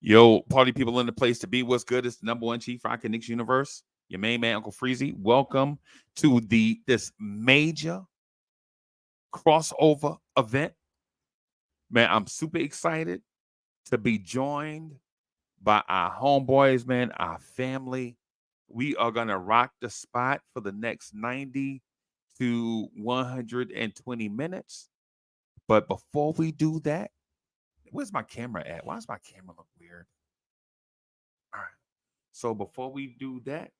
Yo, party people in the place to be. What's good? It's the number one chief rock in Nick's universe. Your main man, Uncle Freezy. Welcome to this major crossover event. Man, I'm super excited to be joined by our homeboys, man, our family. We are gonna rock the spot for the next 90 to 120 minutes. But before we do that, where's my camera at? Why does my camera look weird? All right. So before we do that,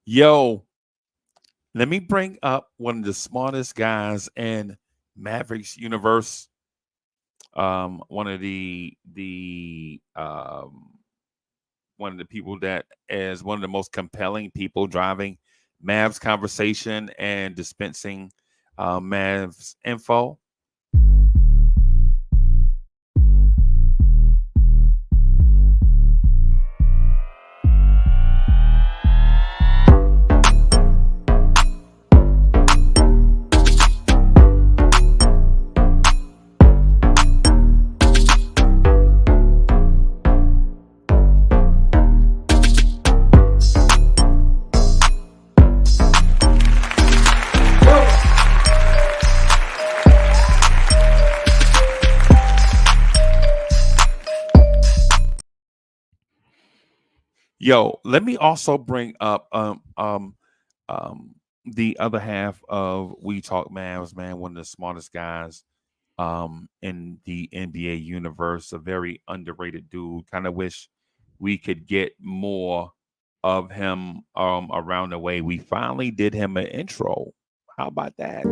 yo, let me bring up one of the smartest guys in Mavericks universe. One of one of the people that is one of the most compelling people driving Mavs conversation and dispensing Mavs info. Yo, let me also bring up the other half of We Talk Mavs, man, one of the smartest guys in the NBA universe, a very underrated dude. Kind of wish we could get more of him around the way. We finally did him an intro. How about that?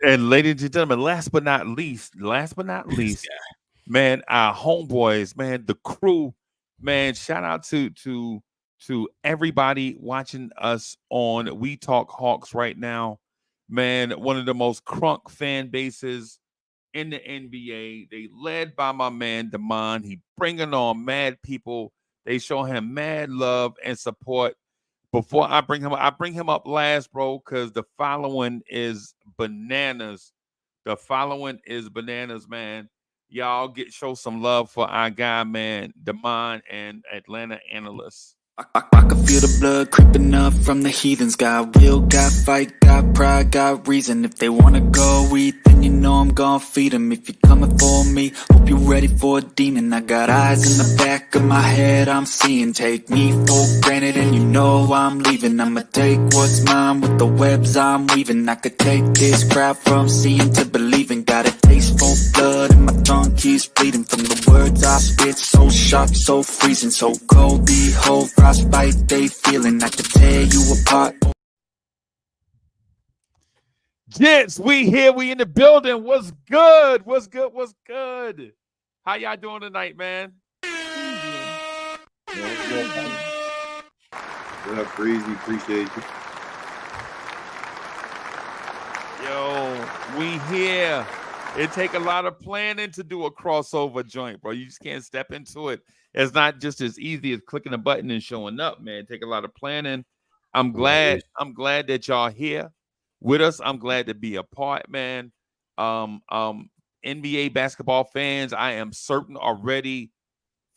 And ladies and gentlemen, last but not least, man, our homeboys, man, the crew, man, shout out to everybody watching us on We Talk Hawks right now. Man, one of the most crunk fan bases in the NBA. They led by my man Damon. He bringing on mad people. They show him mad love and support. Before I bring him up last, bro, because the following is bananas. The following is bananas, man. Y'all show some love for our guy, man, Damon and Atlanta analyst. I can feel the blood creeping up from the heathens. Got will, got fight, got pride, got reason. If they wanna go eat, then you know I'm gon' feed them. If you're coming for me, hope you're ready for a demon. I got eyes in the back of my head, I'm seeing. Take me for granted and you know I'm leaving. I'ma take what's mine with the webs I'm weaving. I could take this crowd from seeing to believing. Got a taste for blood and my tongue keeps bleeding. From the words I spit, so sharp, so freezing. So cold, behold, frostbite they feeling. I could tear you apart. Gents, we here, we in the building. What's good? What's good? What's good? How y'all doing tonight, man? What up, Breezy? Appreciate you. Yo, we here. It take a lot of planning to do a crossover joint, bro. You just can't step into it. It's not just as easy as clicking a button and showing up, man. It take a lot of planning. I'm glad that y'all here with us. I'm glad to be a part, man. Um, um, NBA basketball fans, I am certain are ready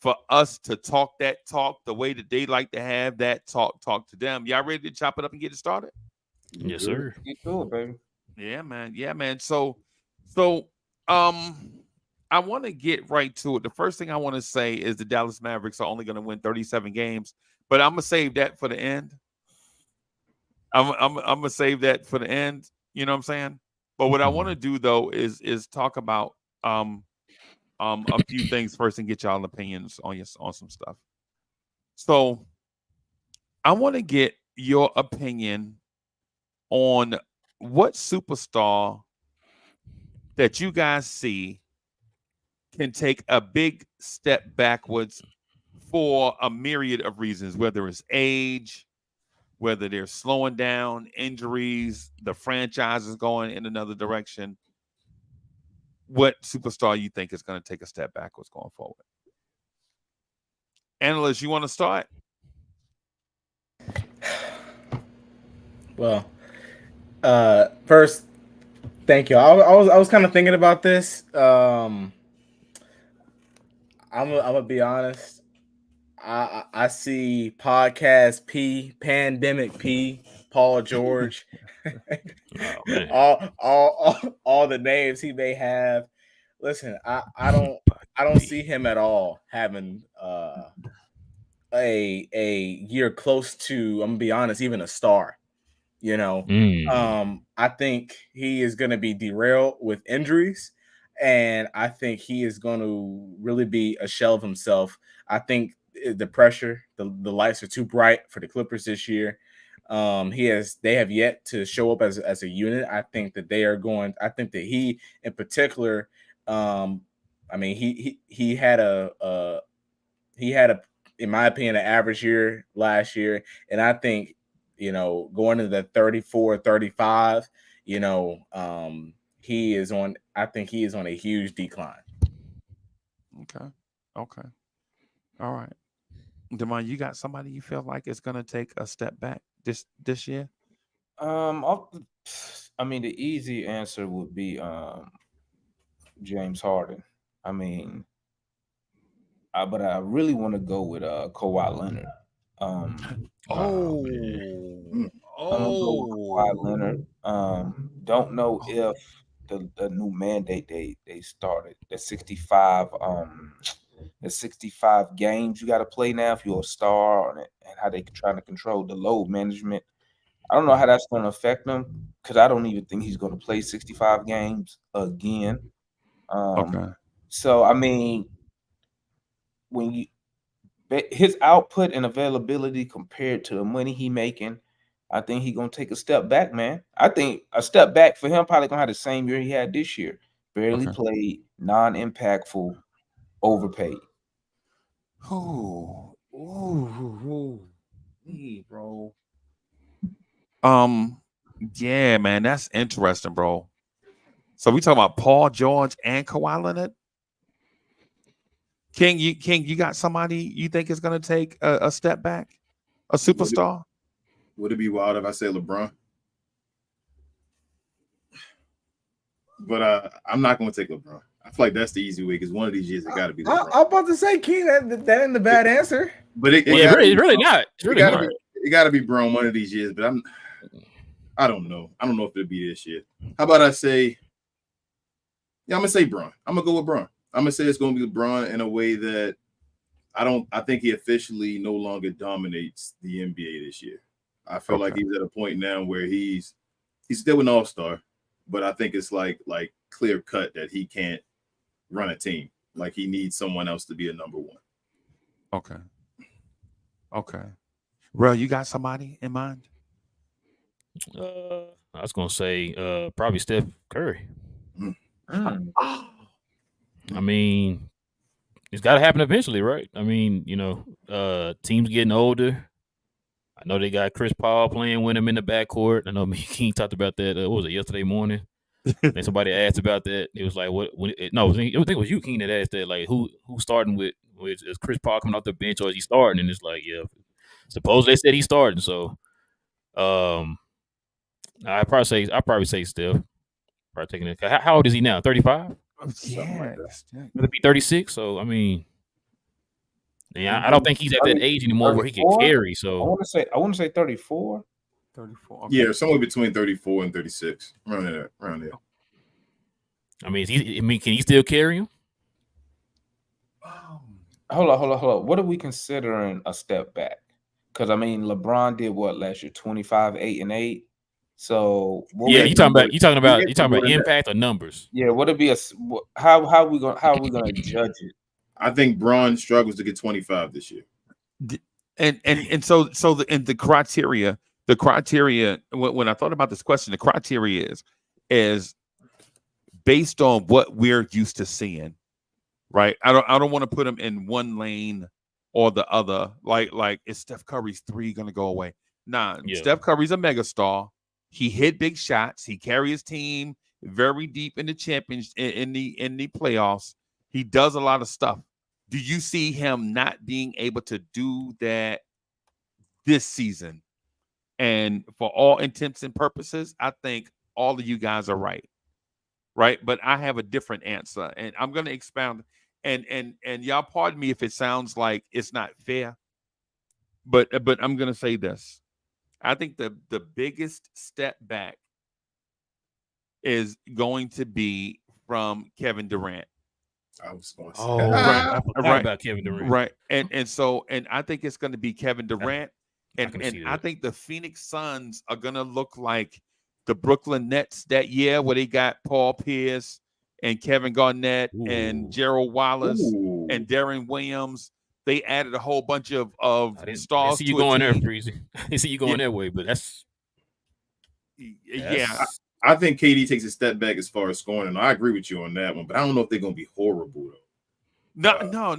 for us to talk that talk the way that they like to have that talk to them. Y'all ready to chop it up and get it started? Yes, sir. Get to it, baby. Yeah, man. Yeah, man. So I want to get right to it. The first thing I want to say is the Dallas Mavericks are only going to win 37 games, but I'm gonna save that for the end. I'm gonna save that for the end. You know what I'm saying? But what I want to do though is talk about a few things first and get y'all opinions on some stuff. So I want to get your opinion on what superstar that you guys see can take a big step backwards for a myriad of reasons, whether it's age, whether they're slowing down, injuries, the franchise is going in another direction. What superstar you think is going to take a step backwards going forward? Analyst, you want to start? Well, first, thank you. I was kind of thinking about this. I'm gonna be honest. I see podcast P, pandemic P, Paul George, all the names he may have. Listen, I don't see him at all having a year close to, I'm gonna be honest, even a star. You know, I think he is going to be derailed with injuries, and I think he is going to really be a shell of himself. I think the pressure, the lights are too bright for the Clippers this year. They have yet to show up as a unit. I think that they are going. I think that he, in particular, I mean, he had in my opinion, an average year last year, and I think, going into the 34, 35, I think he is on a huge decline. Okay. All right. Demond, you got somebody you feel like is going to take a step back this year? I mean, the easy answer would be James Harden. I mean, but I really want to go with Kawhi Leonard. I'm gonna go with Kawhi Leonard. Don't know if the new mandate they started, the 65 games you got to play now if you're a star on it, and how they trying to control the load management. I don't know how that's going to affect him, because I don't even think he's going to play 65 games again. So I mean, when his output and availability compared to the money he making, I think he's gonna take a step back, man. I think a step back for him probably gonna have the same year he had this year. Barely played, non-impactful, overpaid. Ooh, bro. Yeah, man, that's interesting, bro. So we talking about Paul George and Kawhi Leonard? King, you got somebody you think is going to take a step back, a superstar? Would it be wild if I say LeBron? But I'm not going to take LeBron. I feel like that's the easy way, because one of these years it got to be LeBron. I'm about to say, King, that ain't the bad answer. But it's really not. It got to be Brown one of these years. But I don't know. I don't know if it'll be this year. How about I say? Yeah, I'm gonna say Braun. I'm gonna go with Braun. I'm gonna say it's gonna be LeBron in a way that I think he officially no longer dominates the NBA this year. I feel like he's at a point now where he's still an all-star, but I think it's like clear cut that he can't run a team. Like, he needs someone else to be a number one. Okay. Well, you got somebody in mind? I was gonna say probably Steph Curry. I mean, it's got to happen eventually, right? I mean, teams getting older. I know they got Chris Paul playing with him in the backcourt. I know me and King talked about that. What was it, yesterday morning? Then somebody asked about that. It was like, no, I think it was you, King, that asked that. Like, who's starting with is Chris Paul coming off the bench or is he starting? And it's like, yeah, suppose they said he's starting. So, I probably say Steph. Probably taking it. How old is he now? 35. Yeah, It'll be 36. So I mean, yeah, I don't think he's at that age anymore 34? where he can carry. So I want to say 34. 34. Okay. Yeah, somewhere between 34 and 36. Around there. I mean, can he still carry him? Hold on. What are we considering a step back? Because I mean, LeBron did what last year? 25, 8 and 8. So yeah, you talking about impact or numbers? Yeah, would it be how are we gonna judge it? I think Bron struggles to get 25 this year. And so the criteria when I thought about this question, the criteria is based on what we're used to seeing, right? I don't want to put them in one lane or the other. Like is Steph Curry's 3 going to go away? Nah, yeah. Steph Curry's a megastar. He hit big shots. He carries his team very deep in the championship in the playoffs. He does a lot of stuff. Do you see him not being able to do that this season? And for all intents and purposes, I think all of you guys are right. But I have a different answer, and I'm going to expound. And y'all pardon me if it sounds like it's not fair, but I'm going to say this. I think the biggest step back is going to be from Kevin Durant. I was going to say I forgot about Kevin Durant. Right. And I think it's going to be Kevin Durant. And I think the Phoenix Suns are going to look like the Brooklyn Nets that year where they got Paul Pierce and Kevin Garnett and Gerald Wallace and Darren Williams. They added a whole bunch of stars. I see you going there, Freezy. I see you going that way, but that's yeah. I think KD takes a step back as far as scoring, and I agree with you on that one. But I don't know if they're going to be horrible though. No.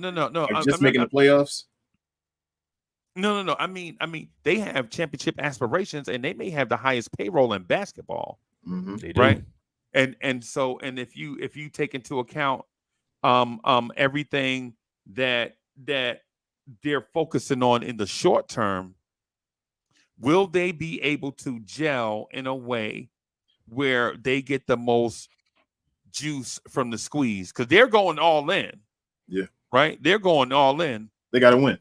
Just making the playoffs. No. I mean, they have championship aspirations, and they may have the highest payroll in basketball, right? And if you take into account everything that they're focusing on in the short term, will they be able to gel in a way where they get the most juice from the squeeze? Because they're going all in. Yeah. Right? They're going all in. They got to win.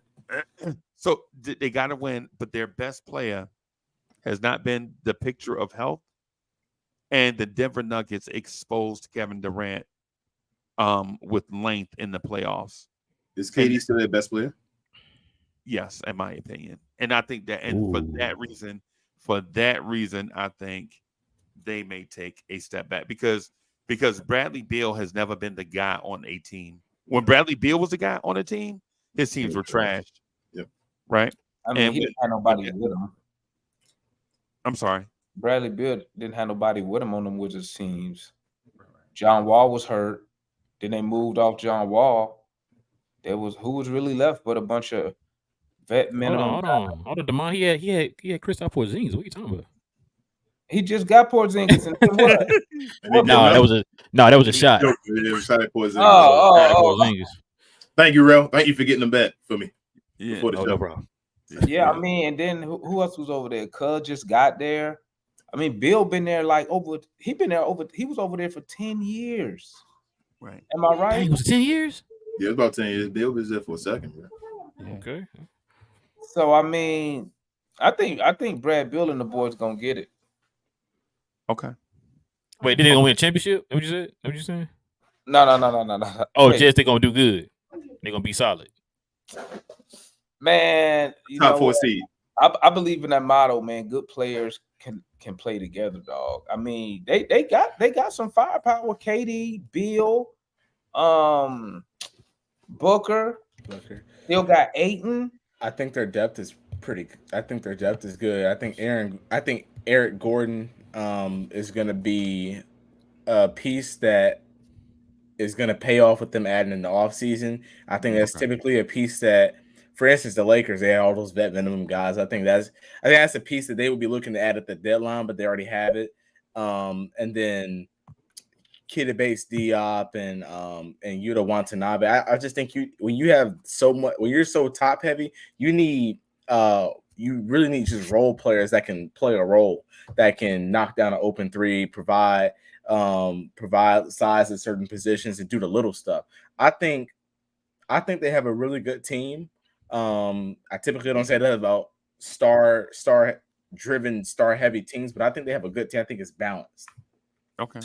So they got to win, but their best player has not been the picture of health. And the Denver Nuggets exposed Kevin Durant with length in the playoffs. Is KD still their best player? Yes, in my opinion. And I think that, and for that reason, I think they may take a step back because Bradley Beal has never been the guy on a team. When Bradley Beal was the guy on a team, his teams were trashed. Yep. Right? I mean, he didn't have nobody with him. I'm sorry. Bradley Beal didn't have nobody with him on them Wizards teams. John Wall was hurt. Then they moved off John Wall. Who was really left but a bunch of vet minimum. Hold on, Demond. He had Kristaps Porzingis. What are you talking about? He just got Porzingis and what? That was a shot. Porzingis. Thank you, Rel. Thank you for getting them back for me. Yeah, no problem. Yeah, I mean, and then who else was over there? Cuz just got there. I mean, Bill been there he was over there for 10 years. Right. Am I right? Dang, was it 10 years? Yeah, it was about 10 years. Bill was there for a second, bro. Yeah. Okay. So I mean, I think Brad Bill and the boys gonna get it. Okay. Wait, did they gonna win a championship? What you said? What you saying? No. Oh, just they gonna do good. They're gonna be solid. Man, top 4 seed. I believe in that motto, man. Good players can play together, dog. I mean, they got some firepower. KD, Bill, Booker. Still got Ayton. I think their depth is good. I think Eric Gordon is going to be a piece that is going to pay off with them adding in the offseason. I think that's typically a piece that, for instance, the Lakers, they have all those vet minimum guys. I think that's a piece that they would be looking to add at the deadline, but they already have it. And then Kid Bates, Diop, and Yuta Watanabe. I just think when you're so top heavy, you really need just role players that can play a role, that can knock down an open three, provide size at certain positions, and do the little stuff. I think they have a really good team. I typically don't say that about star driven, star heavy teams, but I think they have a good team. I think it's balanced. Okay.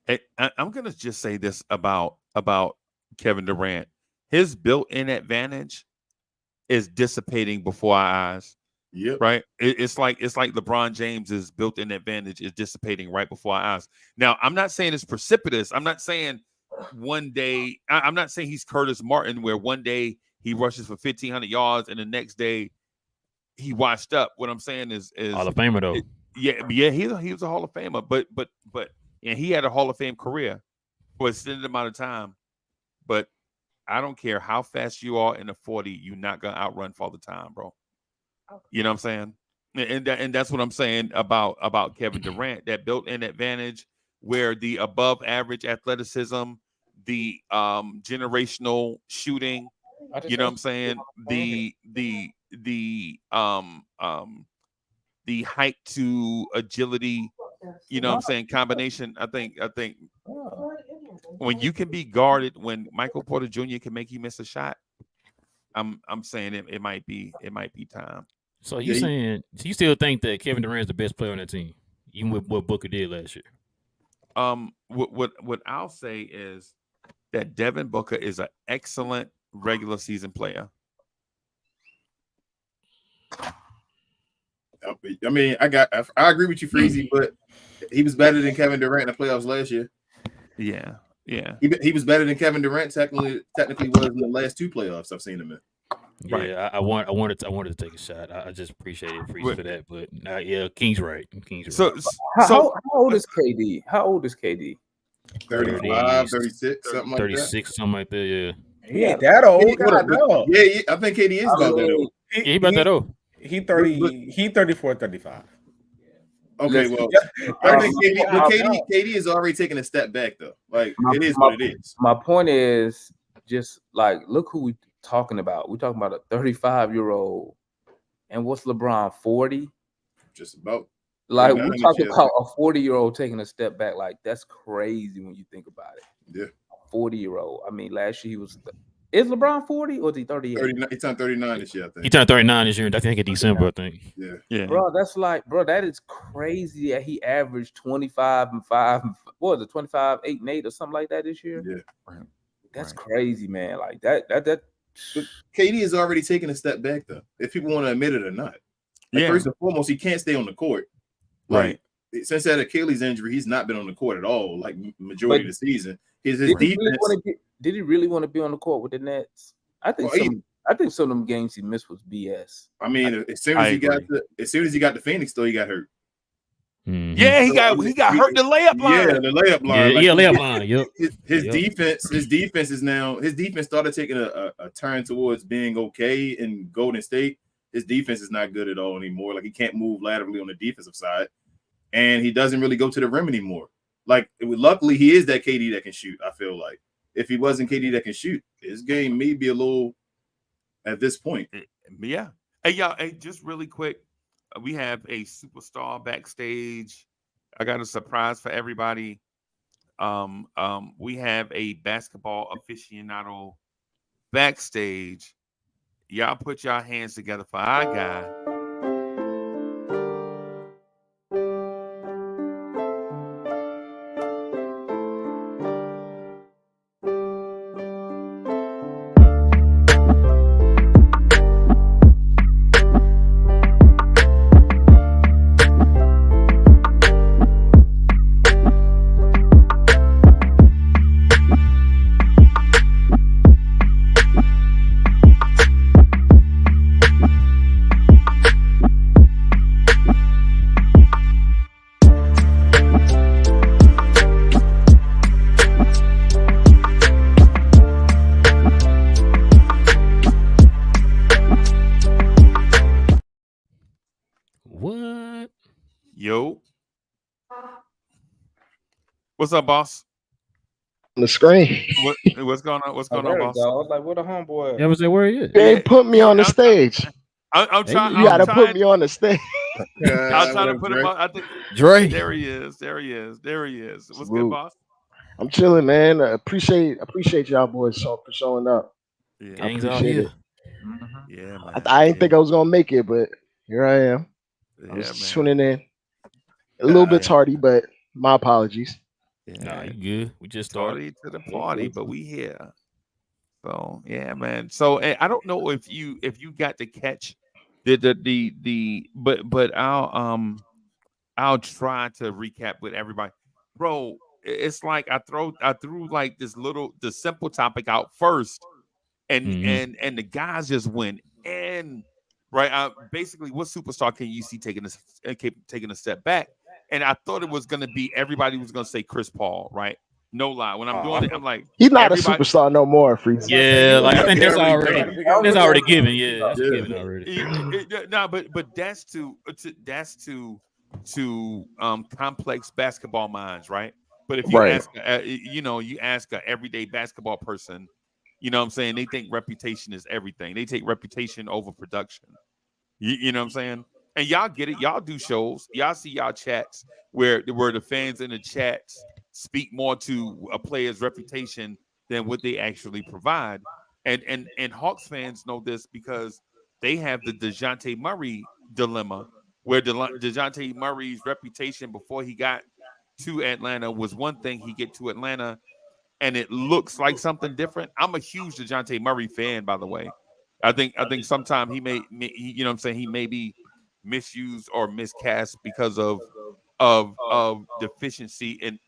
Hey, I'm gonna just say this about Kevin Durant. His built-in advantage is dissipating before our eyes. Yep. Right. It's like LeBron James's built-in advantage is dissipating right before our eyes. Now, I'm not saying it's precipitous. I'm not saying one day. I'm not saying he's Curtis Martin, where one day he rushes for 1,500 yards and the next day he washed up. What I'm saying is Hall of Famer though. Yeah, he was a Hall of Famer, but and he had a Hall of Fame career for a extended amount of time. But I don't care how fast you are in the 40, you're not gonna outrun Father Time, bro. You know what I'm saying? And that's what I'm saying about Kevin Durant, that built-in advantage where the above average athleticism, the generational shooting, you know what I'm saying? The height to agility, you know what I'm saying, combination. I think when you can be guarded, when Michael Porter Jr. can make you miss a shot, I'm saying it might be time. So you saying you still think that Kevin Durant is the best player on that team, even with what Booker did last year? What I'll say is that Devin Booker is an excellent regular season player. I mean, I agree with you, Freezy, but he was better than Kevin Durant in the playoffs last year. Yeah. He was better than Kevin Durant technically was in the last two playoffs I've seen him in. Right. Yeah, I wanted to take a shot. I just appreciate it for that, but yeah, King's right. So how old is KD? How old is KD? 35, 36, something like 36, something like that. Yeah. He ain't that old. Yeah, I think KD is about that old. He about that old. He 30. He 34, 35. Okay, well, I think KD is already taking a step back though. Like it is what it is. My point is just like look who we talking about. We're talking about a 35-year-old, and what's LeBron 40? Just about. Like we're talking about a 40-year-old taking a step back. Like that's crazy when you think about it. Yeah, a 40-year-old. I mean, last year he was. Is LeBron 40 or is he 38? He turned 39 this year, I think. He turned 39 this year. I think in December, I think. Yeah. Bro, that is crazy that he averaged 25 and 5. What was it, 25, 8 and 8 or something like that this year? Yeah. That's crazy, man. Like that. But KD is already taking a step back, though, if people want to admit it or not. Like, first and foremost, he can't stay on the court. Right. Since that Achilles injury, he's not been on the court at all, like majority of the season. His defense. Did he really want to be on the court with the Nets? I think some of them games he missed was BS. I mean, as soon as he got to Phoenix, though, he got hurt. Mm-hmm. Yeah, he got hurt in the layup line. Yeah, the layup line. Layup line. Yep. His defense started taking a turn towards being okay in Golden State. His defense is not good at all anymore. Like he can't move laterally on the defensive side, and he doesn't really go to the rim anymore. Like luckily, he is that KD that can shoot. I feel like if he wasn't KD that can shoot, his game may be a little at this point. Yeah. Hey, y'all. Hey, just really quick. We have a superstar backstage. I got a surprise for everybody. We have a basketball aficionado backstage. Y'all put y'all hands together for our guy. What's up, boss? On the screen. What's going on? What's going there on, we boss? go. I was like, what a homeboy? Yeah, was that where he is? You ain't put me on the stage. I'm trying. You gotta put me on the stage. I'm trying to put him on. I think Dre. There he is. What's good, boss? I'm chilling, man. I appreciate y'all boys for showing up. Yeah. I appreciate it. Yeah, man. I didn't think I was gonna make it, but here I am. I was tuning in. A little bit tardy, but my apologies. Yeah, nah, you good. We just started to the party, but we here. So yeah, man. So I don't know if you got to catch but I'll try to recap with everybody. Bro, it's like I threw like the simple topic out first, and the guys just went in. Right. Basically, what superstar can you see taking a step back? And I thought it was going to be everybody was going to say Chris Paul. Right. No lie. When I'm doing it, I'm like, he's not a superstar no more, Freeze. Yeah, like I think that's already given. Yeah, that's given already. No, but that's to complex basketball minds, right? But if you ask, you ask an everyday basketball person, you know what I'm saying, they think reputation is everything. They take reputation over production. You know what I'm saying? And y'all get it. Y'all do shows. Y'all see y'all chats where the fans in the chats speak more to a player's reputation than what they actually provide. And Hawks fans know this because they have the DeJounte Murray dilemma, where DeJounte Murray's reputation before he got to Atlanta was one thing. He get to Atlanta and it looks like something different. I'm a huge DeJounte Murray fan, by the way. I think sometimes he may you know what I'm saying, he may be misused or miscast because of deficiency in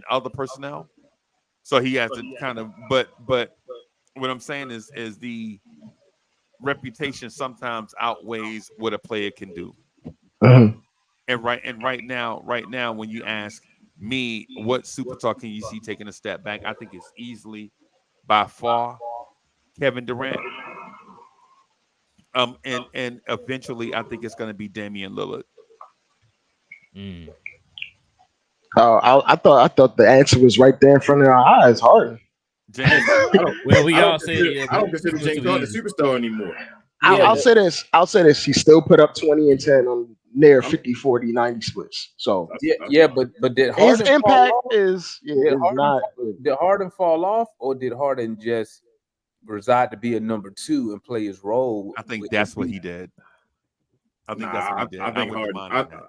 other personnel. So he has to kind of but what I'm saying is the reputation sometimes outweighs what a player can do. And right now, when you ask me what superstar can you see taking a step back, I think it's easily by far Kevin Durant. And eventually I think it's going to be Damian Lillard. Oh, I thought the answer was right there in front of our eyes, Harden. We all say I don't consider James Harden a superstar anymore. I'll say this. He still put up 20 and 10 on near 50, 40, 90 splits. So but did his Harden impact fall off? is not. Did Harden fall off, or did Harden just reside to be a number 2 and play his role? I think that's what he did. I think that's what he did. I think Harden.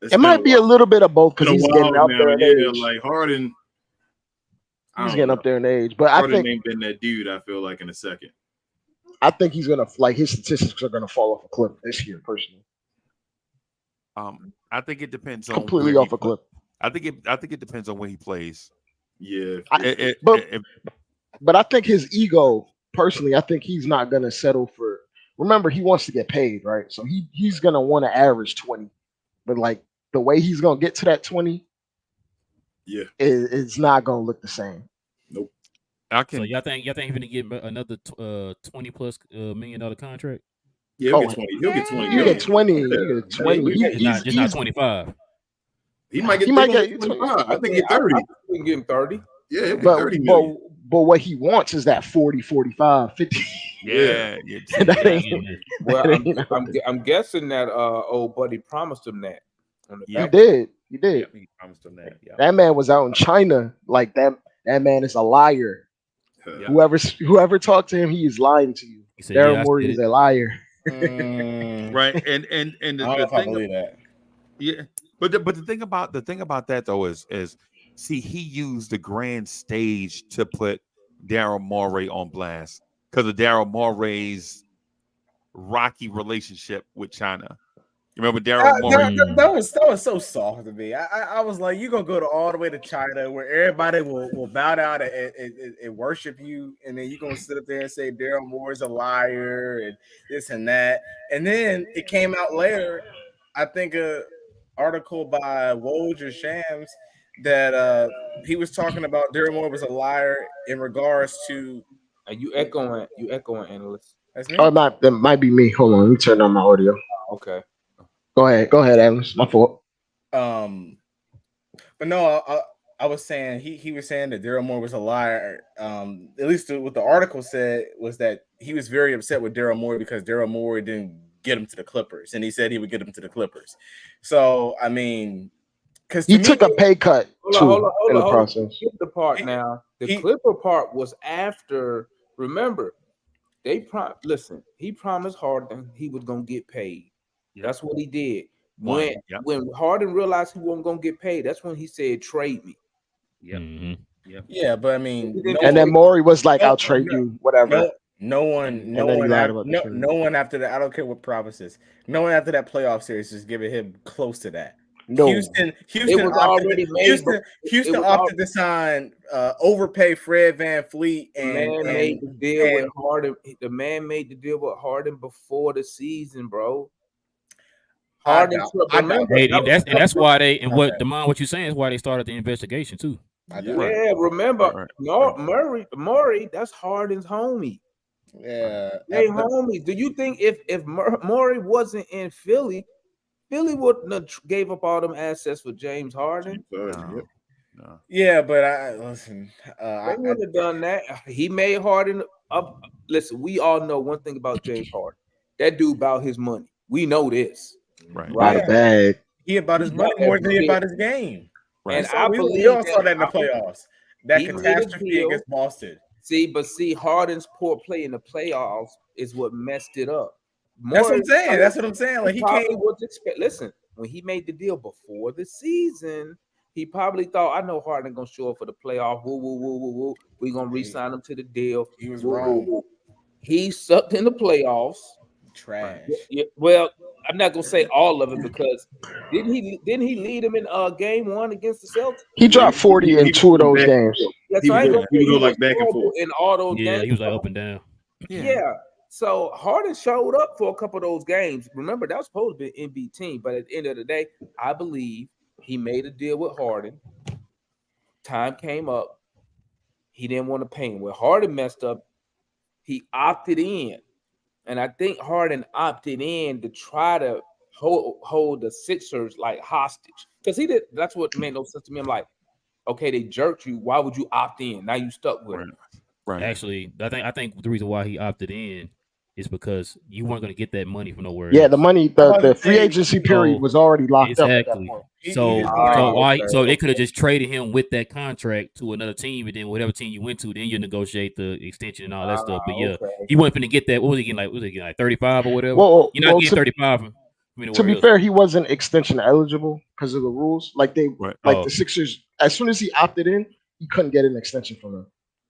It might be a little bit of both because he's getting up there in age. Like Harden, he's getting up there in age, but Harden I think ain't been that dude. I feel like in a second. I think he's gonna his statistics are gonna fall off a cliff this year, personally. I think it depends on completely off a cliff. I think it depends on where he plays. Yeah, but I think his ego, personally, I think he's not gonna settle for. Remember, he wants to get paid, right? So he's gonna want to average 20, but like the way he's gonna get to that 20, it's not gonna look the same. Nope. So y'all think he's gonna get another $20+ million contract? Yeah, he'll get 20. He'll get 20. You get 20. You get 20. He's not 25. He might get 25. I think he's 30. He can get 30. Yeah, he'll get 30 million. But what he wants is that 40, 45, 50. Yeah. I'm guessing that old buddy promised him that. He did. Yeah, he promised him that. Yeah. That man was out in China. Like that man is a liar. Yeah. Whoever talked to him, he is lying to you. Daryl Morey is a liar. Right. And the thing that. Yeah. But the thing about that though is see, he used the grand stage to put Daryl Morey on blast because of Daryl Morey's rocky relationship with China. You remember Daryl Morey? That was so soft to me. I was like, you're gonna go all the way to China where everybody will bow down and worship you, and then you're gonna sit up there and say Daryl Morey's a liar and this and that. And then it came out later, I think article by Woj or Shams that he was talking about Daryl Morey was a liar in regards to. Are you echoing, analyst? That's me. Oh, that might be me. Hold on, let me turn on my audio. Okay. Go ahead, analyst. My fault. But no, I was saying he was saying that Daryl Morey was a liar. At least what the article said was that he was very upset with Daryl Morey because Daryl Morey didn't get him to the Clippers, and he said he would get him to the Clippers. So I mean, because he took a pay cut too in the process. Skip the part now. The Clipper part was after. Remember, he promised Harden he was gonna get paid. Yep. That's what he did. When Harden realized he wasn't gonna get paid, that's when he said, "Trade me." Yep. Mm-hmm. Yep. Yeah, but I mean, then Morey was like, "I'll trade you, whatever." No one after that. I don't care what promises. No one after that playoff series is giving him close to that. No. Houston opted to sign overpay Fred VanVleet and made the deal with Harden. The man made the deal with Harden before the season, bro. Harden, that's why they what you're saying is why they started the investigation too. Remember Murray, that's Harden's homie. Yeah, they homies. Do you think if Murray wasn't in Philly wouldn't have gave up all them assets for James Harden? No. Yeah, but I listen. They wouldn't have done that. He made Harden up. Listen, we all know one thing about James Harden. That dude about his money. We know this. Right. By the bag. He about his money more than he about his game. Right. And I believe we all saw that in the playoffs. That catastrophe against Boston. See, Harden's poor play in the playoffs is what messed it up. That's what I'm saying. Like he can't. Listen, when he made the deal before the season, he probably thought, "I know Harden gonna show up for the playoff. Woo. We gonna re-sign him to the deal." He was wrong. He sucked in the playoffs. Trash. Yeah, well, I'm not gonna say all of it because didn't he lead him in game 1 against the Celtics? He dropped 40 in 2 of those games. Yeah, so he would go like back and forth in all those games. Yeah, he was like up and down. Yeah. So Harden showed up for a couple of those games. Remember, that was supposed to be an NBA team, but at the end of the day, I believe he made a deal with Harden. Time came up. He didn't want to pay him. When Harden messed up, he opted in. And I think Harden opted in to try to hold the Sixers like hostage. Because he did. That's what made no sense to me. I'm like, okay, they jerked you. Why would you opt in? Now you stuck with him. Right. Actually, I think the reason why he opted in is because you weren't going to get that money from nowhere. Yeah, the money, the free agency period was already locked up at that point. So they could have just traded him with that contract to another team, and then whatever team you went to, then you negotiate the extension and all that stuff. But yeah, he wasn't going to get that. What was he getting? Like, was he getting like 35 or whatever? You're not getting 35. To be fair, he wasn't extension eligible because of the rules. Like the Sixers, as soon as he opted in, he couldn't get an extension from them.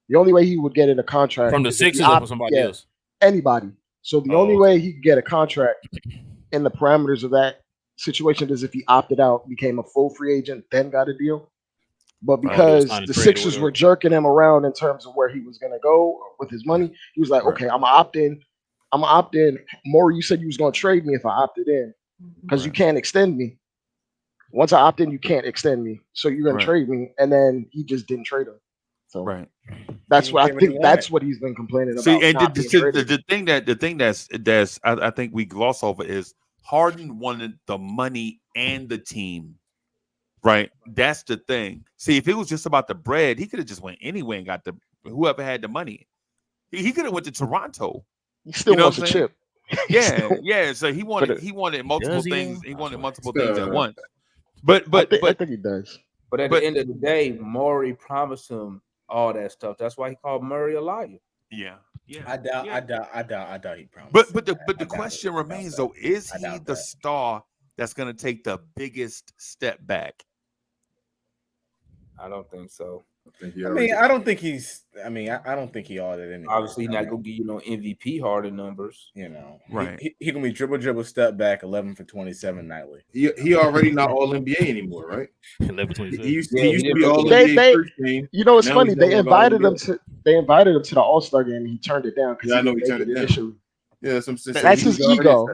The only way he would get in a contract from the Sixers or from somebody else, anybody. So the only way he could get a contract in the parameters of that situation is if he opted out, became a full free agent, then got a deal. But because the Sixers were jerking him around in terms of where he was going to go with his money, he was like, "Okay, I'm gonna opt in. More, you said you was going to trade me if I opted in, because you can't extend me. Once I opt in, you can't extend me. So you're going to trade me." And then he just didn't trade him. So that's what I think. That's what he's been complaining about. See, and the thing that's I think we gloss over is Harden wanted the money and the team, right? That's the thing. See, if it was just about the bread, he could have just went anywhere and got whoever had the money. He could have went to Toronto. He still wants a chip. Yeah. So he wanted multiple things. He wanted multiple things at once. But I think he does. But at the end of the day, Morey promised him all that stuff. That's why he called Murray a liar. Yeah. I doubt he promised. But the question remains though: is he the star that's going to take the biggest step back? I don't think so. I don't think he's. I don't think he all that anyway. Obviously, he's not gonna give you no MVP Harden numbers. Right? He gonna be dribble, step back, 11 for 27 nightly. He already not all NBA anymore, right? 11 for 27. He used to be all NBA first team. You know, it's funny. They invited him to the All-Star game, and he turned it down because I know he turned it down. Yeah, that's his ego.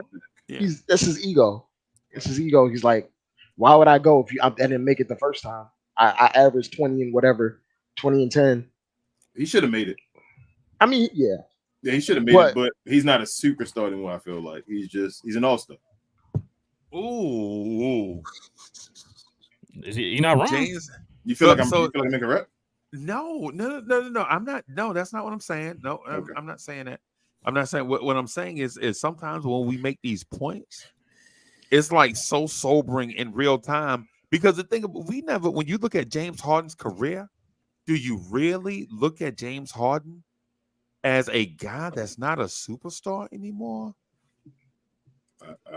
That's his ego. It's his ego. He's like, why would I go if I didn't make it the first time? I averaged 20 and whatever, 20 and 10. He should have made it. I mean, yeah. Yeah, he should have made it, but he's not a superstar anymore, I feel like. He's an all-star. Ooh. Is he not wrong? James, You feel like I'm making a rep? No. I'm not. No, that's not what I'm saying. No, Okay. I'm not saying that. I'm not saying what I'm saying is sometimes when we make these points, it's like so sobering in real time because the thing when you look at James Harden's career, do you really look at James Harden as a guy that's not a superstar anymore?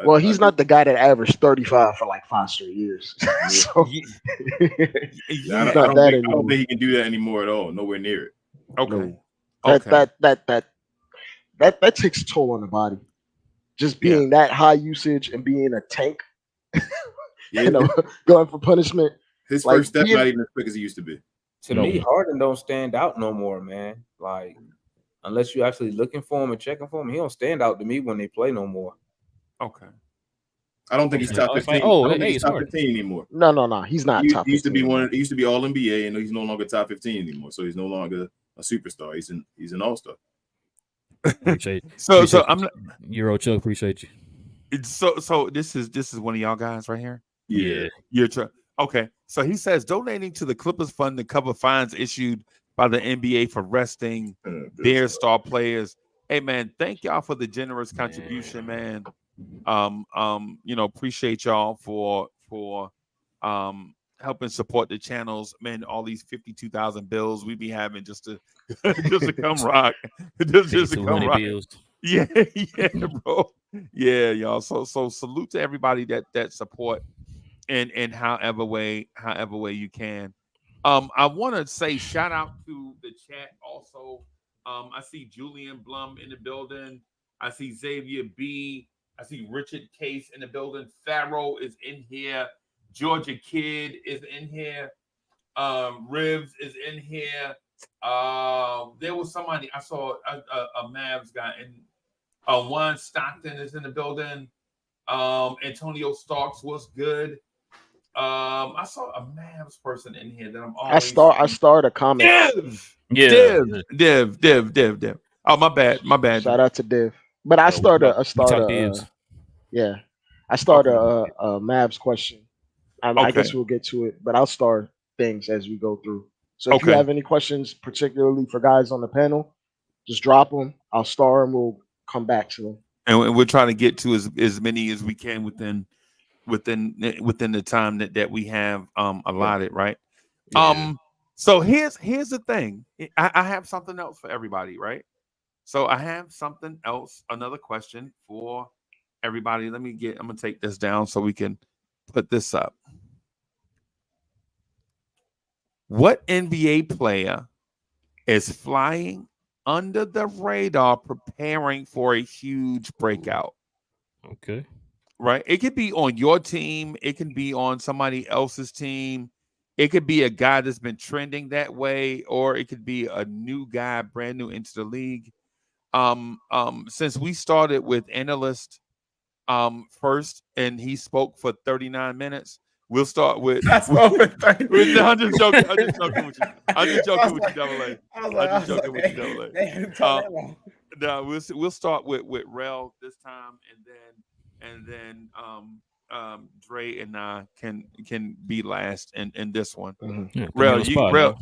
Well, he's not the guy that averaged 35 for like 5 straight years. So I don't think he can do that anymore at all. Nowhere near it. Okay. No. That takes a toll on the body. Just being that high usage and being a tank, going for punishment. His first step not even as quick as he used to be. To me, Harden don't stand out no more, man. Like, unless you're actually looking for him and checking for him, he don't stand out to me when they play no more. Okay. I don't think he's top 15. I don't think he's top 15 anymore. No, he's not top 15. He used to be all NBA, and he's no longer top 15 anymore. So he's no longer a superstar. He's an all-star. Appreciate so I'm not Euro Chuck, appreciate you. So this is one of y'all guys right here. Yeah. Okay. So he says donating to the Clippers fund to cover fines issued by the NBA for resting their star players. Hey man, thank y'all for the generous contribution, man. Appreciate y'all for helping support the channels, man. All these 52,000 bills we be having just to come rock, just to come rock. Bills. Yeah, bro. Yeah, y'all. So salute to everybody that support in however way you can. I want to say shout out to the chat also. I see Julian Blum in the building. I see Xavier B. I see Richard Case in the building. Pharaoh is in here. Georgia Kid is in here. Ribs is in here. There was somebody I saw a Mavs guy, and Juan Stockton is in the building. Antonio Starks was good. I saw a Mavs person in here that I'm always. I started a comment. Div. Oh, my bad. Shout out to Div. But I started a Mavs question. I guess we'll get to it, but I'll start things as we go through. So if you have any questions, particularly for guys on the panel, just drop them. I'll star them. We'll come back to them. And we're trying to get to as many as we can within the time that we have allotted, right? Yeah. So here's the thing. I have something else for everybody, right? So I have something else, another question for everybody. I'm gonna take this down so we can put this up. What NBA player is flying under the radar preparing for a huge breakout? Okay. Right? It could be on your team. It can be on somebody else's team. It could be a guy that's been trending that way, or it could be a new guy, brand new into the league. Since we started with analyst first, and he spoke for 39 minutes, we'll start with. I'm just joking. I'm just joking with you. Double A. I'm just joking with you, Double A. No, we'll start with Rel this time, and then Dre and I can be last in this one. Mm-hmm. Rel,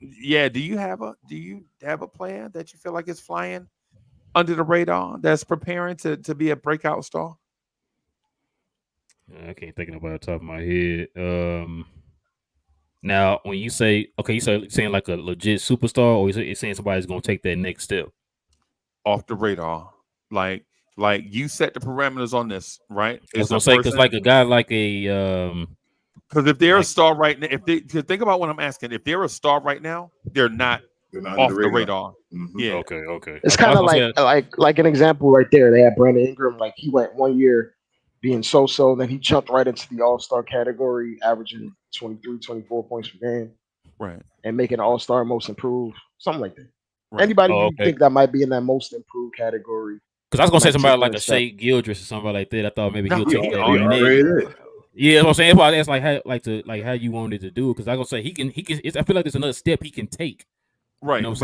yeah. Do you have a player that you feel like is flying under the radar that's preparing to be a breakout star? I can't think of it off the top of my head. Now, when you say saying like a legit superstar, or is saying somebody's going to take that next step off the radar, like you set the parameters on this, right? I was going to say because like a guy like a because if they're a star right now, think about what I'm asking, if they're a star right now, they're not off the radar. Mm-hmm. Yeah. Okay. It's kind of like an example right there. They had Brandon Ingram. Like he went 1 year being so-so, then he jumped right into the all-star category, averaging 23, 24 points per game. Right. And making all-star most improved, something like that. Right. Anybody you think that might be in that most improved category? Because I was going to say somebody like a Shea Gildress or something like that. I thought maybe he'll take that. Yeah, that's what I'm saying. That's like how you wanted to do it. Because I was going to say he can. I feel like there's another step he can take. Right. You know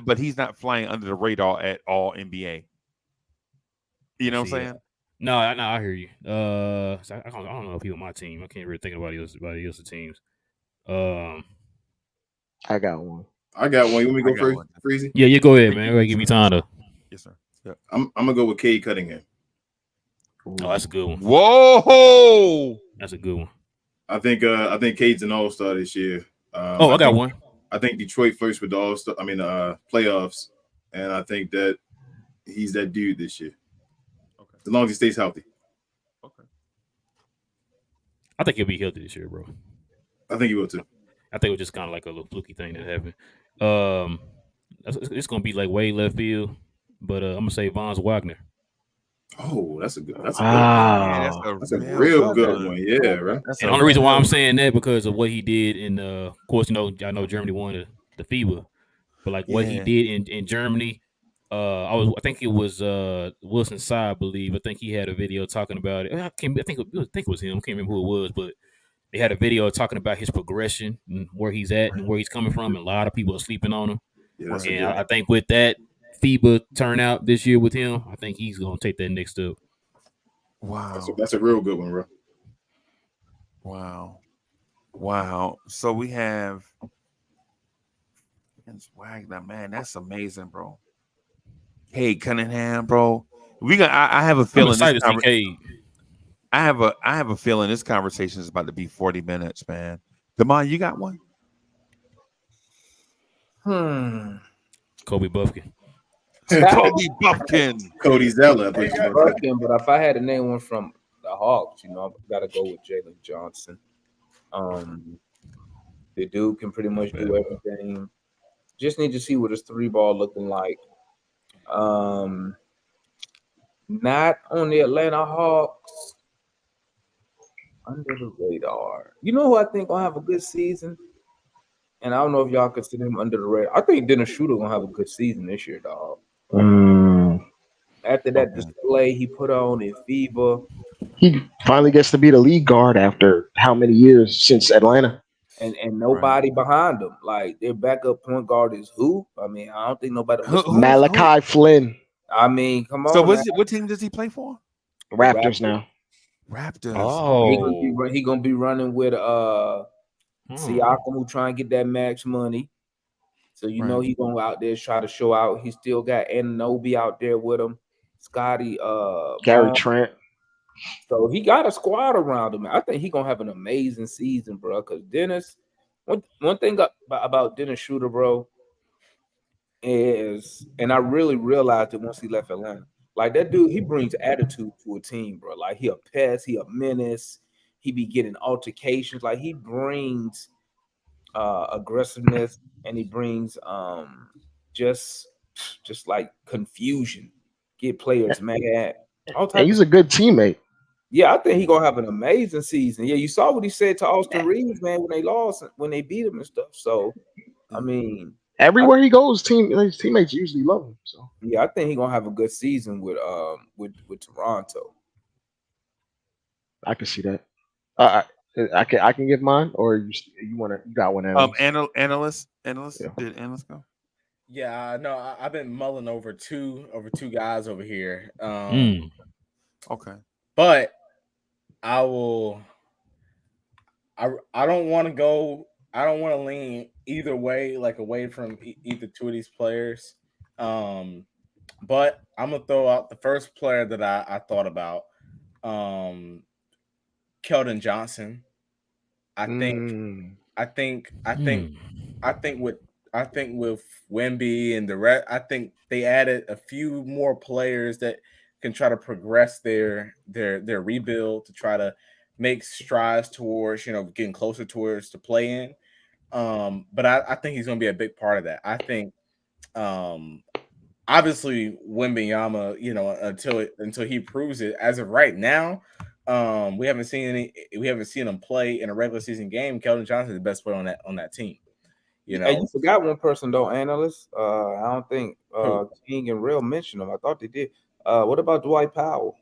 but he's not flying under the radar at all NBA. You know what I'm saying? No, I hear you. So I don't know if he on my team. I can't really think about anybody else's teams. I got one. I got one. You want me to I go got first, one. Freezy? Yeah, you go ahead, man. Give me time to. Yes, sir. Yep. I'm gonna go with Cade Cunningham. Oh, that's a good one. Whoa! That's a good one. I think Cade's an all-star this year. I got one. I think Detroit first with the all-star. I mean, playoffs, and I think that he's that dude this year. Okay. As long as he stays healthy. Okay. I think he'll be healthy this year, bro. I think he will too. I think it was just kind of like a little fluky thing that happened. It's gonna be like way left field, but I'm gonna say Von Wagner. Oh, that's a good. That's a Yeah, that's a real good one. Yeah, right. And the only reason why I'm saying that because of what he did in, of course, I know Germany won the FIBA, but like what he did in Germany, I think it was Wilson Tsai, I believe. I think he had a video talking about it. I think it was him. I can't remember who it was, but they had a video talking about his progression and where he's at and where he's coming from. And a lot of people are sleeping on him. Yeah, and I think with that FIBA turnout this year with him, I think he's gonna take that next step. Wow, that's a real good one, bro. Wow. So we have Wagner, man. That's amazing, bro. Cade Cunningham, bro. I have a feeling. I'm excited to see Cade. I have a feeling this conversation is about to be 40 minutes, man. Damon, you got one? Kobe Buffkin. Kobe Buffkin. Cody Zeller. But if I had to name one from the Hawks, I gotta go with Jalen Johnson. The dude can pretty much do everything. Just need to see what his 3-ball looking like. Not on the Atlanta Hawks. Under the radar. You know who I think gonna have a good season? And I don't know if y'all consider him under the radar. I think Dennis Schroeder gonna have a good season this year, dog. After that display he put on in FIBA. He finally gets to be the lead guard after how many years since Atlanta? And nobody behind him. Like their backup point guard is who? I mean, I don't think nobody. Malachi Flynn. I mean, come on. So what team does he play for? Raptors now. Raptors. Oh, he gonna be running with Siakam, who trying to get that max money. So know he gonna go out there try to show out. He still got Anunoby out there with him. Scotty, Gary Trent. So he got a squad around him. I think he gonna have an amazing season, bro. Because Dennis, one thing about Dennis Schroeder, bro, is, and I really realized it once he left Atlanta. Like that dude, he brings attitude to a team, bro. Like he a pest, he a menace. He be getting altercations. Like he brings aggressiveness, and he brings just like confusion. Get players mad. And he's a good teammate. Yeah, I think he's gonna have an amazing season. Yeah, you saw what he said to Austin Reeves, man, when they lost, when they beat him and stuff. So, I mean, everywhere he goes, his teammates usually love him. So, yeah, I think he's gonna have a good season with Toronto. I can see that. I can give mine, or you got one? Analyst. Yeah. Did analyst go? Yeah, no, I've been mulling over two guys over here. Okay, but I will. I don't want to go. I don't want to lean either way, like away from either two of these players. But I'm gonna throw out the first player that I thought about. Keldon Johnson. I think with Wemby and the rest, I think they added a few more players that can try to progress their rebuild to try to make strides towards, getting closer towards the play-in. But I think he's going to be a big part of that. I think, obviously, Wembanyama, until he proves it. As of right now, we haven't seen him play in a regular season game. Keldon Johnson is the best player on that team. Hey, you forgot one person though, analyst. I don't think King and Real mentioned him. I thought they did. What about Dwight Powell?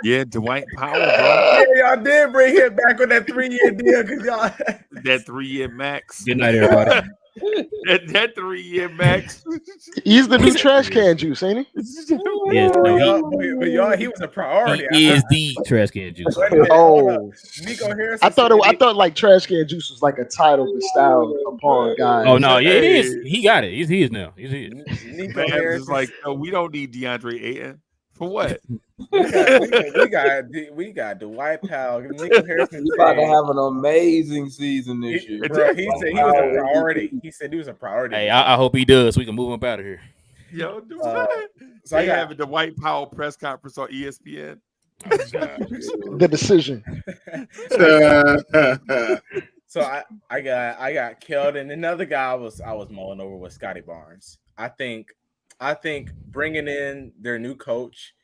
Yeah, Dwight Powell, bro. Yeah, y'all did bring him back on that 3-year deal because y'all that 3-year max. Good night, everybody. that 3-year max. He's the new trash can juice, ain't he? Yes, no, but y'all, he was a priority. he is the trash can juice. Wait a minute, hold up. Oh, Nico Harrison. I thought like trash can juice was like a title bestowed upon guys. Oh no, yeah, it is. He got it. He's his now. He's his. Nico Mavs Harrison is like, no, we don't need DeAndre Ayton for what? we got Dwight Powell. Nico Harrison He's about to have an amazing season this year. Bro, he said he was a priority. He said he was a priority. Hey, I hope he does. So we can move him up out of here. Yo, so I got having the Dwight Powell press conference on ESPN. The decision. So I got Keldon. Another guy I was mulling over was Scotty Barnes. I think bringing in their new coach,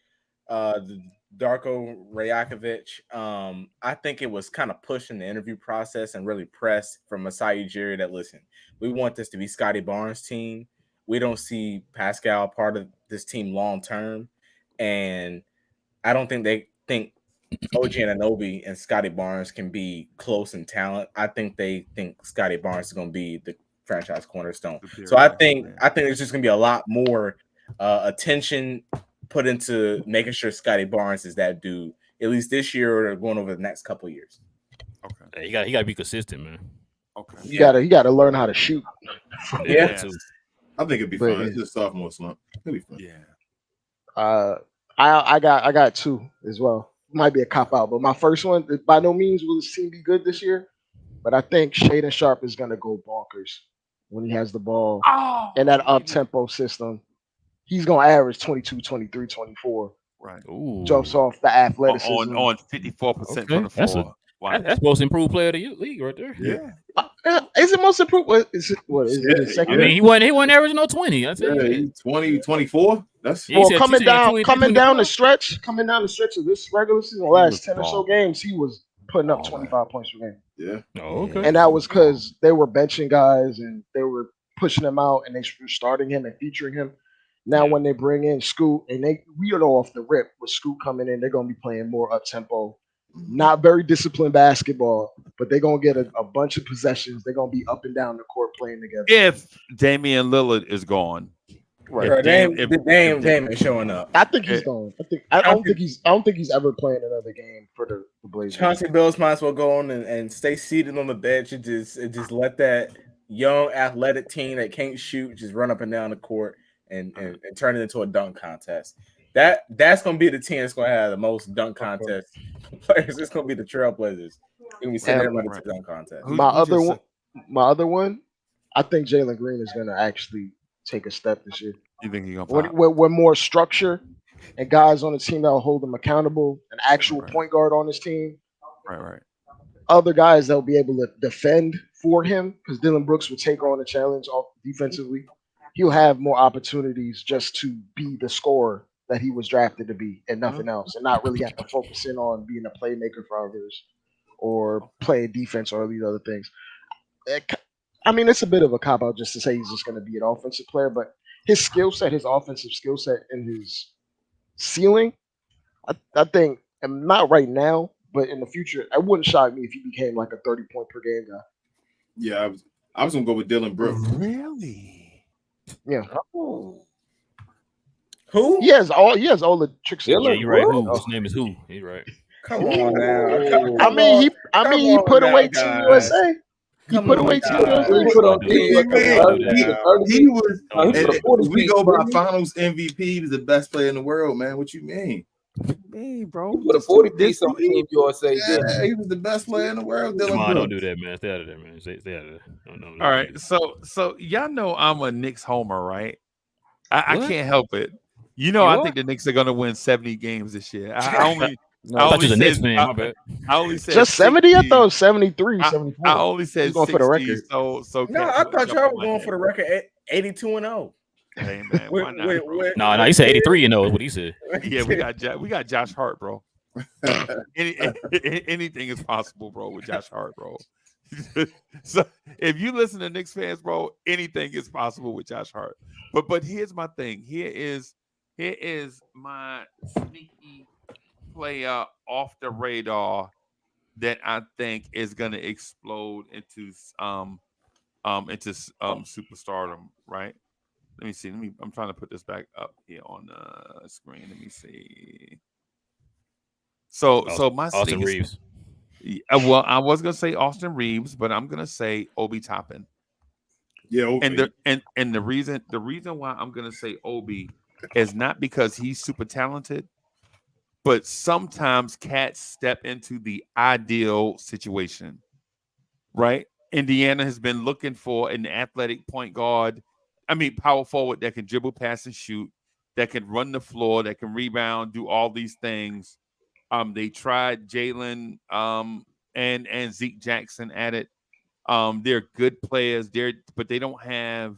Darko Rajakovic, I think it was kind of pushing the interview process and really pressed from Masai Ujiri that, listen, we want this to be Scotty Barnes' team. We don't see Pascal part of this team long term, and I don't think they think OG Anunoby and Scotty Barnes can be close in talent. I think they think Scotty Barnes is going to be the franchise cornerstone. So I think there's just going to be a lot more attention put into making sure Scotty Barnes is that dude, at least this year or going over the next couple of years. Okay, he got to be consistent, man. Okay, you gotta learn how to shoot. Yeah. I think it'd be fun. It's just sophomore slump. It'll be fun. Yeah. I got two as well. Might be a cop out, but my first one, by no means will this team be good this year. But I think Shaden Sharp is gonna go bonkers when he has the ball in that up tempo system. He's gonna average 22, 23, 24. Right. Ooh. Jumps off the athleticism on 54% from the floor. That's most improved player of the league right there. Yeah. Is it most improved? Is it his second? I mean, he wasn't averaging no 20. I'd say. Yeah, 20, 24. That's coming down the stretch of this regular season, the last 10 or so games, he was putting up 25 points per game. Yeah. Oh, okay. And that was because they were benching guys and they were pushing him out and they were starting him and featuring him. Now when they bring in Scoot and we know off the rip with Scoot coming in, they're gonna be playing more up tempo. Not very disciplined basketball, but they're gonna get a bunch of possessions. They're gonna be up and down the court playing together. If Damian Lillard is gone, right? Bro, Dame is showing up. I think he's gone. I don't think he's ever playing another game for the Blazers. Chauncey Billups might as well go on and stay seated on the bench and just let that young athletic team that can't shoot just run up and down the court and turn it into a dunk contest. That's gonna be the team that's gonna have the most dunk contest players. It's gonna be the Trailblazers. You're gonna be sitting there running to dunk contest. My other one, I think Jalen Green is gonna actually take a step this year. You think he's gonna pop? With more structure and guys on the team that will hold him accountable, an actual point guard on his team. Right. Other guys that will be able to defend for him because Dylan Brooks will take on the challenge defensively. He'll have more opportunities just to be the scorer that he was drafted to be and nothing else, and not really have to focus in on being a playmaker for others or play defense or these other things. I mean, it's a bit of a cop out just to say he's just going to be an offensive player, but his skill set, his offensive skill set, and his ceiling, I think, and not right now, but in the future, it wouldn't shock me if he became like a 30-point per game guy. Yeah, I was gonna go with Dylan Brooks. Really? Yeah. Oh. Who? He has all the tricks. Yeah, you're right. Who? His name is Who? He's right. Come on now. I mean, he put away Team USA. He put away Team USA. He was. We go by Finals MVP. He was the best player in the world, man. What you mean? Hey, bro. He put a 40 piece on Team USA. Yeah, he was the best player in the world. Dylan Come on, Brooks. don't do that, man. Stay out of there, man. Stay out of there. No. All right, so y'all know I'm a Knicks homer, right? I can't help it. You know, I think the Knicks are gonna win 70 games this year. I only said just 70. I thought it was 73, 74. I only said 60, for the record. So no, I thought y'all were going for the record 82-0. Hey man, why not? No, he said 83. You know what he said. Yeah, we got Josh Hart, bro. Anything is possible, bro, with Josh Hart, bro. So if you listen to Knicks fans, bro, anything is possible with Josh Hart. But here's my thing. Here is my sneaky player off the radar that I think is gonna explode into into superstardom, right? Let me see. I'm trying to put this back up here on the screen. Let me see. So my Austin sleep is Reeves. well, I was gonna say Austin Reeves, but I'm gonna say Obi Toppin. Yeah, okay. And the reason why I'm gonna say Obi is not because he's super talented, but sometimes cats step into the ideal situation, right? Indiana has been looking for an athletic point guard, power forward that can dribble, pass, and shoot, that can run the floor, that can rebound, do all these things. They tried Jalen and Zeke Jackson at it. They're good players, but they don't have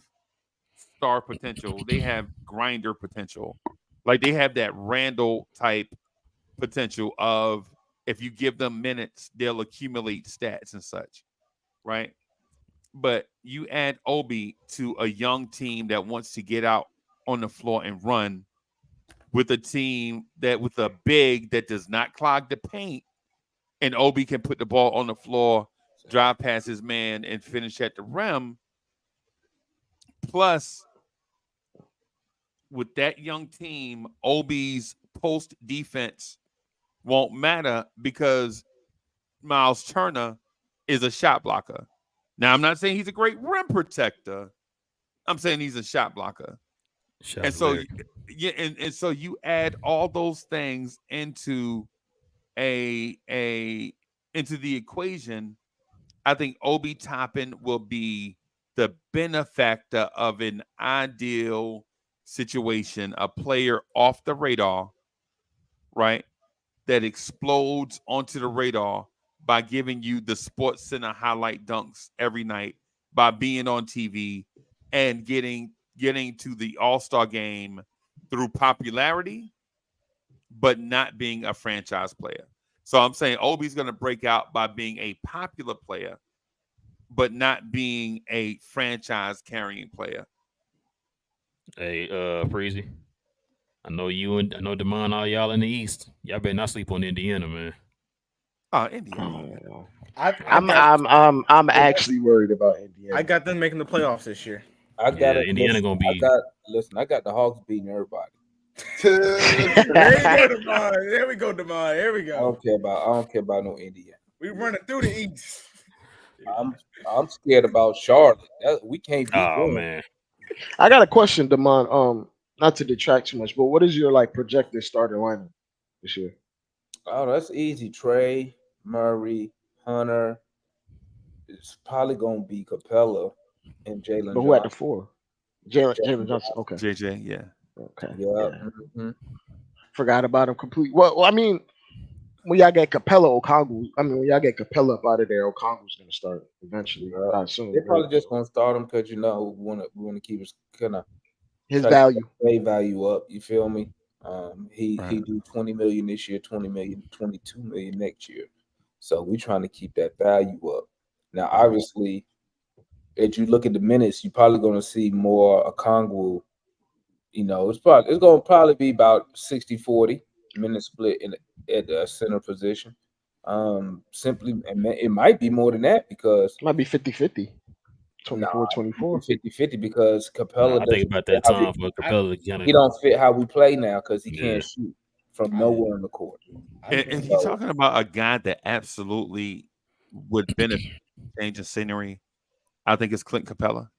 star potential. They have grinder potential. Like they have that Randall type potential of if you give them minutes, they'll accumulate stats and such, right? But you add Obi to a young team that wants to get out on the floor and run with a team that with a big that does not clog the paint, and Obi can put the ball on the floor, drive past his man, and finish at the rim. Plus, with that young team, Obi's post defense won't matter because Miles Turner is a shot blocker. Now, I'm not saying he's a great rim protector. I'm saying he's a shot blocker. And so, and so you add all those things into into the equation. I think Obi Toppin will be the benefactor of an ideal situation, a player off the radar, right? That explodes onto the radar by giving you the Sports Center highlight dunks every night, by being on TV and getting to the All-Star game through popularity, but not being a franchise player. So I'm saying Obi's going to break out by being a popular player, but not being a franchise carrying player. Hey, Freezy. I know Damon, all y'all in the East. Y'all better not sleep on Indiana, man. Indiana. I'm actually worried about Indiana. I got them making the playoffs this year. Indiana gonna be. I got the Hawks beating everybody. There we go, Demond. Here we go. I don't care about no Indiana. We running through the East. I'm scared about Charlotte. We can't beat them. Man. I got a question, Damon. Not to detract too much, but what is your projected starting lineup this year? Oh, that's easy. Trey, Murray, Hunter. It's probably gonna be Capella and Jalen. But who at the 4? Jalen Johnson. Okay. JJ, yeah. Okay. Yeah. Mm-hmm. Forgot about him completely. Well, when y'all get Capella, when y'all get Capella up out of there, Okongwu's gonna start eventually. I assume they're probably just gonna start him because we want to keep his his value up. You feel me? He do 20 million this year, 20 million, 22 million next year. So we trying to keep that value up. Now, obviously, as you look at the minutes, you're probably going to see more Okongwu. It's going to probably be about 60-40 minute split at the center position. Simply, and it might be more than that because it might be 50-50. 24-24. 50-50 because Capella. I think about that time for Capella. He don't fit how we play now because he can't shoot from nowhere in the court. And you're talking about a guy that absolutely would benefit change of scenery. I think it's Clint Capella.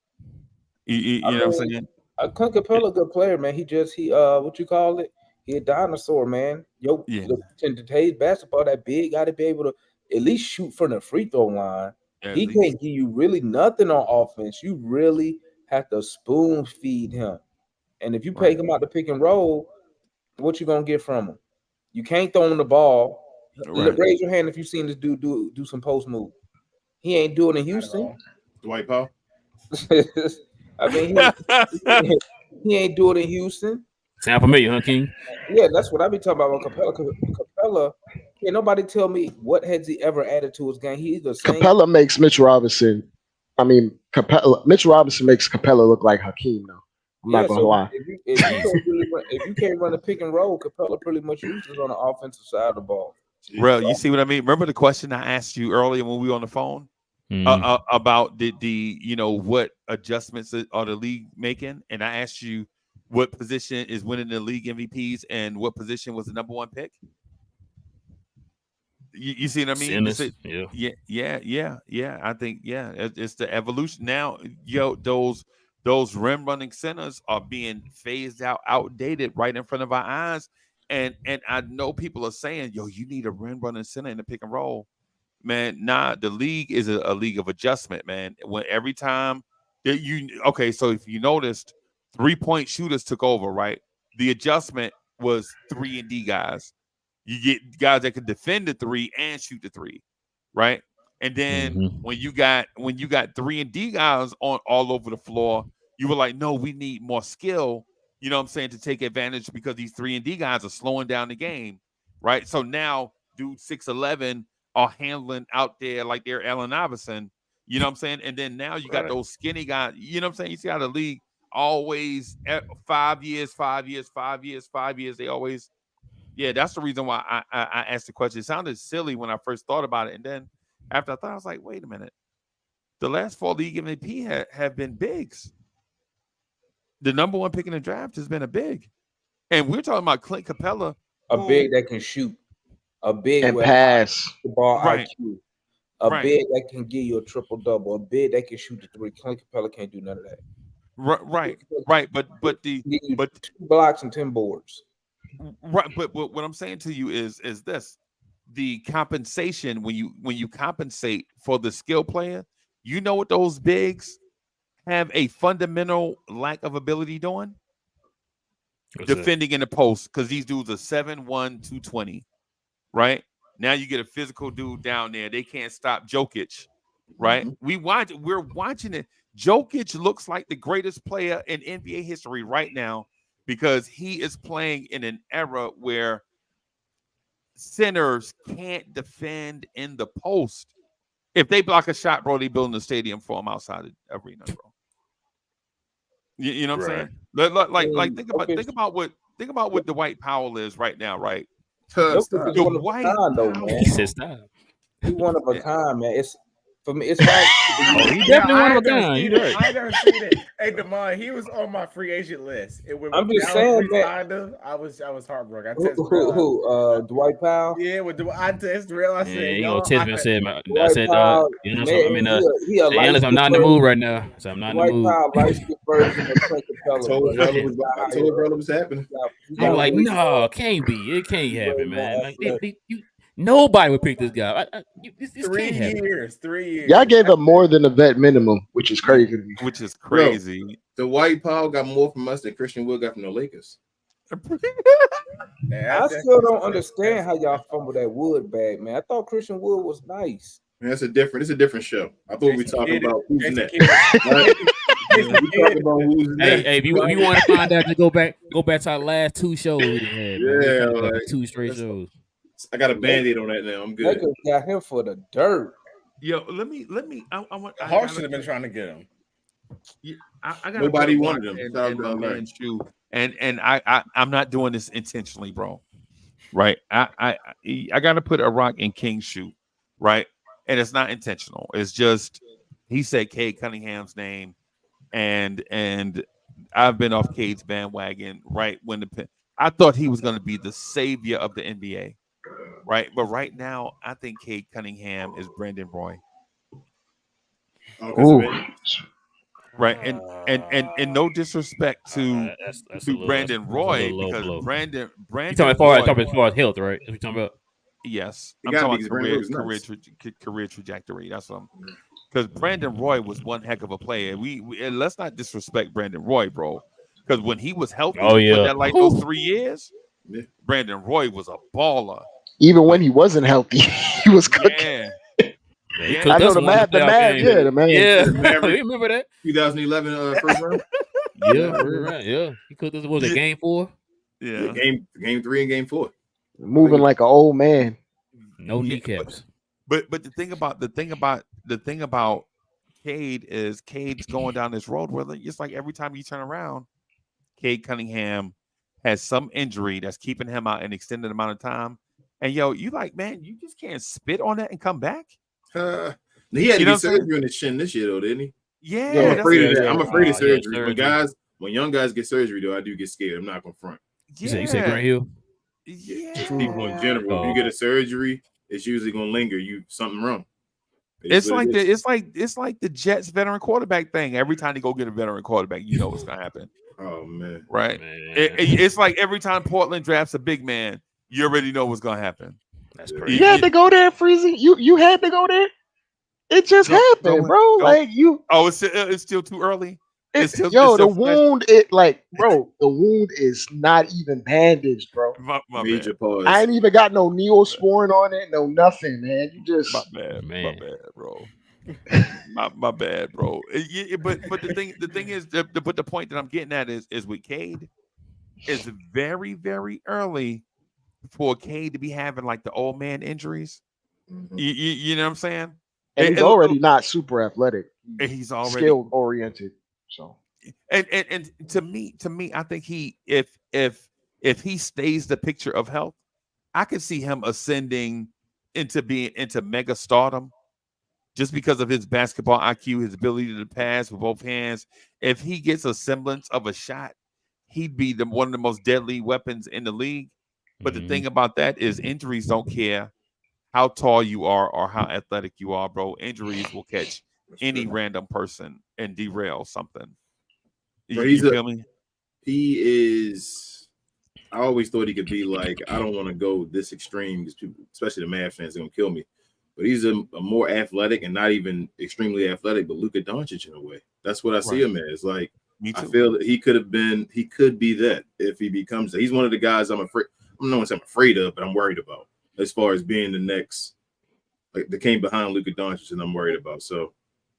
You know what I'm saying? Clint Capella, good player, man. He what you call it? He a dinosaur, man. In today's basketball, that big got to be able to at least shoot from the free throw line. He can't give you really nothing on offense. You really have to spoon feed him. And if you take him out the pick and roll, what you gonna get from him? You can't throw him the ball. Right. Raise your hand if you've seen this dude do some post move. He ain't doing it in Houston. Dwight Powell. I mean, he ain't doing it in Houston. Sound familiar, huh, King? Yeah, that's what I be talking about. Capella, can't nobody tell me what has he ever added to his game. He's the same. Capella makes Mitch Robinson. Mitch Robinson makes Capella look like Hakeem now. I'm not gonna lie. If you can't run a pick and roll, Capella pretty much uses on the offensive side of the ball. Bro, you see what I mean? Remember the question I asked you earlier when we were on the phone? about the what adjustments are the league making, and I asked you what position is winning the league MVPs and what position was the number one pick. You see what I mean? Sinners, yeah. I think it's the evolution now. Those rim running centers are being phased out, outdated, right in front of our eyes. And I know people are saying, "Yo, you need a rim running center in the pick and roll." Man, nah, the league is a league of adjustment, man. When every time that so if you noticed, 3-point shooters took over, right? The adjustment was 3-and-D guys. You get guys that can defend the three and shoot the three, right? And then when you got 3-and-D guys on all over the floor, you were like, no, we need more skill. You know what I'm saying, to take advantage because these 3-and-D guys are slowing down the game, right? So now, dude, 6'11" are handling out there like they're Allen Iverson. You know what I'm saying? And then now you got those skinny guys. You know what I'm saying? You see how the league always 5 years, 5 years, 5 years, 5 years. They always. Yeah, that's the reason why I asked the question. It sounded silly when I first thought about it. And then after I thought, I was like, wait a minute. The last 4 league MVP have been bigs. The number one pick in the draft has been a big. And we're talking about Clint Capella. A big that can shoot. A big and pass. The ball right. IQ. A big that can give you a triple-double. A big that can shoot the three. Clint Capella can't do none of that. Right. But 2 blocks and 10 boards. Right, but what I'm saying to you is this: the compensation when you compensate for the skill player, you know what those bigs have a fundamental lack of ability doing? Defending in the post, because these dudes are 7'1", 220, right? Now you get a physical dude down there. They can't stop Jokic, right? We're watching it. Jokic looks like the greatest player in NBA history right now, because he is playing in an era where centers can't defend in the post. If they block a shot, bro, they building a stadium for them outside the arena, bro. You know what I'm saying? Like think about what Dwight Powell is right now, right? Dwight Powell, man. He says stop. He's one of a kind, man. It's for me. It's hard. He definitely one of a kind. I never seen it. Hey, Demond, he was on my free agent list. I'm just saying, man. I was heartbroken. Who? Dwight Powell? Yeah, I texted real. I said, you know, text me. I said, you know, I'm not in the mood right now, so I'm not in the mood. I told her it was happening. I'm like, no, can't be. It can't happen, man. Like, nobody would pick this guy. This 3 years. 3 years. Y'all gave him more than a vet minimum, which is crazy. Bro, the Dwight Powell got more from us than Christian Wood got from the Lakers. I still don't understand how y'all fumble that Wood bag, man. I thought Christian Wood was nice. Man, it's a different show. I thought we were talking about who's next. Hey, if you want to find out, just go back to our last 2 shows we had. Yeah, 2 straight shows. I got a Band-Aid on that now. I'm good. Lakers got him for the dirt. Yo, let me. Hawks should have been trying to get him. Yeah, I got nobody wanted him. And I'm not doing this intentionally, bro. Right? I got to put a rock in King's shoe, right? And it's not intentional. It's just he said Cade Cunningham's name, and I've been off Cade's bandwagon. Right when I thought he was going to be the savior of the NBA. Right, but right now I think Cade Cunningham is Brandon Roy. Right, and no disrespect to Brandon Roy, because Brandon. You talking as far as health, right? What you talking about? Yes, I'm talking about career trajectory. That's what I'm. Because Brandon Roy was one heck of a player. We let's not disrespect Brandon Roy, bro. Because when he was healthy, those 3 years, Brandon Roy was a baller. Even when he wasn't healthy, he was cooking. Yeah, I know the man. Yeah, remember that 2011 first round. Yeah. He cooked us. Was it game 4? Yeah, game 3 and game 4. Moving like an old man. No kneecaps. But the thing about Cade is Cade's going down this road where it's like every time you turn around, Cade Cunningham has some injury that's keeping him out an extended amount of time. And yo, you like, man, you just can't spit on that and come back. He had to get surgery on his chin this year, though, didn't he? Yeah, I'm afraid of that. I'm afraid of surgery. surgery. When young guys get surgery, though, I do get scared. I'm not gonna front. You say Grant Hill? Yeah. Just people in general. If you get a surgery, it's usually gonna linger. Something wrong. It's like the Jets veteran quarterback thing. Every time they go get a veteran quarterback, you know what's gonna happen. Oh man, right? It's like every time Portland drafts a big man, you already know what's gonna happen. That's crazy. You had to go there, Freezy. You had to go there. It just happened, bro. Like you. Oh, it's still too early. The wound. The wound is not even bandaged, bro. My Major pause. I ain't even got no Neosporin on it. No nothing, man. You just my bad, bro. my bad, bro. But the thing is, but the point that I'm getting at is with Cade, it's very, very early for Cade to be having like the old man injuries. Mm-hmm. You know what I'm saying? And he's already not super athletic. He's already skill oriented. So and to me, I think if he stays the picture of health, I could see him ascending into mega stardom just because of his basketball IQ, his ability to pass with both hands. If he gets a semblance of a shot, he'd be one of the most deadly weapons in the league. But the thing about that is injuries don't care how tall you are or how athletic you are, bro. Injuries will catch any random person and derail something. You feel me? He is. I always thought he could be like, I don't want to go this extreme because people, especially the Mavs fans, are going to kill me. But he's a more athletic and not even extremely athletic, but Luka Doncic in a way. That's what I see him as. Like, I feel that he could be that if he becomes that. He's one of the guys I'm afraid. I'm not I'm afraid of, but I'm worried about as far as being the next, like that came behind Luka Doncic, and I'm worried about. So,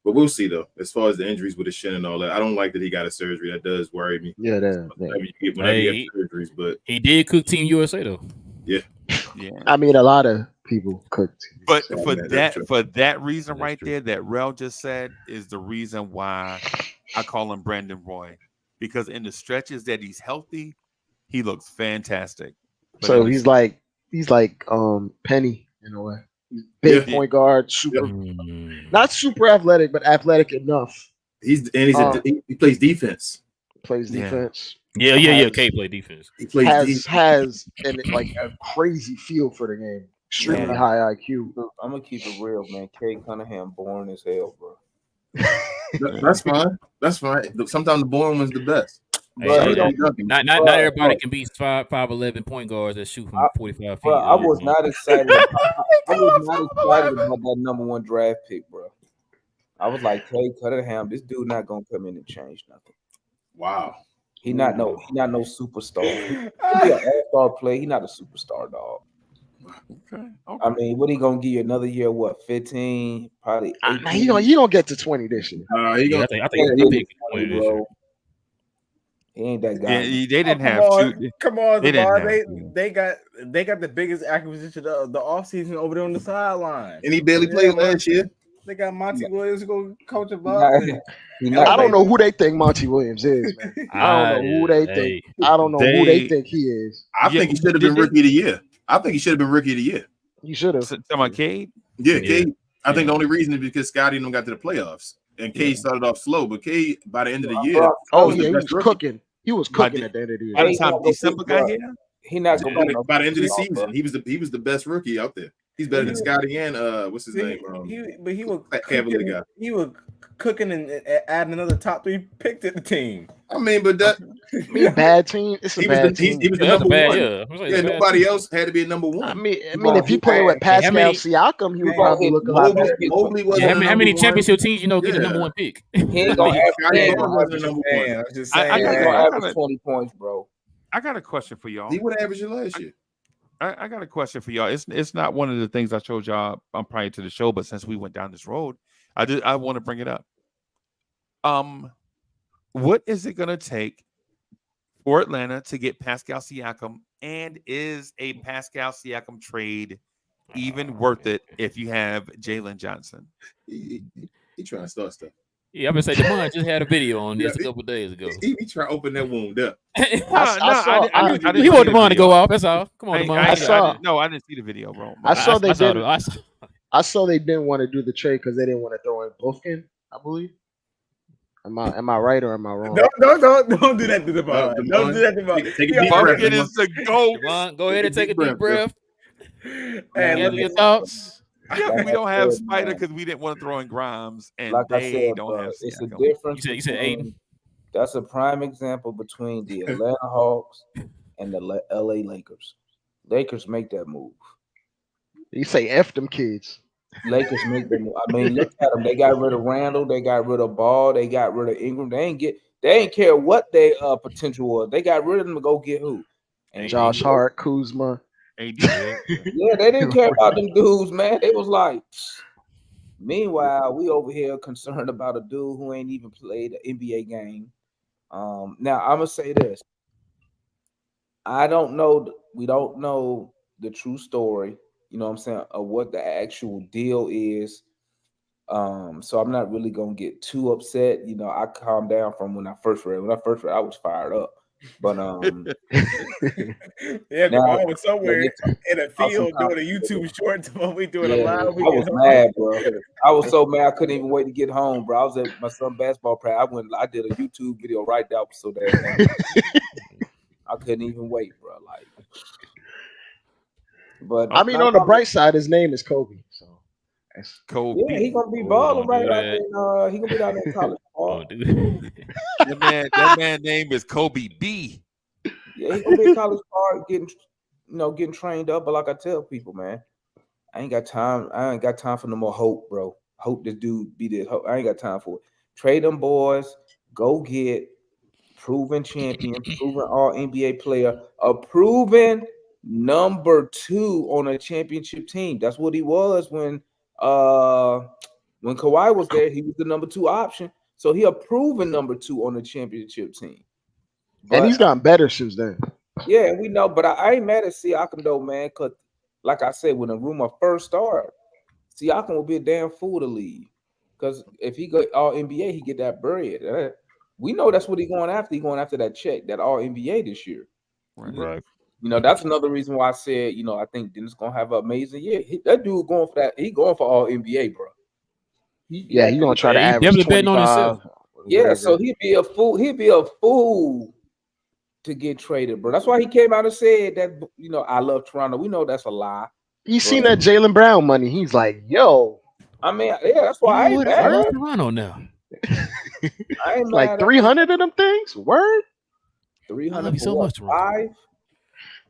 but we'll see though. As far as the injuries with his shin and all that, I don't like that he got a surgery. That does worry me. Yeah, whenever you get surgeries, but he did cook Team USA though. Yeah. I mean, a lot of people cooked. But for that reason right there that Rel just said is the reason why I call him Brandon Roy, because in the stretches that he's healthy, he looks fantastic. But so he's like Penny in a way. Big point guard, not super athletic, but athletic enough. He plays defense. Plays defense. Yeah. K play defense. He plays has a crazy feel for the game. Extremely high IQ. I'm gonna keep it real, man. Kay Cunningham boring as hell, bro. That's fine. Sometimes the boring one's the best. Not everybody can be 5'11" point guards that shoot from 45 feet. I was not excited. I was not excited about that number 1 draft pick, bro. I was like, Kay Cunningham, this dude not gonna come in and change nothing. Wow. He not no superstar. He be an all-star play. He not a superstar, dog. Okay. I mean, what he gonna give you another year? What, 15? Probably 18? He don't get to 20 this year. I think he'll pick 20 this year. He ain't that guy. Yeah, they didn't have two. Come on, they got the biggest acquisition of the offseason over there on the sideline. And he barely played last year. They got Monty Williams going to coach about. I don't know who they think Monty Williams is, man. I don't know who they think. I don't know who they think he is. I think he should have been rookie of the year. You should have. Talking about Cade? Yeah, Cade. I think the only reason is because Scotty and them got to the playoffs. And Cade started off slow, but Cade, by the end of the year, he was cooking. He was cooking at the end of the year. By the time December got here, he not going by the end of the season. He was the best rookie out there. He's better than Scotty and what's his name? He was cooking and adding another top 3 pick to the team. I mean, but that bad team. It's a bad team. He was the number 1. Yeah, nobody else had to be a number 1. I mean, if he played with Pascal Siakam, he would probably look a lot better. How many championship teams get the number 1 pick? He ain't gonna average number 1. I'm just saying, he ain't gonna average 20 points, bro. I got a question for y'all. He would average it last year. I got a question for y'all. It's not one of the things I showed y'all prior to the show, but since we went down this road, I want to bring it up. What is it going to take for Atlanta to get Pascal Siakam, and is a Pascal Siakam trade even worth it if you have Jalen Johnson? He trying to start stuff. Yeah, I'm gonna say DeMond just had a video on this a couple days ago. He trying to open that wound up. He want DeMond to go off. That's all. Come on, DeMond. I didn't see the video, bro. I saw they did. I saw they didn't want to do the trade because they didn't want to throw in Bofkin, I believe. Am I right or am I wrong? Don't do that to the ball. Don't do that to the ball. Take a deep breath. Bofkin is the GOAT. Javon, go ahead and take a deep breath. And Gather your thoughts. Yeah, Like we I don't have said, Spider man. because we didn't want to throw in Grimes, and Like I they said, don't bro, have it's a Siakam. difference. You said between- Aiden. That's a prime example between the Atlanta Hawks and the LA Lakers. Lakers make that move. You say F them kids. Lakers make that move. I mean, look at them. They got rid of Randall. They got rid of Ball. They got rid of Ingram. They ain't care what their potential was. They got rid of them to go get who? And Josh Hart, Kuzma. AD. yeah, they didn't care about them dudes, man. They was like. Meanwhile, we over here concerned about a dude who ain't even played an NBA game. Now I'm gonna say this. I don't know. We don't know the true story. You know what I'm saying, of what the actual deal is. So I'm not really gonna get too upset. You know, I calmed down from when I first read. When I first read, I was fired up. But yeah, the ball was somewhere yeah, in a field doing a YouTube short while we doing a live. I was mad, bro. I was so mad I couldn't even wait to get home, bro. I was at my son's basketball practice. I did a YouTube video right there, so that I couldn't even wait, bro. Like, but I mean, on the bright side, his name is Kobe. So that's Kobe. Yeah, he gonna be balling right out there. He gonna be down there in college. Oh, dude. That man name is Kobe B. Yeah, he gonna be in college park getting trained up. But like I tell people, man, I ain't got time. I ain't got time for no more hope, bro. Hope this dude be this. I ain't got time for it. Trade them boys. Go get proven champion, proven all NBA player, a proven number 2 on a championship team. That's what he was when Kawhi was there. He was the number 2 option. So he a proven number 2 on the championship team. And he's gotten better since then. Yeah, we know, but I ain't mad at Siakam though, man. Cause like I said, when the rumor first started, Siakam will be a damn fool to leave. Cause if he go all NBA, he get that bread. We know that's what he's going after. He's going after that check, that all NBA this year. Right. You know, that's another reason why I said, you know, I think Dennis gonna have an amazing year. That dude going for that. He going for all NBA, bro. He's gonna try to average 25. Yeah, so he'd be a fool. He'd be a fool to get traded, bro. That's why he came out and said that, you know, I love Toronto. We know that's a lie. You seen that Jaylen Brown money? He's like, yo. I mean, yeah, that's why I ain't mad. Where's Toronto now? I ain't like 300 of them things. Word. 300 so much. 5.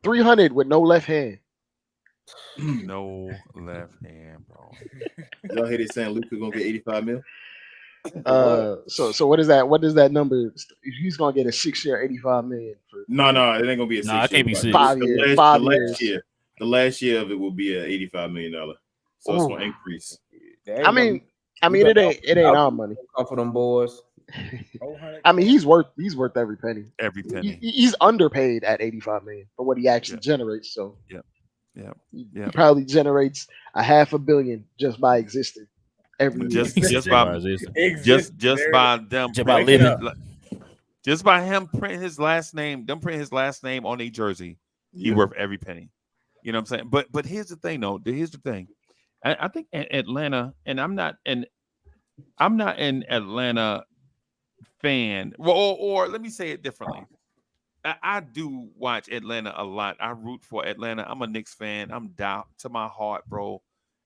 300 with no left hand. No left hand, bro. Y'all hear they saying Luka gonna get 85 mil? So what is that? What is that number? He's gonna get a 6-year, 85 million. No, it ain't gonna be a 6 year. It can't be 6. 5 years. 5 years. The last year of it will be a $85 million. So it's gonna increase. I mean, it ain't our money. Come for them boys. I mean, he's worth every penny. Every penny. He's underpaid at 85 million for what he actually generates. So he probably generates $500 million just by existing every year. Just by them, just by living, just by him printing his last name, on a jersey. He worth every penny. You know what I'm saying? But here's the thing, though. Here's the thing. I think Atlanta, and I'm not an Atlanta fan. Or let me say it differently. I do watch Atlanta a lot. I root for Atlanta. I'm a Knicks fan. I'm down to my heart, bro.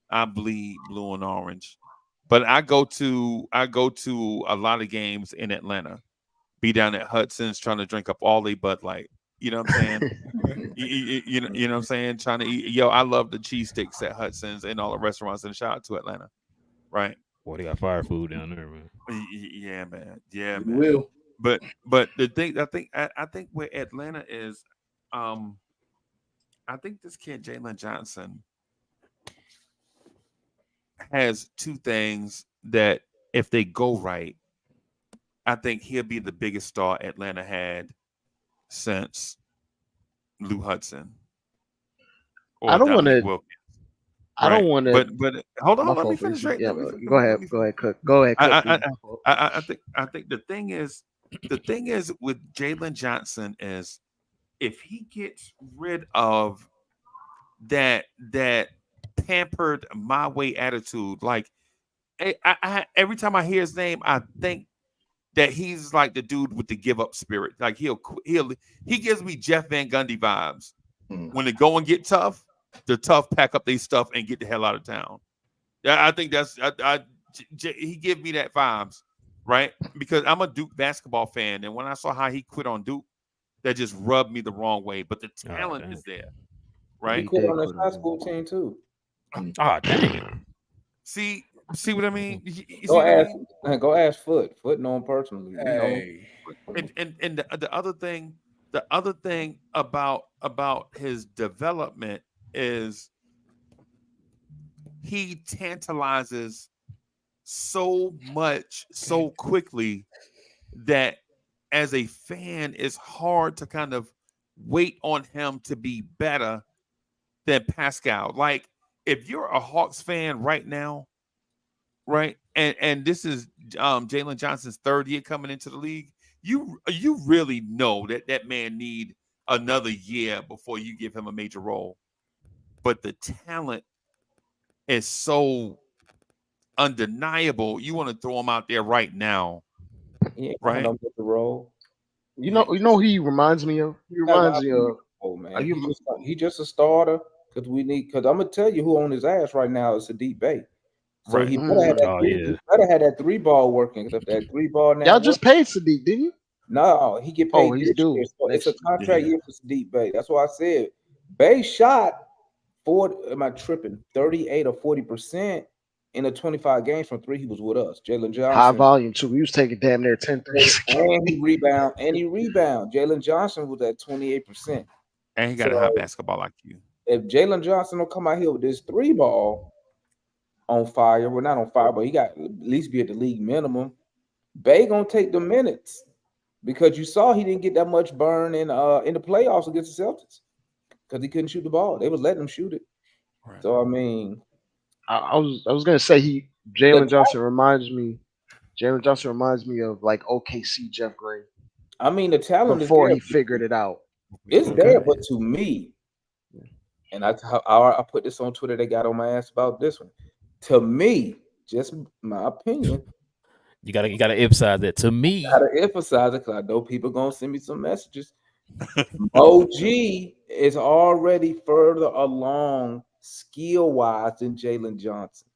I bleed blue and orange. But I go to a lot of games in Atlanta. Be down at Hudson's trying to drink up all the Bud Light. You know what I'm saying? you know what I'm saying? Trying to eat. Yo, I love the cheese sticks at Hudson's and all the restaurants. And shout out to Atlanta, right? Boy, they got fire food down there, man. Yeah, man. Yeah, man. Will. But the thing, I think where Atlanta is, I think this kid Jalen Johnson has two things that if they go right, I think he'll be the biggest star Atlanta had since Lou Hudson. I don't want to. I don't want to. But hold on, let me finish. Right, yeah, go ahead, Cook. Go ahead. I think the thing is with Jalen Johnson is if he gets rid of that pampered my way attitude. Like I every time I hear his name, I think that he's like the dude with the give up spirit. Like he gives me Jeff Van Gundy vibes. When the going get tough, the tough pack up their stuff and get the hell out of town. Yeah, I think that's he give me that vibes, right? Because I'm a Duke basketball fan, and when I saw how he quit on Duke, that just rubbed me the wrong way. But the talent is there, right? He quit on his high school team too. Oh dang! See what I mean? Go ask Foot. Foot know him personally. Hey. And the other thing about his development is he tantalizes so much so quickly that as a fan it's hard to kind of wait on him to be better than Pascal. Like if you're a Hawks fan right now, right, and this is Jalen Johnson's third year coming into the league, you really know that man need another year before you give him a major role. But the talent is so undeniable. You want to throw him out there right now, right? Don't get the role. You know who he reminds me of? He reminds me of. Oh man, he just a starter because I'm gonna tell you who on his ass right now is Sadiq Bey. So right. he better have that 3-ball working. Because if that 3-ball now, y'all just paid Sadiq, didn't you? No, he get paid. He's due. So it's a contract year for Sadiq Bey. That's why I said Bey shot 40. Am I tripping? 38 or 40% in the 25 games from 3. He was with us. Jalen Johnson, high volume too. He was taking damn near 10 threes. And he rebound. Jalen Johnson was at 28%. And he got a high basketball IQ. If Jalen Johnson don't come out here with this 3-ball on fire, we're not on fire, but he got at least be at the league minimum. Bey gonna take the minutes because you saw he didn't get that much burn in the playoffs against the Celtics because he couldn't shoot the ball. They was letting him shoot it. Right. So I mean, I was gonna say Jalen Johnson reminds me of like OKC Jeff Green. I mean, the talent before is he figured it out. It's there, but to me, and I put this on Twitter. They got on my ass about this one. To me, just my opinion. You gotta emphasize that. To me, gotta emphasize it because I know people gonna send me some messages. OG is already further along skill wise than Jalen Johnson.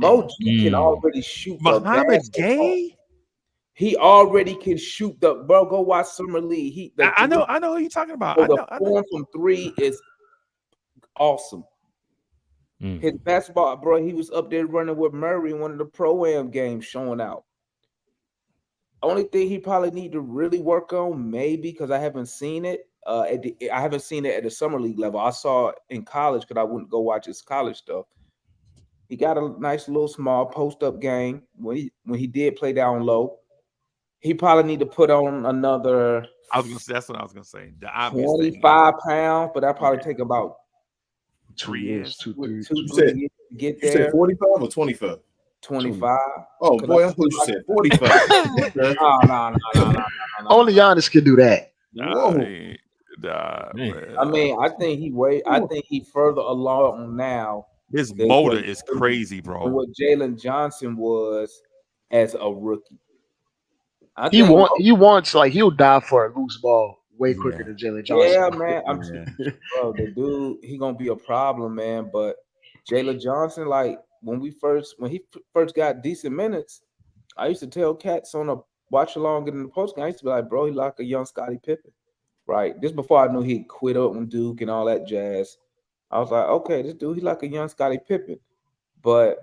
OG can already shoot. Muhammad Gay. He already can shoot the bro. Go watch Summer League. I know who you're talking about. The form from 3 is awesome. His basketball, bro, he was up there running with Murray in one of the Pro-Am games showing out. Only thing he probably need to really work on, maybe, because I haven't seen it. I haven't seen it at the Summer League level. I saw it in college because I wouldn't go watch his college stuff. He got a nice little small post-up game when he did play down low. He probably need to put on another. That's what I was gonna say. The 25 pounds, but that probably take about 3 years, 2 years to get there. You said 45 or 25? 25. Oh boy, I thought you said 45. No. Only Giannis can do that. I mean, I think he further along now. His motor is crazy, bro. What Jalen Johnson was as a rookie. He wants like he'll die for a loose ball way quicker than Jalen Johnson. Yeah, man. Bro, the dude, he gonna be a problem, man. But Jalen Johnson, like when he first got decent minutes, I used to tell cats on a watch along in the post game. I used to be like, bro, he like a young Scottie Pippen, right? Just before I knew he'd quit up on Duke and all that jazz, I was like, okay, this dude, he like a young Scottie Pippen. But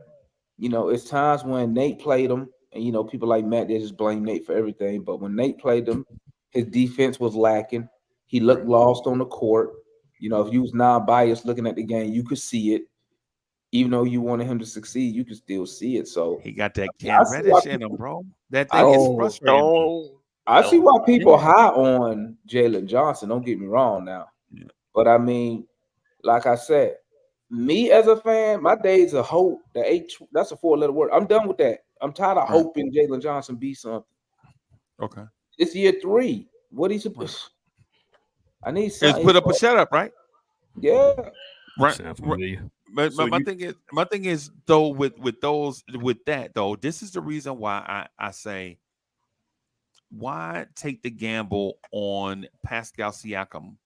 it's times when Nate played him. And, people like Matt, they just blame Nate for everything. But when Nate played him, his defense was lacking. He looked lost on the court. If you was non-biased looking at the game, you could see it. Even though you wanted him to succeed, you could still see it. So he got that Cam Reddish in him, bro. That thing is frustrating. I see why people high on Jalen Johnson. Don't get me wrong now. Yeah. But I mean, like I said, me as a fan, my days of hope, that's a 4-letter word. I'm done with that. I'm tired of hoping Jalen Johnson be something. Okay. It's year 3. What he's supposed? I need something. Put up a shut up, right? Yeah. Right. But So my thing is though with that though, this is the reason why I say why take the gamble on Pascal Siakam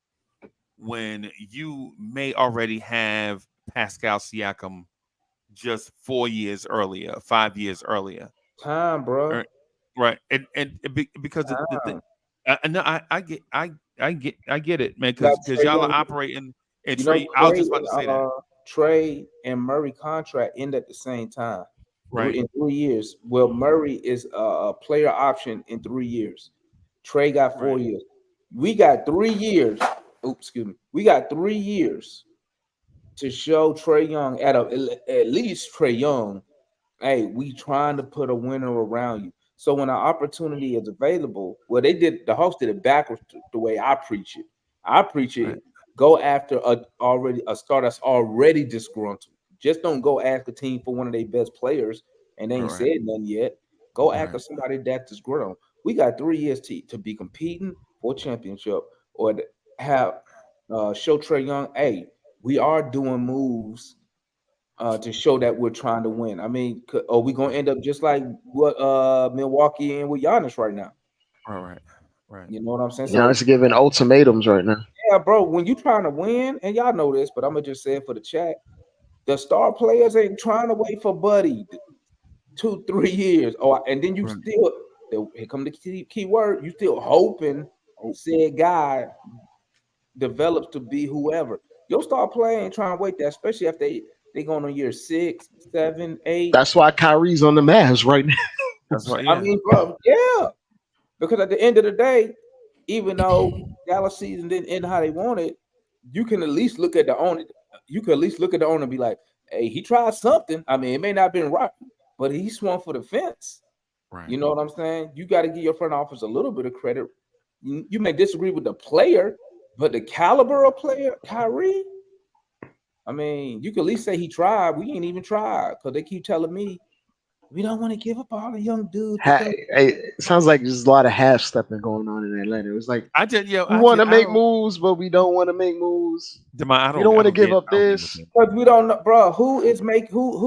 when you may already have Pascal Siakam just 4 years earlier, 5 years earlier. Time, bro. Right. Right. Because Time. no, I get it, man, You got because Trey y'all are Young. operating and You know, Trey. I was just about to say that. Trey and Murray contract end at the same time. Right. In 3 years. Well, Murray is a player option in 3 years. Trey got 4 Right. years. We got 3 years. Oops, excuse me. We got 3 years to show Trey Young at least Trey Young. Hey, we trying to put a winner around you. So when an opportunity is available, well, the Hawks did it backwards the way I preach it. I preach it, Right. go after a star that's already disgruntled. Just don't go ask a team for one of their best players and they ain't Right. said nothing yet. Go after Right. somebody that's disgruntled. We got 3 years to be competing for a championship or to have show Trey Young, hey, we are doing moves to show that we're trying to win. I mean, are we gonna end up just like what Milwaukee and with Giannis right now? Right. Right. You know what I'm saying? You know, So it's giving ultimatums right now. yeah, bro, when you trying to win, and y'all know this, but I'm gonna just say it for the chat. The star players ain't trying to wait for Buddy 2-3 years. Oh, and then you Right. still here come the key word. You still hoping said guy develops to be whoever. Your star player ain't trying to wait that, especially if they going on year 6, 7, 8. That's why Kyrie's on the Mavs right now. That's right. I Yeah. mean, bro, yeah. Because at the end of the day, even though Dallas season didn't end how they wanted, you can at least look at the owner. You can at least look at the owner and be like, hey, he tried something. I mean, it may not have been right, but he swung for the fence. Right. You know what I'm saying? You got to give your front office a little bit of credit. You may disagree with the player, but the caliber of player, Kyrie, I mean, you can at least say he tried. We ain't even tried because they keep telling me we don't want to give up all the young dudes. It sounds like there's a lot of half stepping going on in Atlanta. It was like we want to make moves, but we don't want to make moves. We don't want to give up this because we don't know, bro. Who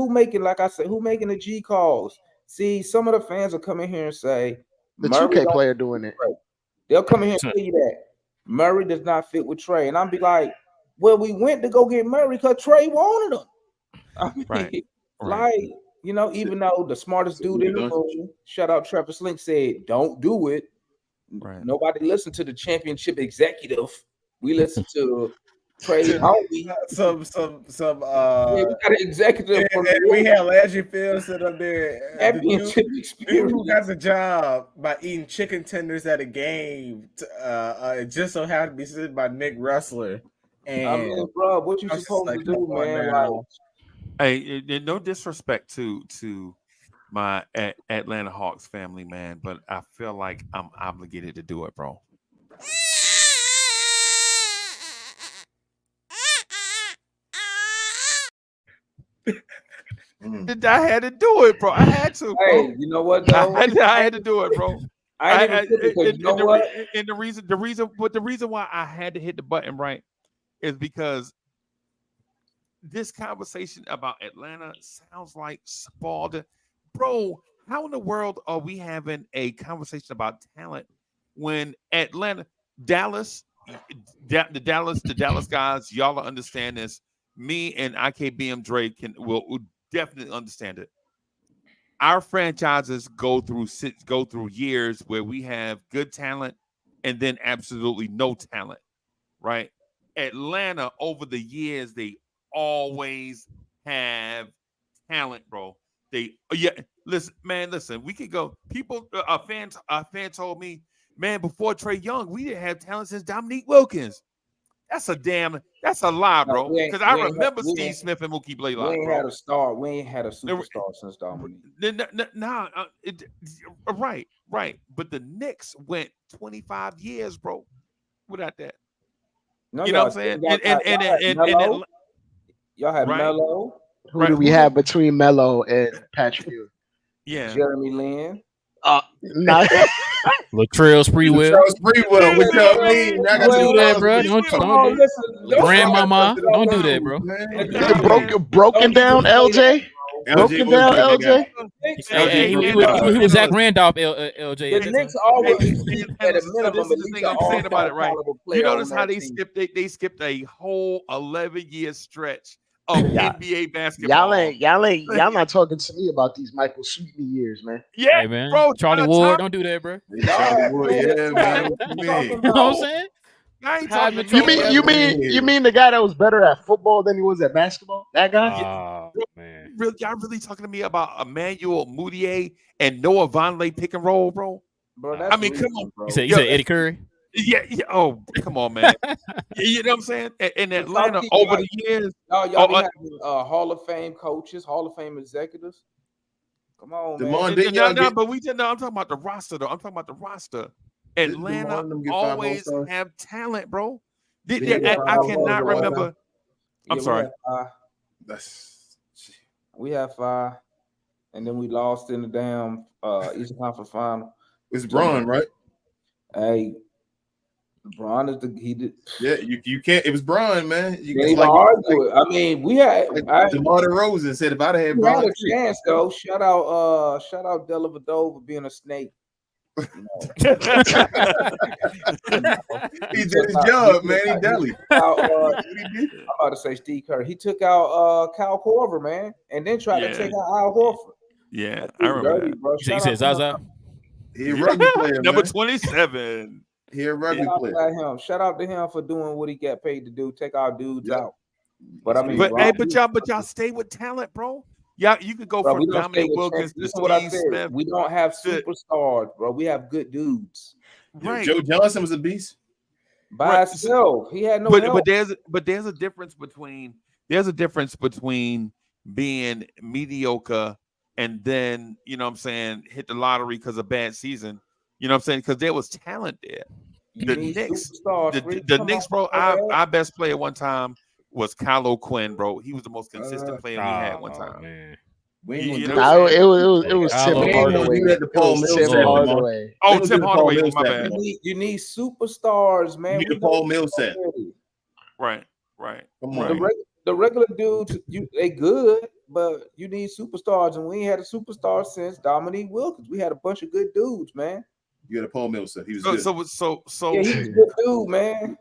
making? Like I said, who making the G calls? See, some of the fans will come in here and say the 2K player doing it. They'll come in here and tell you that Murray does not fit with Trey, and I'll be like, well, we went to go get Murray because Trey wanted him. I mean, like, you know, even though the smartest dude in the room, shout out Trevor Slink, said, don't do it. Right. Nobody listened to the championship executive. We listened to Trey Homie. Some yeah, we got an executive from we had Landry Fields sit up there. Championship dude who got the job by eating chicken tenders at a game. It just so happened to be sitting by Nick Rustler. And I mean, bro, what you supposed to do, man? Like, hey, no disrespect to my Atlanta Hawks family, man, but I feel like I'm obligated to do it, bro. I had to do it, bro. I had to. Bro. Hey, you know what? Though? I had to do it, bro. You know what? And the reason why I had to hit the button right is because this conversation about Atlanta sounds like Spalding. Bro, how in the world are we having a conversation about talent when Dallas guys, y'all understand this. Me and IKBM Dre will definitely understand it. Our franchises go through years where we have good talent and then absolutely no talent, right? Atlanta over the years, they always have talent, bro. Listen, we could go. People, a fan told me, man, before Trey Young, we didn't have talent since Dominique Wilkins. That's a lie, bro. Because I remember Steve Smith and Mookie Blaylock. We ain't had a star. We ain't had a superstar since Dominique. Right. But the Knicks went 25 years, bro, without that. No, you know what I'm saying? Y'all had Melo. Who do we have between Melo and Patrick Ewing? Yeah, Jeremy Lin. Not Latrell Sprewell. What y'all mean? I got Don't do that, bro. Don't Grandmama, don't do that, bro. Broken down, LJ. Broken down, LJ. Hey, he was Zach Randolph, LJ. The Knicks always keep at a So minimum this at is the least thing an I'm saying about it, right? all-caliber You player notice on how that they team. skipped a whole 11-year stretch of NBA basketball. Y'all not talking to me about these Michael Sweetney years, man. Yeah, Hey, man. bro. Charlie Ward, don't do that, bro. Charlie Wood, yeah, man. What you mean? You know what I'm saying? I ain't Heisman talking You Trophy mean ever. you mean the guy that was better at football than he was at basketball? That guy? Oh, man. Y'all really talking to me about Emmanuel Mudiay and Noah Vonleh pick and roll, bro? Bro, that's I mean, come on. bro. You said Eddie Curry? Yeah. Oh, come on, man. You know what I'm saying? In Atlanta, over the years, y'all be having Hall of Fame coaches, Hall of Fame executives. Come on, man. But we did. No, I'm talking about the roster, though. I'm talking about the roster. Atlanta always have talent, bro. I cannot remember. I'm sorry. We have 5, and then we lost in the damn Eastern Conference Final. It's Bron, right? Hey, Bron is he did. Yeah, you can't. It was Bron, man. You can't even argue it. I mean, we had DeMar DeRozan said if I'd have had Bron, had a chance though. Shout out Dellavedova for being a snake. He did his job, man. He deli. I'm about to say Steve Kerr. He took out Kyle Korver, man, and then tried to take out Al Horford. Yeah, I remember that. Bro. You said Zaza? He a rugby player, number man. 27. He a rugby player. Shout out to him for doing what he got paid to do. Take our dudes out. But I mean, but y'all stay with talent, bro. Yeah, you could go from Dominic Wilkins to Steve Smith. We don't have superstars, bro. We have good dudes. Right. Joe Johnson was a beast by himself. He had no help. But there's a difference between being mediocre and then, you know what I'm saying, hit the lottery because of bad season. You know what I'm saying? Because there was talent there. The Knicks, bro, our best player one time was Kylo Quinn, bro. He was the most consistent player we had one time. Man. It was Tim Hardaway. Tim Hardaway was my bad. You need superstars, man. You need a Paul Millsap. Right. Come on. The regular dudes, they good, but you need superstars, and we ain't had a superstar since Dominique Wilkins. We had a bunch of good dudes, man. You had a Paul Millsap. He was good. Yeah, he was a good dude, man.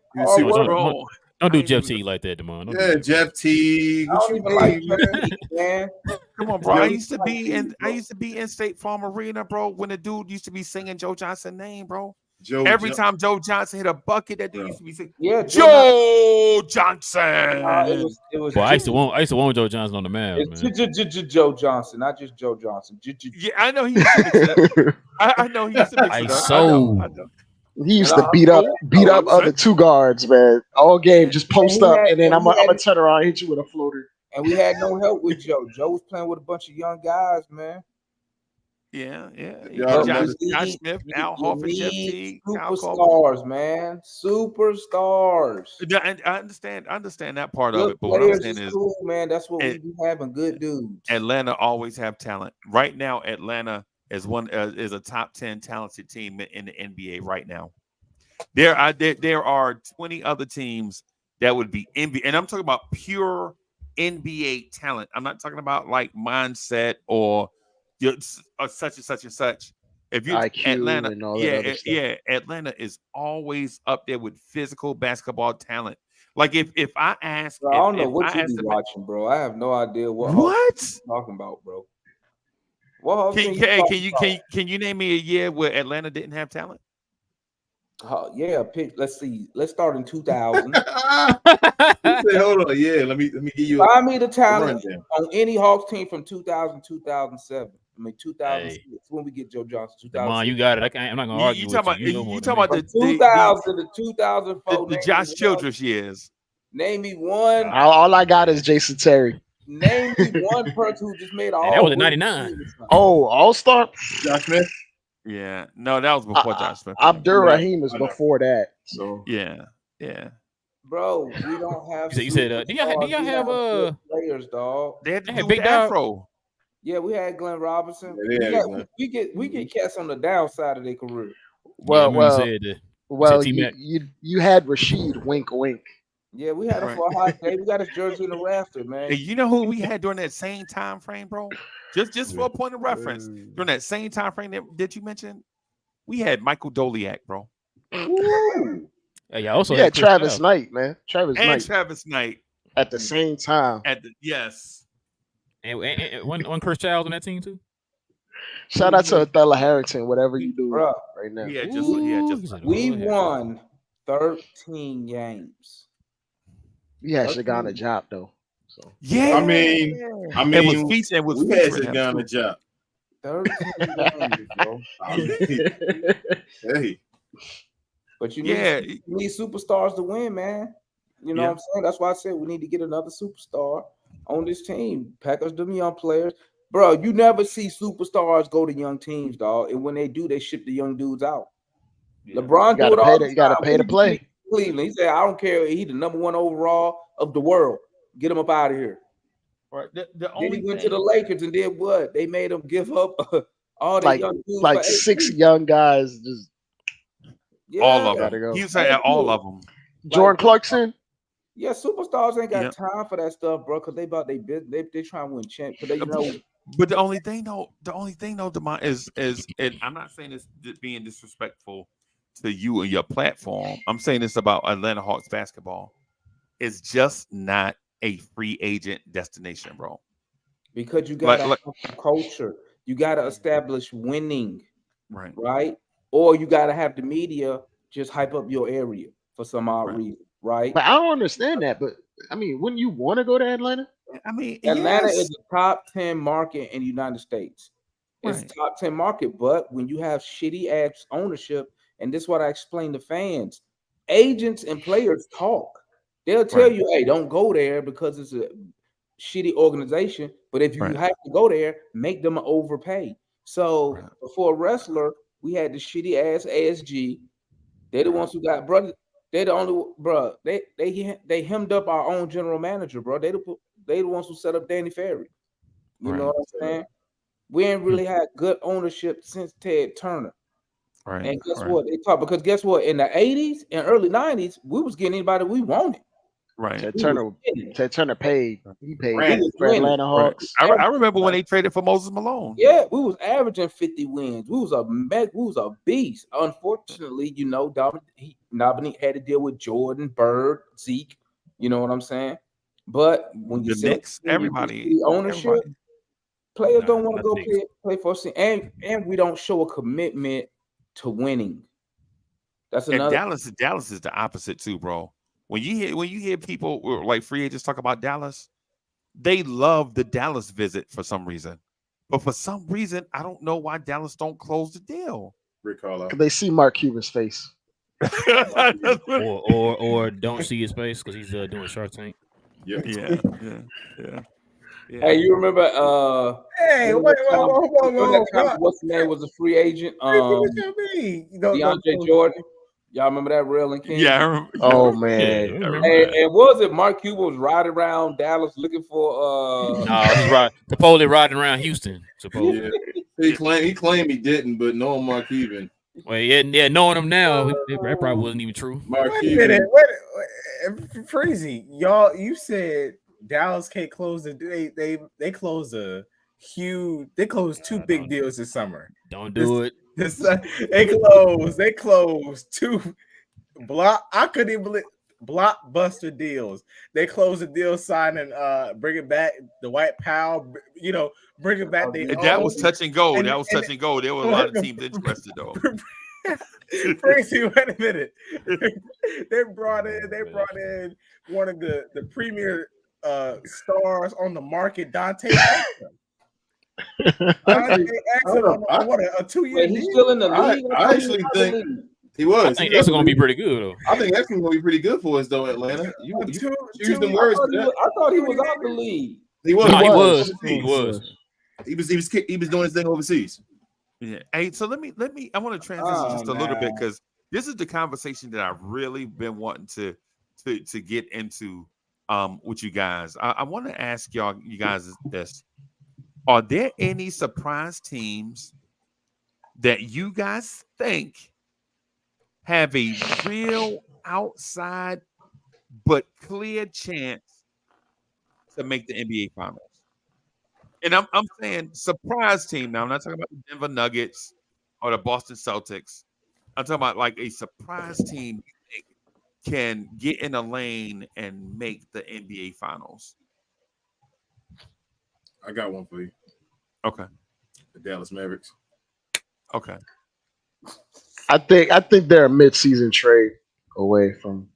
Don't do Jeff Teague like that, Demond. Yeah, Jeff Teague. I don't even like Jeff Teague, man. Come on, bro. I used to be in State Farm Arena, bro, when the dude used to be singing Joe Johnson's name, bro. Every time Joe Johnson hit a bucket, that dude used to be singing, Joe Johnson. It was. Well, I used to want Joe Johnson on the Mavs, man. Joe Johnson, not just Joe Johnson. Yeah, I know he used to mix it up. I know he used to mix it up. He used to beat up other two guards, man. All game, just post up, and then I'm gonna turn around and hit you with a floater. And we had no help with Joe. Joe was playing with a bunch of young guys, man. Yeah. Josh Smith, Al Horford, Jeff Teague, superstars, man. Superstars. I understand that part of it, but what what I'm saying is, cool, man. That's what we be having. Good dudes. Atlanta always have talent. Right now, Atlanta is a top 10 talented team in the NBA right now. There are 20 other teams that would be NBA, and I'm talking about pure NBA talent. I'm not talking about like mindset or such and such and such. If you Atlanta, Atlanta is always up there with physical basketball talent. Like if I ask, bro, I don't know what you be watching, bro. I have no idea what you're talking about, bro. Can you name me a year where Atlanta didn't have talent? Let's see. Let's start in 2000. Hold on, let me give you. Find me the talent on any Hawks team from 2000 2007. I mean 2006 when we get Joe Johnson. 2000. Come on, you got it. I'm not gonna argue. You talking about the 2000 to 2004? The Josh Childress years. Name me one. All I got is Jason Terry. Name me one person who just made all. That was in '99. Oh, All-Star. Josh Smith. Yeah, no, that was before Josh Smith. Abdur Rahim is before that. So yeah. Bro, we don't have. You said, do y'all have players, dog? They had to do Big Afro. Yeah, we had Glenn Robinson. Yeah, we get cats on the downside of their career. You had Rashid, wink, wink. Yeah, we had him for a hot day. We got his jersey in the rafter, man. And you know who we had during that same time frame, bro? Just for a point of reference, during that same time frame that you mentioned, we had Michael Doliak, bro. Ooh. Yeah, also had Travis Knight, man. Travis Knight at the same time. Yes. And one Chris Childs on that team too. Shout out to Othello Harrington, whatever you do right now. We won 13 games. He actually got on a job though. So yeah, I mean, it was featured. We actually got on a job. 13 games, bro. Hey, but you need superstars to win, man. You know what I'm saying? That's why I said we need to get another superstar on this team. Pack us them young players. Bro, you never see superstars go to young teams, dog. And when they do, they ship the young dudes out. Yeah. LeBron do it all the time. You got to pay to play. Cleveland. He said, I don't care. He's the number 1 overall of the world. Get him up out of here. Right. Then he went to the Lakers and did what? They made him give up all the young dudes. Like 6 young guys. Just all of them. He was saying all of them. Jordan Clarkson. Yeah, superstars ain't got time for that stuff, bro. Because they trying to win champ. But the only thing though, DeMont, is and I'm not saying this being disrespectful to you and your platform. I'm saying this about Atlanta Hawks basketball. It's just not a free agent destination, bro. Because you got to have culture. You got to establish winning, right? Or you got to have the media just hype up your area for some odd reason, right? But I don't understand that. But I mean, wouldn't you want to go to Atlanta? I mean, Atlanta is a top 10 market in the United States. It's a top 10 market, but when you have shitty ass ownership, and this is what I explain to fans, agents and players talk. They'll tell you, hey, don't go there because it's a shitty organization. But if you have to go there, make them overpay. So for a wrestler, we had the shitty ass ASG. They're the ones who got brother. They're the only They hemmed up our own general manager, bro. They the ones who set up Danny Ferry. You know what I'm saying? We ain't really had good ownership since Ted Turner. Right. And guess what? They talk because guess what? In the 80s and early 90s, we was getting anybody we wanted. Right. Ted Turner paid. He paid for Atlanta Hawks. I remember when they traded for Moses Malone. Yeah, we was averaging 50 wins. We was a beast. Unfortunately, Dominique had to deal with Jordan, Bird, Zeke. You know what I'm saying? But when you see everybody ownership, players don't want to go play for us, and we don't show a commitment to winning. That's another. And Dallas is the opposite too, bro. When you hear people like free agents talk about Dallas, they love the Dallas visit for some reason. But for some reason, I don't know why Dallas don't close the deal. Because they see Mark Cuban's face. or don't see his face because he's doing Shark Tank. Yeah. Hey, you remember? Hey, wait. What's the name? Was a free agent. DeAndre Jordan. Y'all remember that Rail and King? Yeah, I remember. Oh man. And was it Mark Cuban was riding around Dallas looking for No, he's supposedly riding around Houston. Supposedly. Yeah. He claimed he didn't, but knowing Mark Cuban. Well, yeah, knowing him now, that probably wasn't even true. Mark Wait a minute. Freezy, y'all, you said Dallas can't close they closed they closed 2 big deals this summer. Don't do it. They closed 2 blockbuster deals. They closed a deal signing bringing back the White Powell, bringing back that was touch and go. That was touch and go. There were a lot of teams interested though. Crazy, wait a minute. They brought in one of the premier stars on the market, Dante Exum. What a 2-year deal? He's still in the league. I actually think he was. I think that's going to be pretty good though. I think that's going to be pretty good for us though, Atlanta. You choose them words. I thought he was out the league. He was. He was doing his thing overseas. Yeah. Hey, so let me. I want to transition just a little bit because this is the conversation that I've really been wanting to get into with you guys. I want to ask you guys this: are there any surprise teams that you guys think have a real outside but clear chance to make the NBA Finals. And I'm saying surprise team now. I'm not talking about the Denver Nuggets or the Boston Celtics. I'm talking about like a surprise team you think can get in a lane and make the NBA Finals. I got one for you. Okay. The Dallas Mavericks. Okay. I think they're a mid-season trade away from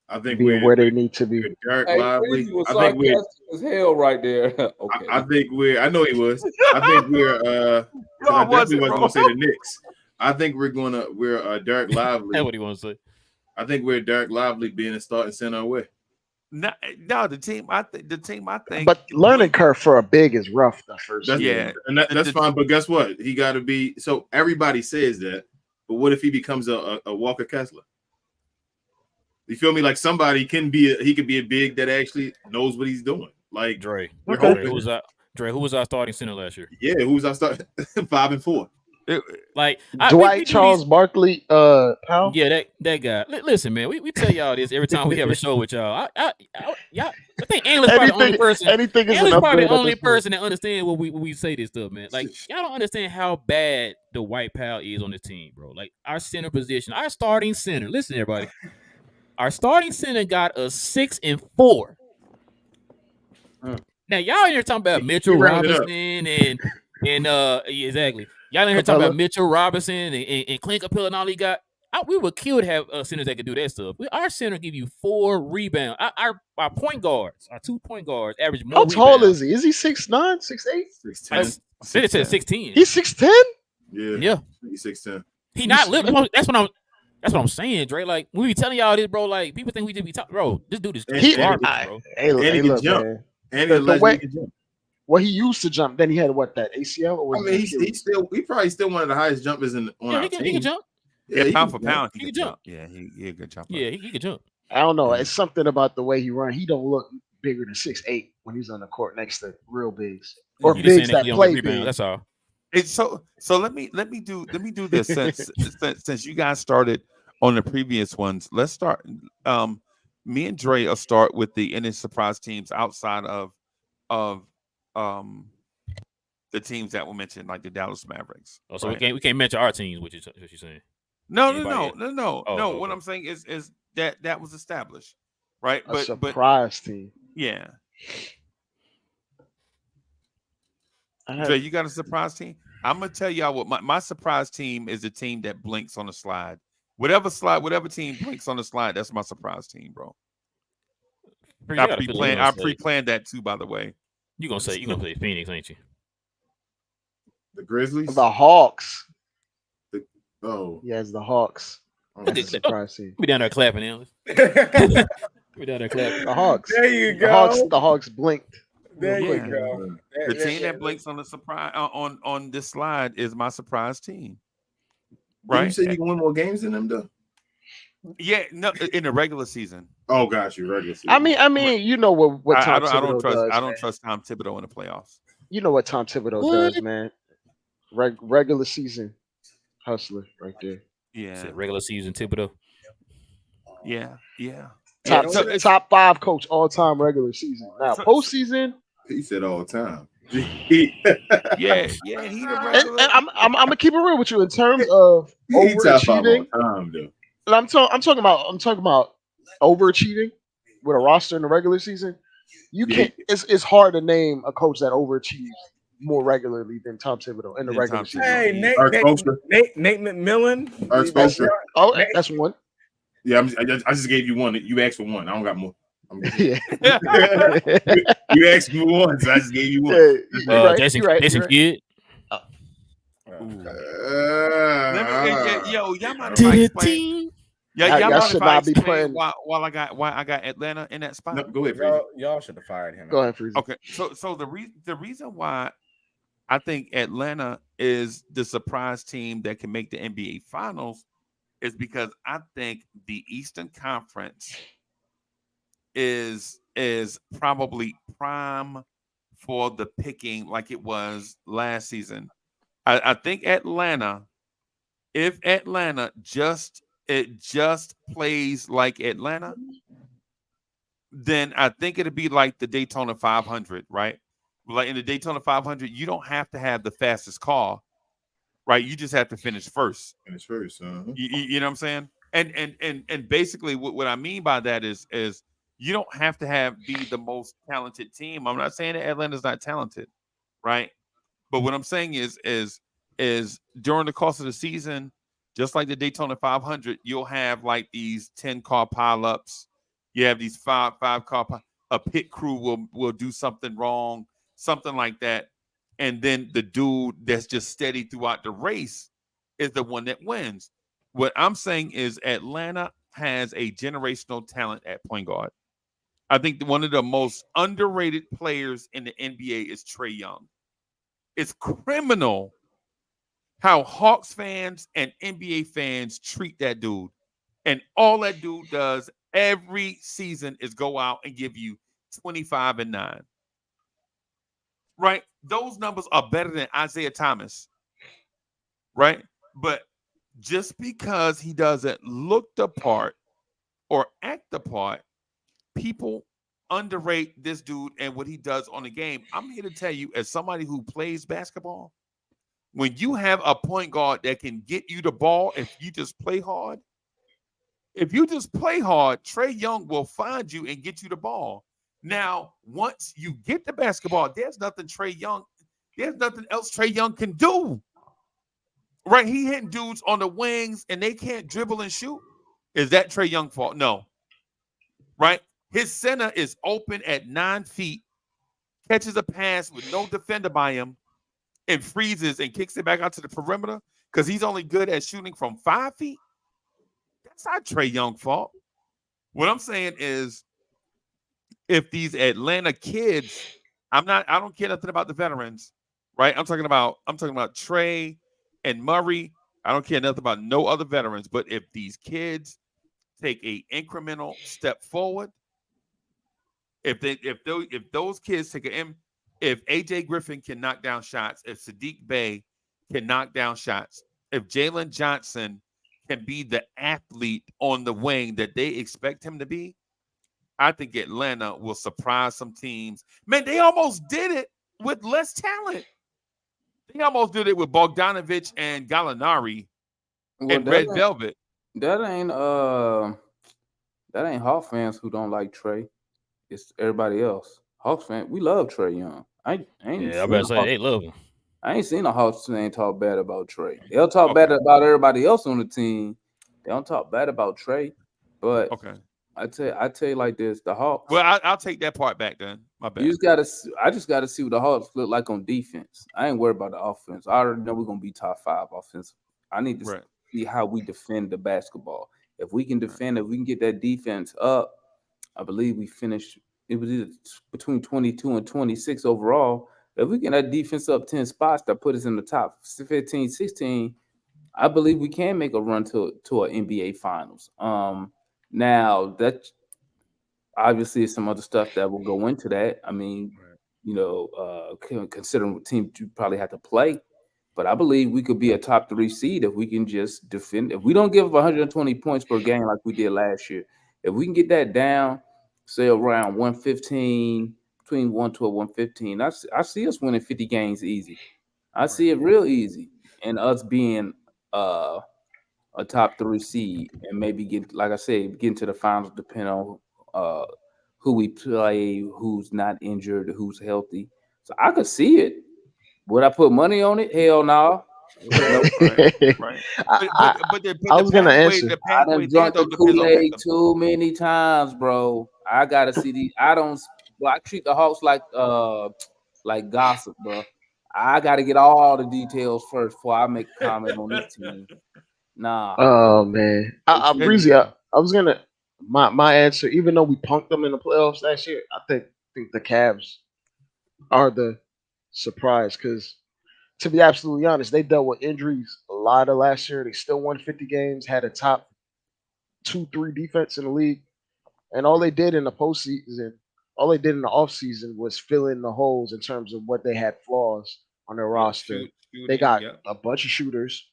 I think being where they need to be. Derek Hey, Lively. Breezy was I think we're. sarcastic as hell right there. Okay. I think we're. I know he was. I think we're. No, I I wasn't, definitely wasn't bro. going to say the Knicks. I think we're Derek Lively. That's what he wants to say. I think we're Derek Lively being a starting center away. No, the team I think. But learning curve for a big is rough the first That's, year. Yeah, and that's fine. But guess what? He got to be. So everybody says that. But what if he becomes a Walker Kessler? You feel me? Like somebody can be. He could be a big that actually knows what he's doing. Like Dre. we're Dre, hoping. Who was our starting center last year? Yeah, who's our start 5 and 4? Like Dwight Charles Barkley, Powell. Yeah, that guy. Listen, man, we tell y'all this every time we have a show with y'all. I think Angela's probably the only person. Anything is Angela's an probably upgrade the at only this point. person that understands what we say this stuff, man. Like y'all don't understand how bad the White Powell is on this team, bro. Like our center position, our starting center. Listen, everybody, our starting center got a 6 and 4. Now y'all in here talking about Mitchell Robinson and exactly. Y'all in here talking about Mitchell Robinson and Clint Capella and all he got. We would kill to have centers that could do that stuff. Our center give you 4 rebounds. Our point guards, our 2 point guards, average more. How tall is he? Is he 6'9", 6'8"? It said 6'10". He's 6'10"? Yeah. He's 6'10". He not living. That's what I'm saying, Dre. Like we be telling y'all this, bro. Like people think we just be talking, bro. This dude is garbage, bro. Hey, he look, can jump. man. And the way he can jump. Well, he used to jump. Then he had that ACL? Or was he probably still one of the highest jumpers on our team. He can jump. Yeah, pound for pound, he can jump. Yeah, he a good jumper. Yeah, he can jump. I don't know. It's something about the way he run. He don't look bigger than 6'8" when he's on the court next to real bigs or bigs that play big. That's all. So let me do this since you guys started on the previous ones. Let's start. Me and Dre will start with the any surprise teams outside of the teams that were mentioned, like the Dallas Mavericks. Oh, so right? we can't mention our teams, what you're saying. No. What I'm saying is that was established, right? A surprise team. Yeah. Dre, you got a surprise team? I'm gonna tell y'all what my surprise team is. A team that blinks on the slide. Whatever team blinks on the slide, that's my surprise team, bro. I pre-planned that too, by the way. You gonna say Phoenix, ain't you? The Grizzlies, the Hawks. Yes, the Hawks. That's a surprise team. We down there clapping, Alice. We down there clapping. The Hawks. There you go. The Hawks blinked. There you go. The team that blinks on the surprise on this slide is my surprise team. Right? You said you can win more games than them, though. Yeah, no, in the regular season. Oh gosh, you regular season. I mean, you know what Tom Thibodeau does. I don't trust Tom Thibodeau in the playoffs. You know what Tom Thibodeau does, man. Regular season hustler right there. Yeah, regular season Thibodeau. Yeah. Top 5 coach all time regular season. Now postseason. He said all the time. yeah, he the regular. And I'm gonna keep it real with you in terms of overachieving. And I'm talking about overachieving with a roster in the regular season. You can't. It's hard to name a coach that overachieves more regularly than Tom Thibodeau in the regular season. Hey, Nate McMillan. That's one. Yeah, I just gave you one. You asked for one. I don't got more. Yeah. you asked me once. So I just gave you one. Jason Kidd. Y'all might explain. Y'all should not be playing. While I got Atlanta in that spot. No, go ahead, y'all should have fired him. Go ahead, Freezy. Okay, so the reason why I think Atlanta is the surprise team that can make the NBA Finals is because I think the Eastern Conference is probably prime for the picking like it was last season. I think Atlanta, if Atlanta just it just plays like Atlanta, then I think it'd be like the Daytona 500, right? Like in the Daytona 500, you don't have to have the fastest car, right? You just have to finish first. Finish first. You know what I'm saying? And basically, what I mean by that is you don't have to be the most talented team. I'm not saying that Atlanta's not talented, right? But what I'm saying is during the course of the season, just like the Daytona 500, you'll have like these 10 car pileups. You have these five car. A pit crew will do something wrong, something like that, and then the dude that's just steady throughout the race is the one that wins. What I'm saying is Atlanta has a generational talent at point guard. I think one of the most underrated players in the NBA is Trae Young. It's criminal how Hawks fans and NBA fans treat that dude. And all that dude does every season is go out and give you 25 and 9. Right? Those numbers are better than Isaiah Thomas. Right? But just because he doesn't look the part or act the part, people underrate this dude and what he does on the game. I'm here to tell you, as somebody who plays basketball, when you have a point guard that can get you the ball if you just play hard, Trae Young will find you and get you the ball. Now, once you get the basketball, there's nothing else Trae Young can do. Right? He hitting dudes on the wings and they can't dribble and shoot. Is that Trae Young's fault? No. Right? His center is open at 9 feet, catches a pass with no defender by him, and freezes and kicks it back out to the perimeter because he's only good at shooting from 5 feet. That's not Trae Young's fault. What I'm saying is, if these Atlanta kids, I don't care nothing about the veterans, right? I'm talking about Trae and Murray. I don't care nothing about no other veterans. But if these kids take a incremental step forward, if those kids take if AJ Griffin can knock down shots, if Sadiq Bey can knock down shots, if Jalen Johnson can be the athlete on the wing that they expect him to be, I think Atlanta will surprise some teams. Man, they almost did it with less talent. They almost did it with Bogdanovich and Gallinari and Red Velvet. That ain't Hawks fans who don't like Trae. It's everybody else. Hawks fans, we love Trae Young. I ain't. Yeah, I better say they love him. I ain't seen a Hawks fan talk bad about Trae. They'll talk bad about everybody else on the team. They don't talk bad about Trae. But I tell you like this: the Hawks. Well, I'll take that part back then. My bad. I just gotta see what the Hawks look like on defense. I ain't worried about the offense. I already know we're gonna be top 5 offense. I need to see how we defend the basketball. If we can defend, if we can get that defense up, I believe we finished. It was between 22 and 26 overall. If we get that defense up 10 spots that put us in the top 15, 16, I believe we can make a run to an NBA Finals. Now that obviously is some other stuff that will go into that. I mean, considering what team you probably have to play, but I believe we could be a top 3 seed if we can just defend. If we don't give up 120 points per game like we did last year, if we can get that down, say around 115, between 112 115, I see us winning 50 games easy. I see it real easy, and us being a top 3 seed and maybe get, like I said, get into the finals, depending on who we play, who's not injured, who's healthy. So I could see it. Would I put money on it? Hell no. Right. I was gonna answer. I done drunk the Kool-Aid too many times, bro. I gotta see these. I treat the Hawks like gossip, bro. I gotta get all the details first before I make a comment on this team. Nah. Oh man, I'm Breezy. I was gonna my answer. Even though we punked them in the playoffs last year, I think the Cavs are the surprise because, to be absolutely honest, they dealt with injuries a lot of last year. They still won 50 games, had a top 2-3 defense in the league, and all they did in the postseason, all they did in the offseason was fill in the holes in terms of what they had flaws on their roster. They got a bunch of shooters.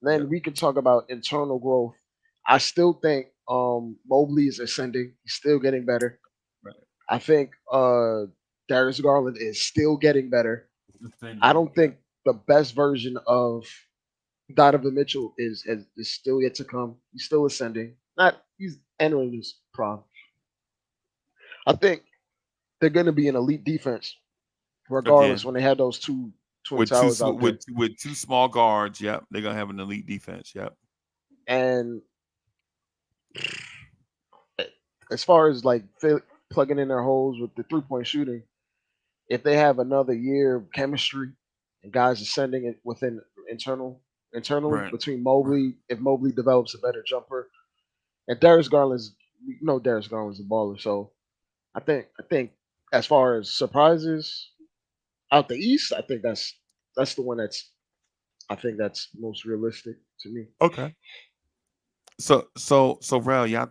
Then we can talk about internal growth. I still think Mobley is ascending. He's still getting better. Right. I think Darius Garland is still getting better. Defending, I don't think the best version of Donovan Mitchell is still yet to come. He's still ascending. Not he's entering his prime. I think they're going to be an elite defense, regardless. Again. When they have those two twin with towers out there, with two small guards. Yep, they're gonna have an elite defense. Yep. and as far as like plugging in their holes with the 3-point shooting, if they have another year of chemistry and guys ascending it within internally Right. between Mobley, if Mobley develops a better jumper, and Darius Garland's, Darius Garland's a baller. So I think as far as surprises out the East, I think that's the one that's most realistic to me. Okay. So Rel, y'all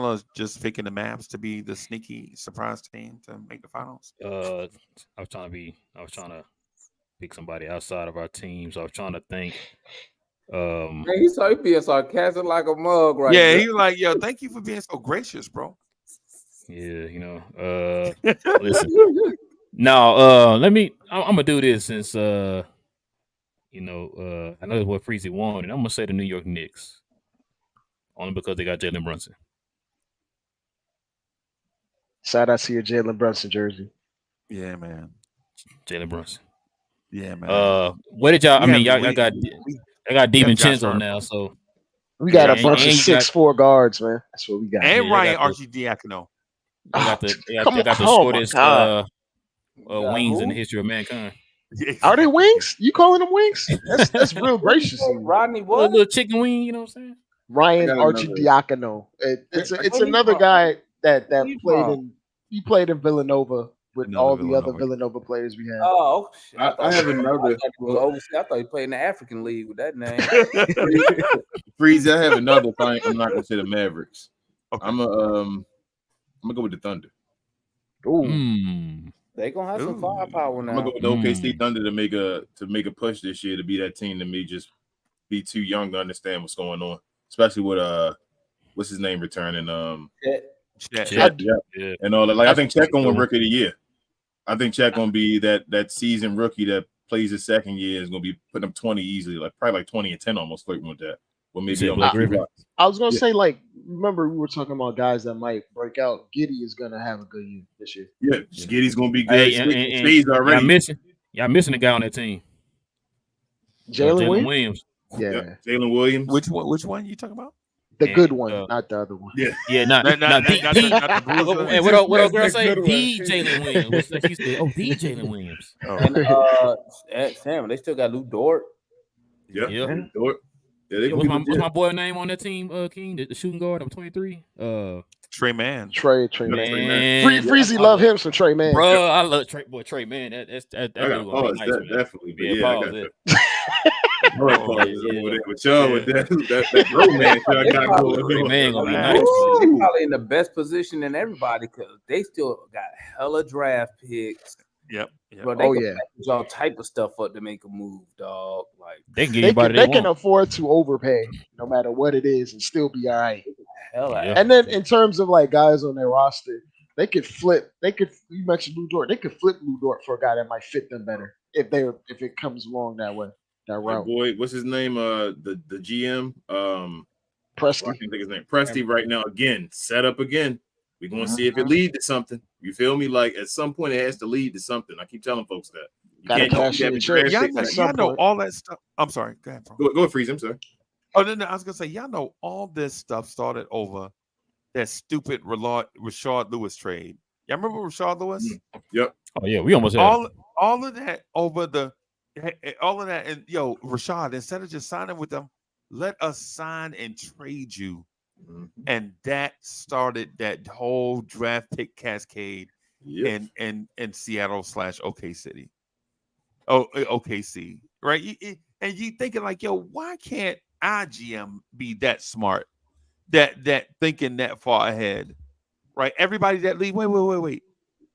are just picking the Mavs to be the sneaky surprise team to make the finals. I was trying to pick somebody outside of our team. So I was trying to think. Man, he's being sarcastic like a mug, right? Yeah, he was like, "Yo, thank you for being so gracious, bro." Yeah, listen. No, let me. I'm gonna do this since I know what Freezy wanted. I'm gonna say the New York Knicks, only because they got Jalen Brunson. Shout out to your Jalen Brunson jersey. Yeah, man. Jalen Brunson. Yeah, man. Where did y'all? I got DiVincenzo now, so we got a bunch of 6'4" guards, man. That's what we got. And Ryan Arcidiacono. They got the shortest wings in the history of mankind. Are they wings? You calling them wings? That's real gracious. Rodney, what? A little chicken wing, you know what I'm saying? Ryan Arcidiacono. It's another guy that played in Villanova with all the other Villanova players we had. Oh, I have another. I thought he played in the African League with that name. Freeze, I have another thing. I'm not gonna say the Mavericks. Okay. I'm gonna go with the Thunder. Ooh. They gonna have some firepower now. I'm gonna go with the OKC Thunder to make a push this year to be that team to me just be too young to understand what's going on, especially with what's his name returning Chet. Yeah. And all that. Like I think Chet gonna win Rookie of the Year. I think Chet gonna be that seasoned rookie that plays his second year is gonna be putting up 20 easily, like probably like 20 and 10 almost flirting with that. Well, maybe I was gonna say, like, remember we were talking about guys that might break out. Giddey is gonna have a good year this year. Yeah, Giddey's gonna be good. Speed's already. Y'all missing the guy on that team. Jalen Williams. Yeah, Jalen Williams. Which one you talking about? The good one, not the other one. Not the bruiser. And what else girl say? The Jalen Williams. The Jalen Williams. And Sam, they still got Lou Dort. Yeah. Dort. Yeah, what's my boy name on that team, King? The shooting guard, I'm 23. Trey Mann. Trey Mann. Freezy love him some Trey Mann. Bro, I love Trey Mann. That's definitely. Yeah, pause with y'all with that bro man. Trey Mann gonna be nice. They're probably in the best position in everybody because they still got hella draft picks. Yep. Bro, they can package all type of stuff up to make a move, dog. Like they can afford to overpay no matter what it is and still be all right. Yeah. And then in terms of like guys on their roster, they could flip. You mentioned Lou Dort. They could flip Lou Dort for a guy that might fit them better if it comes along that way. That route. Boy, what's his name? The GM. Presti. I can't think his name. Presti right now again. Set up again. We're gonna see if it leads to something. You feel me? Like at some point it has to lead to something. I keep telling folks that. Y'all know all that stuff. I'm sorry. Go ahead, bro. Go ahead, Freeze. I'm sorry. Oh no, I was gonna say y'all know all this stuff started over that stupid Rashard Lewis trade. Y'all remember Rashard Lewis? Yep. Oh yeah, we almost had all of that over all of that, and Rashard, instead of just signing with them, let us sign and trade you. And that started that whole draft pick cascade in Seattle / OK City. OKC, right? And you thinking like, why can't our GM be that smart, that thinking that far ahead, right? Everybody that leave,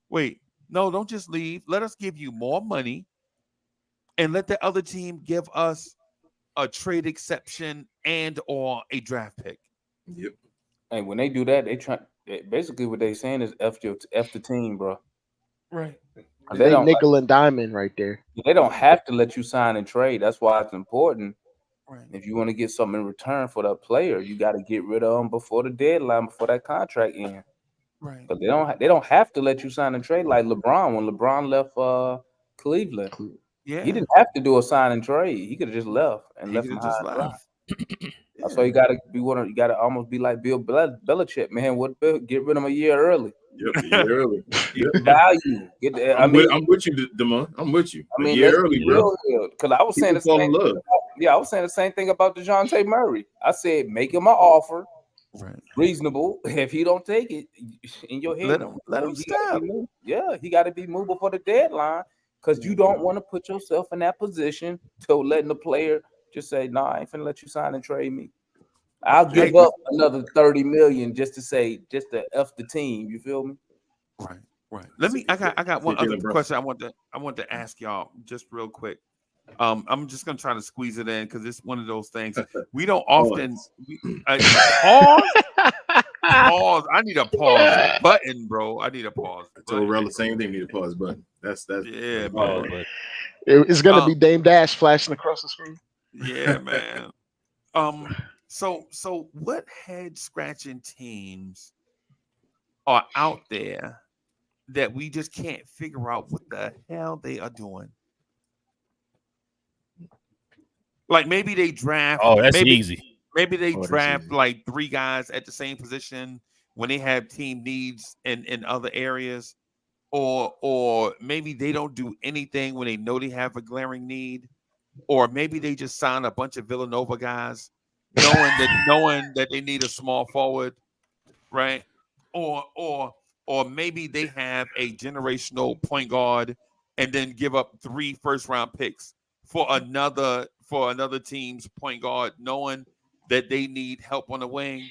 wait. No, don't just leave. Let us give you more money and let the other team give us a trade exception and or a draft pick. Yep. And when they do that, basically what they saying is F the team, bro. Right. They nickel and diamond right there. They don't have to let you sign and trade. That's why it's important. Right. If you want to get something in return for that player, you got to get rid of them before the deadline, before that contract ends. Right. But they don't have to let you sign and trade like LeBron. When LeBron left Cleveland, Yeah. he didn't have to do a sign and trade. He could have just left and left him high and dry. That's why you got to be one. You got to almost be like Bill Belichick, man. Get rid of him a year early. Yep, a year early. Get value. I'm with you, Damon. I'm with you. I mean, a year early, bro. Because I was saying the same thing. I was saying the same thing about DeJounte Murray. I said, make him an offer, reasonable. If he don't take it, in your head, let him stop. He got to be moved before the deadline because you don't want to put yourself in that position to letting the player just say, "Nah, I ain't finna let you sign and trade me. I'll give up another $30 million just to F the team." You feel me? Right. I got one other question I want to ask y'all just real quick. I'm just gonna try to squeeze it in because it's one of those things we don't often pause. Pause. I need a pause button, bro. I need a pause. I told Rel the same thing. Need a pause button. That's yeah, man. It's gonna be Dame Dash flashing across the screen. Yeah, man. So what head scratching teams are out there that we just can't figure out what the hell they are doing? Like maybe they draft. Oh, that's easy. Maybe they draft like 3 guys at the same position when they have team needs in other areas, or maybe they don't do anything when they know they have a glaring need, or maybe they just sign a bunch of Villanova guys, knowing that they need a small forward, right? Or maybe they have a generational point guard and then give up 3 first-round picks for another team's point guard, knowing that they need help on the wing.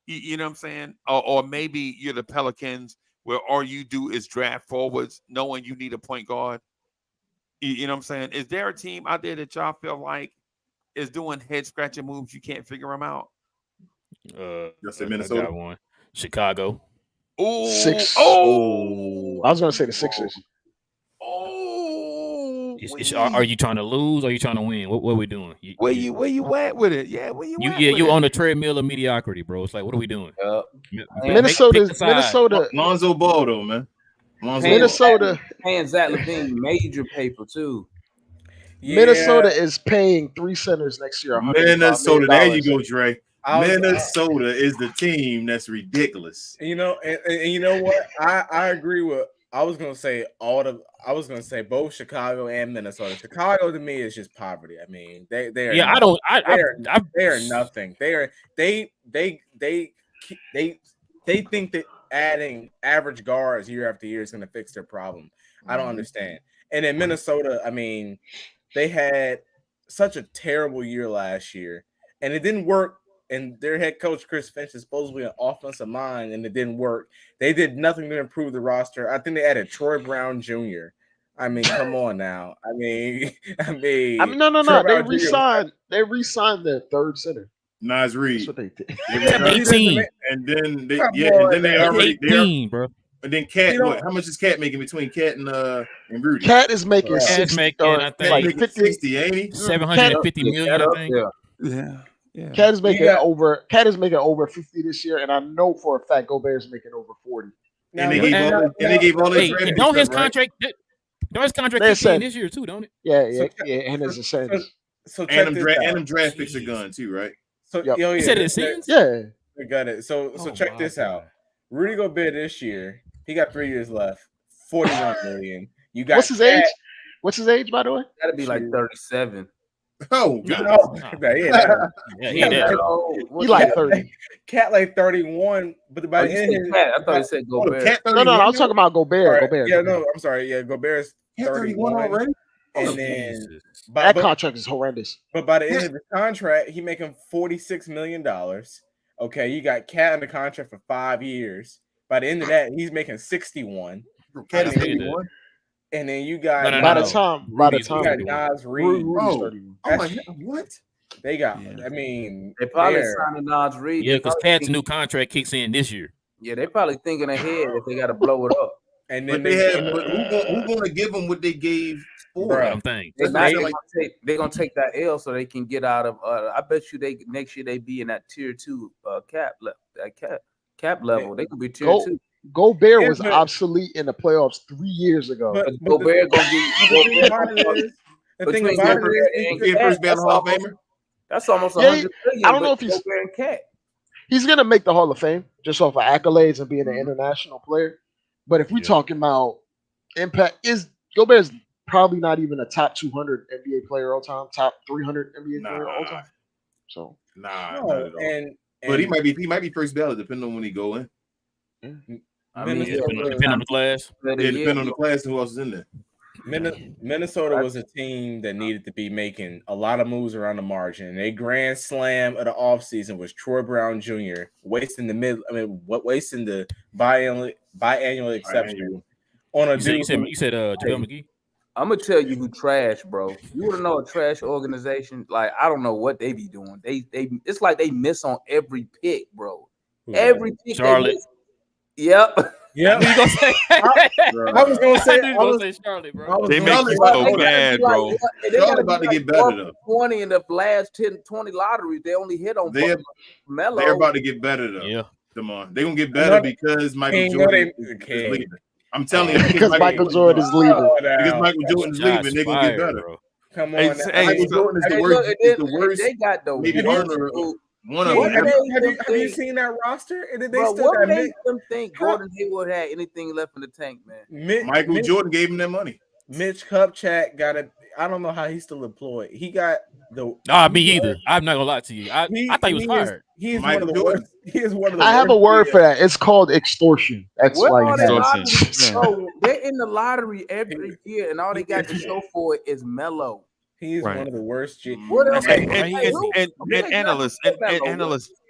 You know what I'm saying? Or maybe you're the Pelicans where all you do is draft forwards, knowing you need a point guard. You know what I'm saying? Is there a team out there that y'all feel like is doing head-scratching moves you can't figure them out? That's in Minnesota. I got one. Chicago. I was gonna say the Sixers. Are you trying to lose or are you trying to win? What are we doing? Where you at with it? Yeah, where you at? You on the treadmill of mediocrity, bro. It's like, what are we doing? Minnesota. Lonzo Ball, though, man. Minnesota paying Zach LaVine major paper too. Yeah. Minnesota is paying 3 centers next year. Minnesota, there you go, Dre. Minnesota is the team that's ridiculous. You know, and you know what? I agree with. I was gonna say both Chicago and Minnesota. Chicago to me is just poverty. I mean, they are. Yeah, they are nothing. They think that adding average guards year after year is going to fix their problem. I don't understand. And in Minnesota, I mean, they had such a terrible year last year, and it didn't work. And their head coach, Chris Finch, is supposedly an offensive mind, and it didn't work. They did nothing to improve the roster. I think they added Troy Brown Jr. I mean, come on now. I mean, no. They re-signed their 3rd center. Nas Reed. That's what they did. 18. And then they already 18, bro. And then Cat, how much is Cat making between Cat and Rudy? Cat is making 60, I think like 60, ain't he? 750 million, I think. Yeah. Cat is making over 50 this year, and I know for a fact Gobert's making over 40. And they gave all their draft don't his picks, contract kicks in this year too, don't it? Yeah, and his incentives. So and them draft picks are gone too, right? So you said it ends? Yeah. I got it. So check this out. Rudy Gobert this year, he got 3 years left, 41 million. You got what's his age? What's his age, by the way? Gotta be like 37. Oh, he like 30. Cat like 31, but by the end, I thought he said Gobert. No, I was talking about Gobert. Gobert. Yeah, no, I'm sorry. Yeah, Gobert's 31 already. And then that contract is horrendous. But by the end of the contract, he making $46 million. Okay, you got Cat under contract for 5 years. By the end of that, he's making 61. Cat is 81. And then you got by the time you got Nas Reed. Oh my God, what? They got. Yeah. I mean, They probably signing Nas Reed. Yeah, because Cat's new contract kicks in this year. Yeah, they probably thinking ahead if they got to blow it up. And then But who gonna give them what they gave Ford? I'm thinking They're gonna take that L so they can get out of. I bet you next year they be in that tier 2 cap level. They could be tier 2. Gobert was obsolete in the playoffs 3 years ago. But Gobert gonna the thing about it is first ballot Hall of Famer. That's almost 100 billion. I don't know if he's Gobert and Cat. He's gonna make the Hall of Fame just off of accolades and being an international player. But if we're talking about impact, Gobert's probably not even a top 200 NBA player all time, top 300 NBA player all time. So not at all. But he might be first ballot depending on when he go in. I mean, depending on the class. Yeah, depending on the class and who else is in there. Minnesota was a team that needed to be making a lot of moves around the margin. Their grand slam of the offseason was Troy Brown Jr. wasting the biannual exception on a dude. You said JaVale McGee. I'm gonna tell you who trash, bro. You want to know a trash organization? Like I don't know what they be doing. They it's like they miss on every pick, bro. Every pick. Charlotte. Yep. Yeah, you gonna say? I was gonna say Charlotte, bro. They make you so mad, bro. Charlotte about to get better though. 20 in the last 10-20 lotteries, they only hit on Melo. They're about to get better though. Yeah, Demar. They're gonna get better because Michael Jordan is leaving. I'm telling you, because Michael Jordan is leaving. Because Michael Jordan is leaving, they're gonna get better. Bro. Come on, Michael Jordan is the worst. They got the maybe owner. One of them. Have you seen that roster? And they bro, still what got made them think Gordon Hayward had anything left in the tank, man? Michael Jordan gave him that money. Mitch Kupchak got it. I don't know how he's still employed. He got the. Nah, me either. I'm not gonna lie to you. I thought he was fired. He is one of the worst. He is one of the. I have a word for that. It's called extortion. That's why they're in the lottery every year, and all they got to show for it is Melo. He's one of the worst. What else? And analysts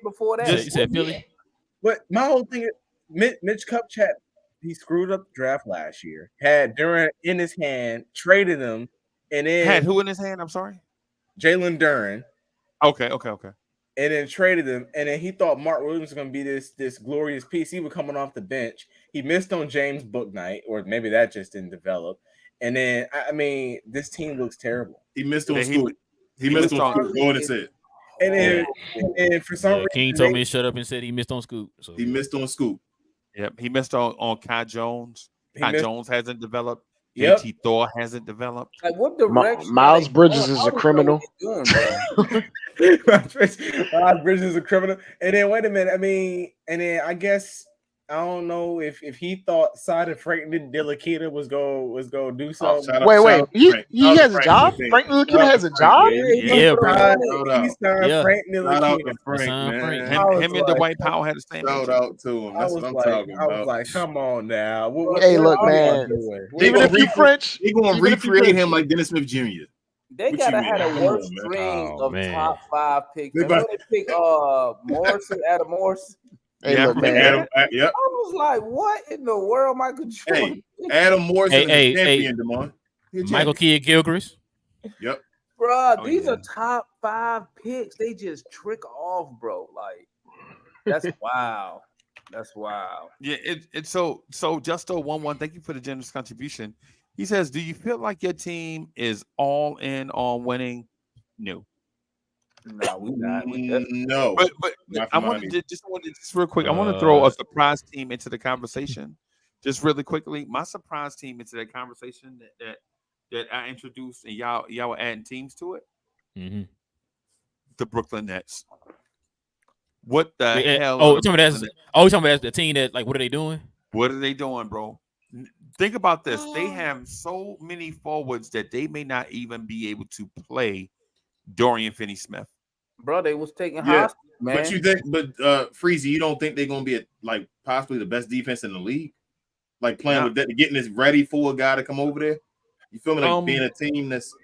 before that. You said Philly. But my whole thing is Mitch Kupchak. He screwed up the draft last year. Had Duran in his hand, traded him, and then had who in his hand? I'm sorry, Jalen Duran. Okay. And then traded him, and then he thought Mark Williams was going to be this glorious piece. He was coming off the bench. He missed on James Bouknight, or maybe that just didn't develop. And then, I mean, this team looks terrible. He missed on Scoop. He missed on Scoop. Go and say it. And then for some reason, King told me to shut up and said he missed on Scoop. So. He missed on Scoop. Yep, he missed on Kai Jones. Jones hasn't developed. Yep. JT Thor hasn't developed. Like what direction? Miles Bridges is a criminal. Miles Bridges is a criminal. And then wait a minute. I mean, and then I guess I don't know if he thought Sada Franklin Delicata was go do something. Wait. He has a job? Frank Delicata has a job? Yeah, bro. He signed Frank Delicata. Him and Dwight Powell had the same. Shout out to him. That's what I'm talking about. I was like, come on now. Hey, look, man. Even if you French, they're gonna recreate him like Dennis Smith Jr. They gotta have a worse string of top 5 picks. They pick Morrison, Adam Morrison. Hey, look, man. I was like, what in the world, Michael Jordan? Hey, Adam Morrison is champion, Demar. Michael Kidd-Gilchrist. Yep. Bro, these are top 5 picks. They just trick off, bro. Like, that's wow. That's wow. Yeah, it's so Justo 1-1. Thank you for the generous contribution. He says, "Do you feel like your team is all in on winning?" No. No, we not. No, but I wanted to just real quick. I want to throw a surprise team into the conversation, just really quickly. My surprise team into that conversation that I introduced, and y'all were adding teams to it. Mm-hmm. The Brooklyn Nets. What the hell? Oh, talking about the team that, like, what are they doing? What are they doing, bro? Think about this. They have so many forwards that they may not even be able to play Dorian Finney-Smith. Bro, they was taking hostage, man. But you think, Freezy, you don't think they're gonna be possibly the best defense in the league? Like playing with that, getting this ready for a guy to come over there. You feel me? Like being a team that's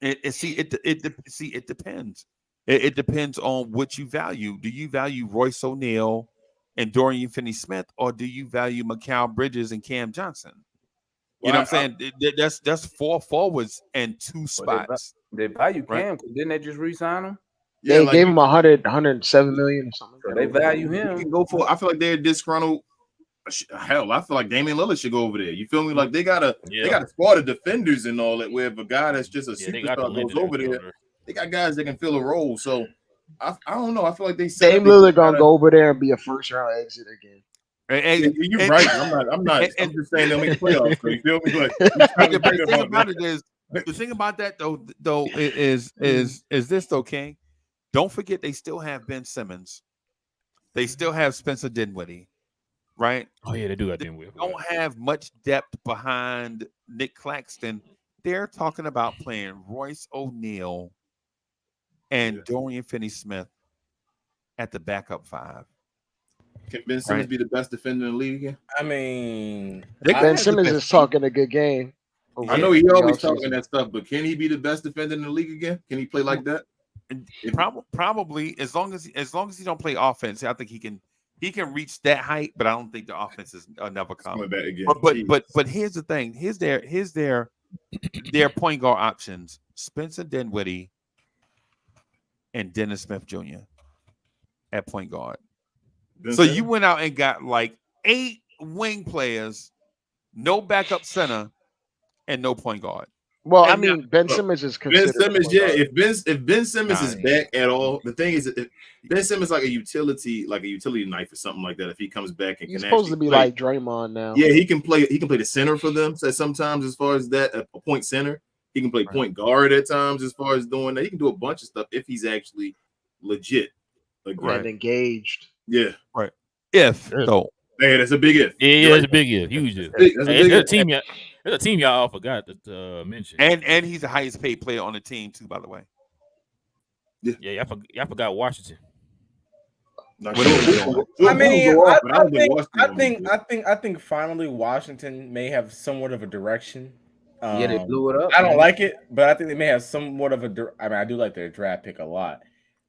it depends. It depends on what you value. Do you value Royce O'Neal and Dorian Finney-Smith, or do you value Mikal Bridges and Cam Johnson? You know what I'm saying? That's 4 forwards and 2 spots. They value Cam, didn't they just re-sign him? Yeah, they gave him 107 million or something. So they value him. You can go for. I feel like they're disgruntled. Hell, I feel like Damian Lillard should go over there. You feel me? Like they got a squad of defenders and all that. Where if a guy that's just a superstar goes over there, they got guys that can fill a role. So I don't know. I feel like Dame Lillard gonna go over there and be a first round exit again. You're right. I'm not. I'm just saying they'll make playoffs. So you feel me? Like the thing about it is the thing about that though is this though, King? Don't forget they still have Ben Simmons. They still have Spencer Dinwiddie. Right? Oh yeah, they do got Dinwiddie. Don't have much depth behind Nick Claxton. They're talking about playing Royce O'Neal and Dorian Finney-Smith at the backup 5. Can Ben Simmons be the best defender in the league again? I mean, Ben Simmons is talking a good game. I know he always talking that stuff, but can he be the best defender in the league again? Can he play like that? Probably as long as he don't play offense, I think he can reach that height, but I don't think the offense is never coming. But here's the thing: here's their point guard options: Spencer Dinwiddie and Dennis Smith Jr. at point guard. So you went out and got like 8 wing players, no backup center, and no point guard. Well, I mean, Ben Simmons is considered. Ben Simmons, yeah. If Ben Simmons is back at all, the thing is, if Ben Simmons like a utility knife or something like that. If he comes back and he's supposed to be like Draymond now. Yeah, he can play. He can play the center for them. So sometimes, as far as that, a point center, he can play point guard at times. As far as doing that, he can do a bunch of stuff if he's actually legit, and engaged. Yeah, right. If though, man, that's a big if. Yeah, it's a big if. Huge if. There's a team y'all forgot to mention. And he's the highest paid player on the team too, by the way. Yeah, y'all forgot Washington. I think finally Washington may have somewhat of a direction. They blew it up. I don't like it, but I think they may have somewhat of a. I mean, I do like their draft pick a lot.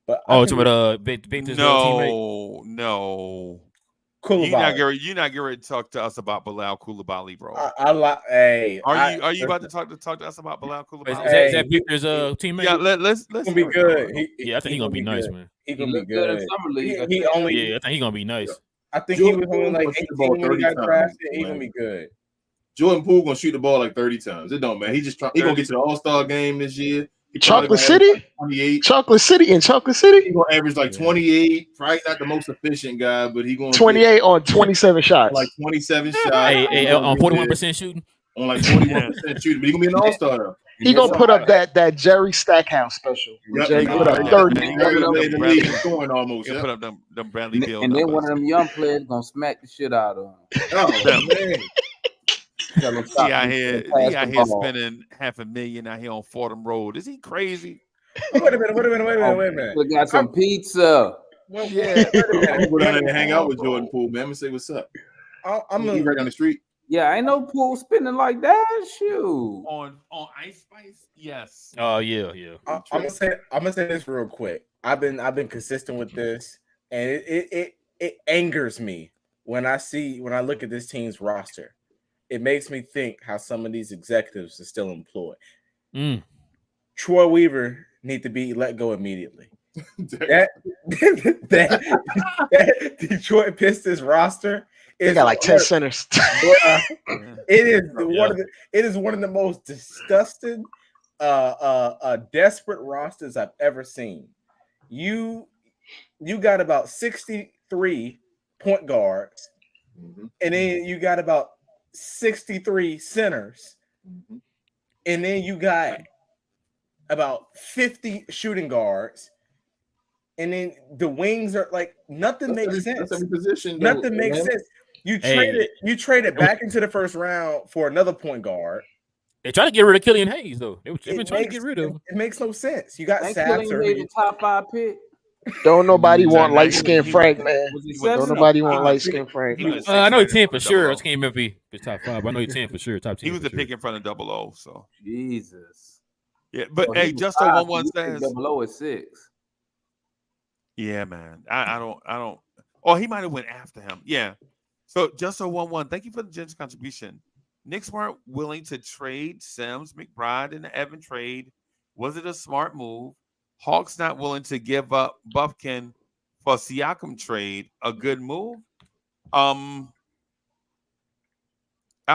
But no. Koulibaly. You're not going to talk to us about Bilal Koulibaly, bro. Are you about to talk to us about Bilal Koulibaly? Is that Victor's teammate? Yeah, let's gonna be good. I think he's gonna be nice, man. He's gonna be good in summer league. I think he's gonna be nice. I think he was only like 18 when he got drafted. He's gonna be good. Jordan Poole gonna shoot the ball like 30 times. It don't matter. He gonna get to the All-Star game this year. Chocolate City? Like 28. Chocolate City. He's gonna average like 28. Probably not the most efficient guy, but he's gonna 28 on 27 shots. Like 27 shots. On 41% shooting. On like 41% shooting, but he's gonna be an all-star though. He gonna put up that Jerry Stackhouse special. Jerry put up 30. He'll put up them Bradley Beal. And then one of them young players gonna smack the shit out of him. Oh man. He out here spending $500,000 out here on Fordham Road. Is he crazy? Wait a minute. We got some pizza. Well, yeah. I'm go down there and hang out with Jordan Poole, man. I'm gonna say what's up. I'm right down the street. Yeah, I ain't no Poole spending like that. Shoot. On Ice Spice, yes. Oh yeah. I'm gonna say this real quick. I've been consistent with this, and it angers me when I look at this team's roster. It makes me think how some of these executives are still employed. Troy Weaver need to be let go immediately. that Detroit Pistons roster they got like 10 centers. It is one of the most disgusting, desperate rosters I've ever seen. You got about 63 point guards, and then you got about 63 centers, and then you got about 50 shooting guards, and then the wings are like nothing makes sense. Nothing makes sense. You traded back into the first round for another point guard. They try to get rid of Killian Hayes though. They've been trying to get rid of him. It makes no sense. You got Killian Hayes the top 5 pick. Don't nobody want light skinned Frank, man. Don't nobody want light skinned Frank. I know he's 10 for sure. I just can't remember if he's top 5. But I know he's 10 for sure. Top 10. He was the pick in front of 00. So Jesus. Yeah, but hey, just so 1-1 says 00 is 6. Yeah, man. I don't. Oh, he might have went after him. Yeah. So just so 1-1. Thank you for the generous contribution. Knicks weren't willing to trade Sims, McBride, and the Evan trade Was it a smart move? Hawks not willing to give up Buffkin for Siakam trade, a good move? I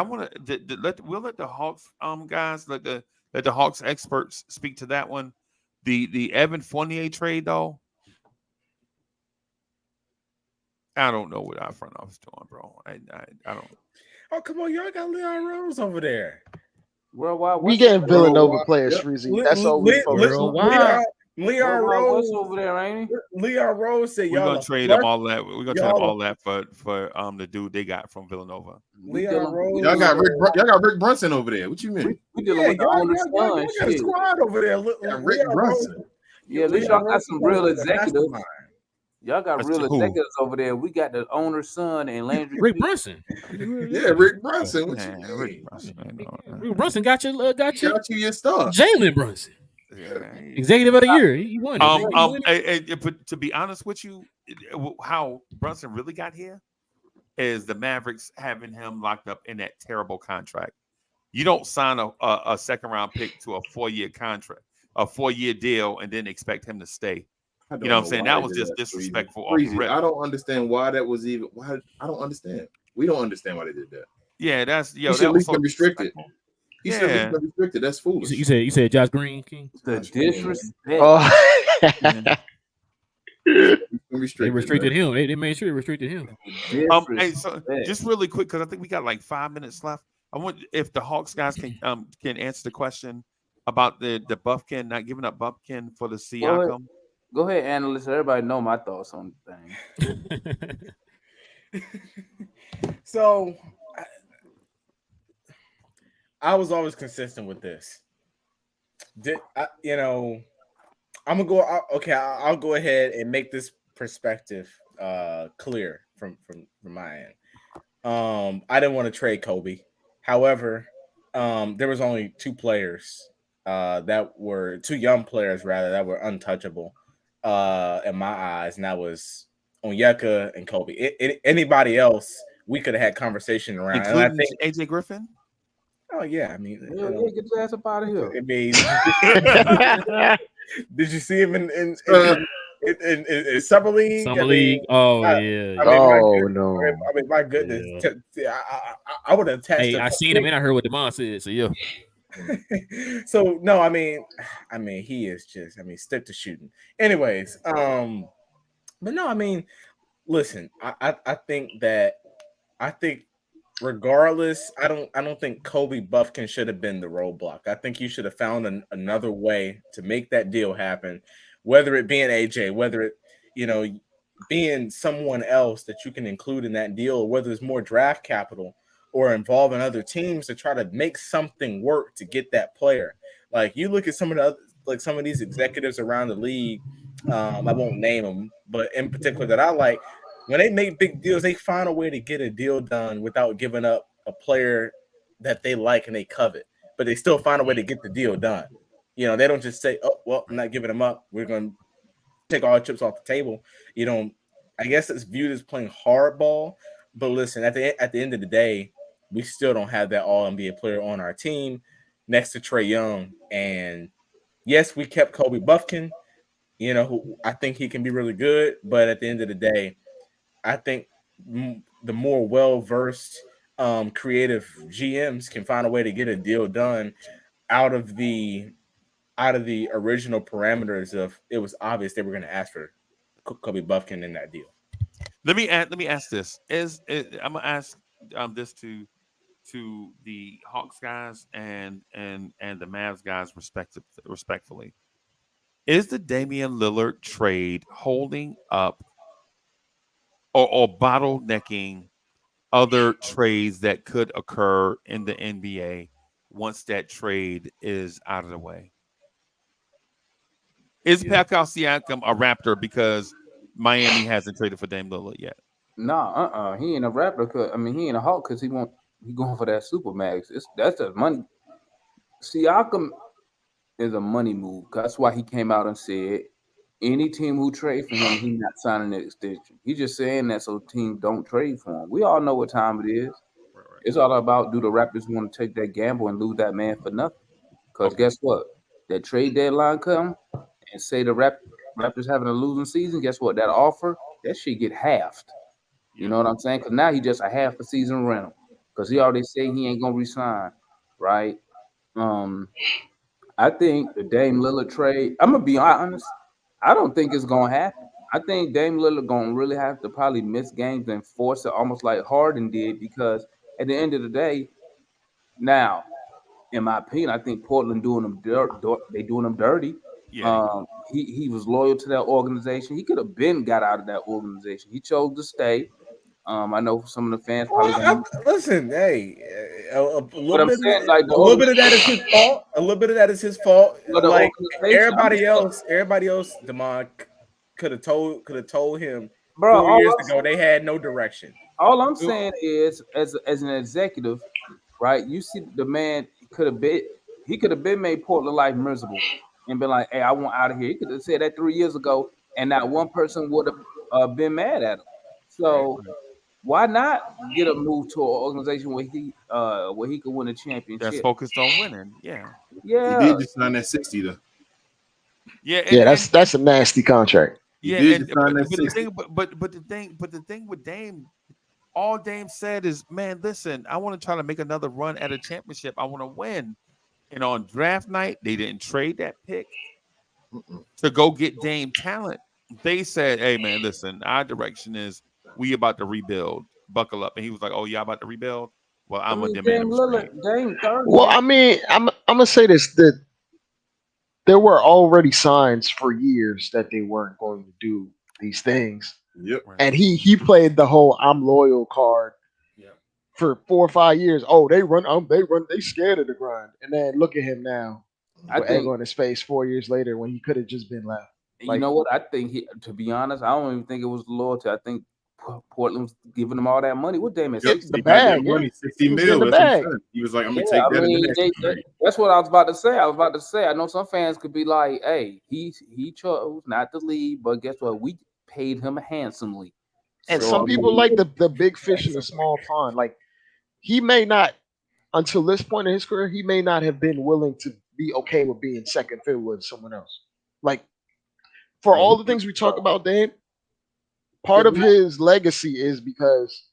want to we'll let the Hawks guys let the Hawks experts speak to that one. The Evan Fournier trade though, I don't know what our front office doing, bro. I don't. Oh, come on, y'all got Leon Rose over there. Worldwide, We getting Villanova Worldwide, players, yep. Freezy. That's all we focus on. Leon Rose over there, ain't he? Leon Rose said We're y'all gonna trade them all that. We're gonna trade them all that for the dude they got from Villanova. Leon Rose. Y'all got Rick Brunson over there. What you mean? We dealing with the owner's son. Y'all got a squad over there. Rick Brunson. Yeah, at least y'all got some real executives. Y'all got real executives over there. We got the owner's son and Landry. Rick Brunson. Yeah, Rick Brunson. What you mean? Rick Brunson got you your stuff. Jalen Brunson. Executive of the year. He won. To be honest with you, how Brunson really got here is the Mavericks having him locked up in that terrible contract. You don't sign a second round pick to a 4-year contract, a 4-year deal, and then expect him to stay. You know what I'm saying? That was just disrespectful. I don't understand why that was even. Why I don't understand. We don't understand why they did that. Yeah, that's He should at least been restricted. He should have been restricted. That's foolish. You said Josh Green, King. The disrespect. They restricted him. They made sure they restricted him. Hey, so just really quick, because I think we got like 5 minutes left. I want if the Hawks guys can answer the question about the Buffkin not giving up Buffkin for the Siakam. Go ahead, analyst. Everybody know my thoughts on the thing. So, I was always consistent with this. I'm gonna go. Okay, I'll go ahead and make this perspective clear from my end. I didn't want to trade Kobe. However, there was only two players that were two young players rather that were untouchable in my eyes, and that was Onyeka and Kobe. Anybody else, we could have had conversation around. Including and I think AJ Griffin. Oh yeah, I mean, get your ass up out of here. I mean, did you see him in summer league? Summer league. Oh yeah. No. I mean, my goodness. Yeah. I would have attached. Hey, I seen him and I heard what DeMond said. So yeah. So no, I mean, he is just. Stick to shooting. Anyways, but no, I mean, listen, I think regardless, I don't think Kobe Buffkin should have been the roadblock. I think you should have found another way to make that deal happen, whether it being AJ, whether it, being someone else that you can include in that deal, or whether it's more draft capital or involving other teams to try to make something work to get that player. Like you look at some of these executives around the league, I won't name them, but in particular that I like. When they make big deals, they find a way to get a deal done without giving up a player that they like and they covet, but they still find a way to get the deal done. They don't just say, "Oh, well, I'm not giving them up. We're going to take all the chips off the table." I guess it's viewed as playing hardball. But listen, at the end of the day, we still don't have that All NBA player on our team next to Trae Young. And yes, we kept Kobe Buffkin. Who I think he can be really good, but at the end of the day, I think the more well-versed, creative GMs can find a way to get a deal done out of the original parameters of it was obvious they were going to ask for Kobe Buffkin in that deal. Let me ask this: I'm gonna ask this to the Hawks guys and the Mavs guys respectfully. Is the Damian Lillard trade holding up or bottlenecking other trades that could occur in the NBA once that trade is out of the way? Is Pascal Siakam a Raptor because Miami hasn't traded for Dame Lillard yet? Nah, he ain't a Raptor. He ain't a Hawk because he going for that Supermax. That's the money. Siakam is a money move. That's why he came out and said any team who trade for him, he's not signing an extension. He's just saying that so teams don't trade for him. We all know what time it is. Right. It's all about, do the Raptors want to take that gamble and lose that man for nothing? Because guess what? that trade deadline come and say the Raptors having a losing season, guess what? That offer, that shit get halved. You know what I'm saying? Because now he just a half a season rental. Because he already said he ain't gonna resign, right? I think the Dame Lillard trade. I'm gonna be honest. I don't think it's gonna happen. I think Dame Lillard gonna really have to probably miss games and force it, almost like Harden did, because at the end of the day, now, in my opinion, I think Portland doing them they doing them dirty. Yeah, He was loyal to that organization. He could have been got out of that organization. He chose to stay. I know some of the fans probably gonna. Listen, hey, a But little I'm bit, saying, like a little bit of that is his fault. A little bit of that is his fault. the Like organization, everybody else, Demond could have told him bro. 4 years ago they had no direction. All I'm saying is, as an executive, right? You see, the man could have been made Portland life miserable and been like, "Hey, I want out of here." He could have said that 3 years ago, and not one person would have been mad at him. So why not get a move to an organization where he could win a that's championship? focused on winning. Yeah, He Yeah, did just sign that 60 though. yeah, Yeah, that's a nasty contract. He yeah. did And just sign that but the 60. thing, but the thing with Dame, all Dame said is, "Man, listen, I want to try to make another run at a championship. I want to win." And on draft night, they didn't trade that pick to go get Dame talent. They said, "Hey, man, listen, our direction is we about to rebuild. Buckle up." And he was like, "Oh, y'all about to rebuild? Well, I I'm gonna mean, demand a trade." Dame 30. Well, I mean, I'm gonna say this, that there were already signs for years that they weren't going to do these things, Yep. Right. and he played the whole "I'm loyal" card for 4 or 5 years. Oh, they scared of the grind, and then look at him now I with egg think on his face 4 years later when he could have just been left. you Like, know what? I think to be honest, I don't even think it was loyalty. I think Portland was giving him all that money. What Dame at Yep. 60? the He got that bag, yeah. money, 60 He was getting mil. the That's what he bag. said. He was like, I'm Yeah, gonna take I that in the mean, next trade. that's what I was about to say. I know some fans could be like, "Hey, he chose not to leave, but guess what? We paid him handsomely." And So some I people mean, like the big fish in the small pond. Like, he may not, until this point in his career, he may not have been willing to be okay with being second fiddle with someone else. Like, for hey, all the things we talk about, Dame, part because of his legacy is because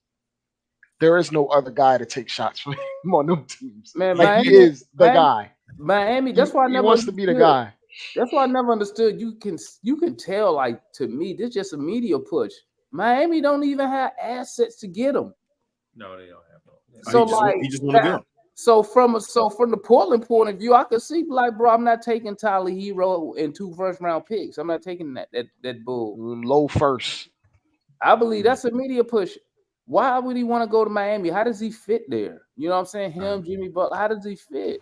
there is no other guy to take shots for him on them teams. man, Like, he is the guy. Miami. He, That's why I he never wants to be the understood. guy. That's why I never understood. You can tell, like, to me, this just a media push. Miami don't even have assets to get him. No, they don't have no. So He just want to go. So from the Portland point of view, I could see, like, bro, I'm not taking Tyler Hero and 2 first-round picks. I'm not taking that bull. Low first. I believe that's a media push. Why would he want to go to Miami? How does he fit there? You know what I'm saying? Him, Jimmy Butler. How does he fit?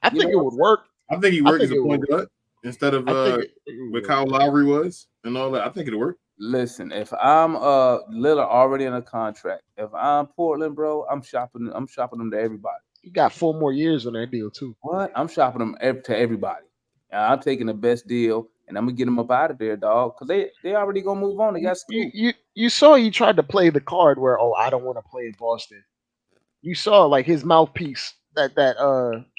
I think it would work. I think he I worked think as a it point would. guard instead of I think where Kyle Lowry was and all that. I think it'll work. Listen, if I'm Lillard already in a contract, if I'm Portland, bro, I'm shopping them to everybody. He got 4 more years on that deal too. What? I'm shopping them to everybody. I'm taking the best deal, and I'm gonna get them up out of there, dog. Cause they already gonna move on. They got school. You saw he tried to play the card where, oh, I don't want to play in Boston. You saw, like, his mouthpiece, that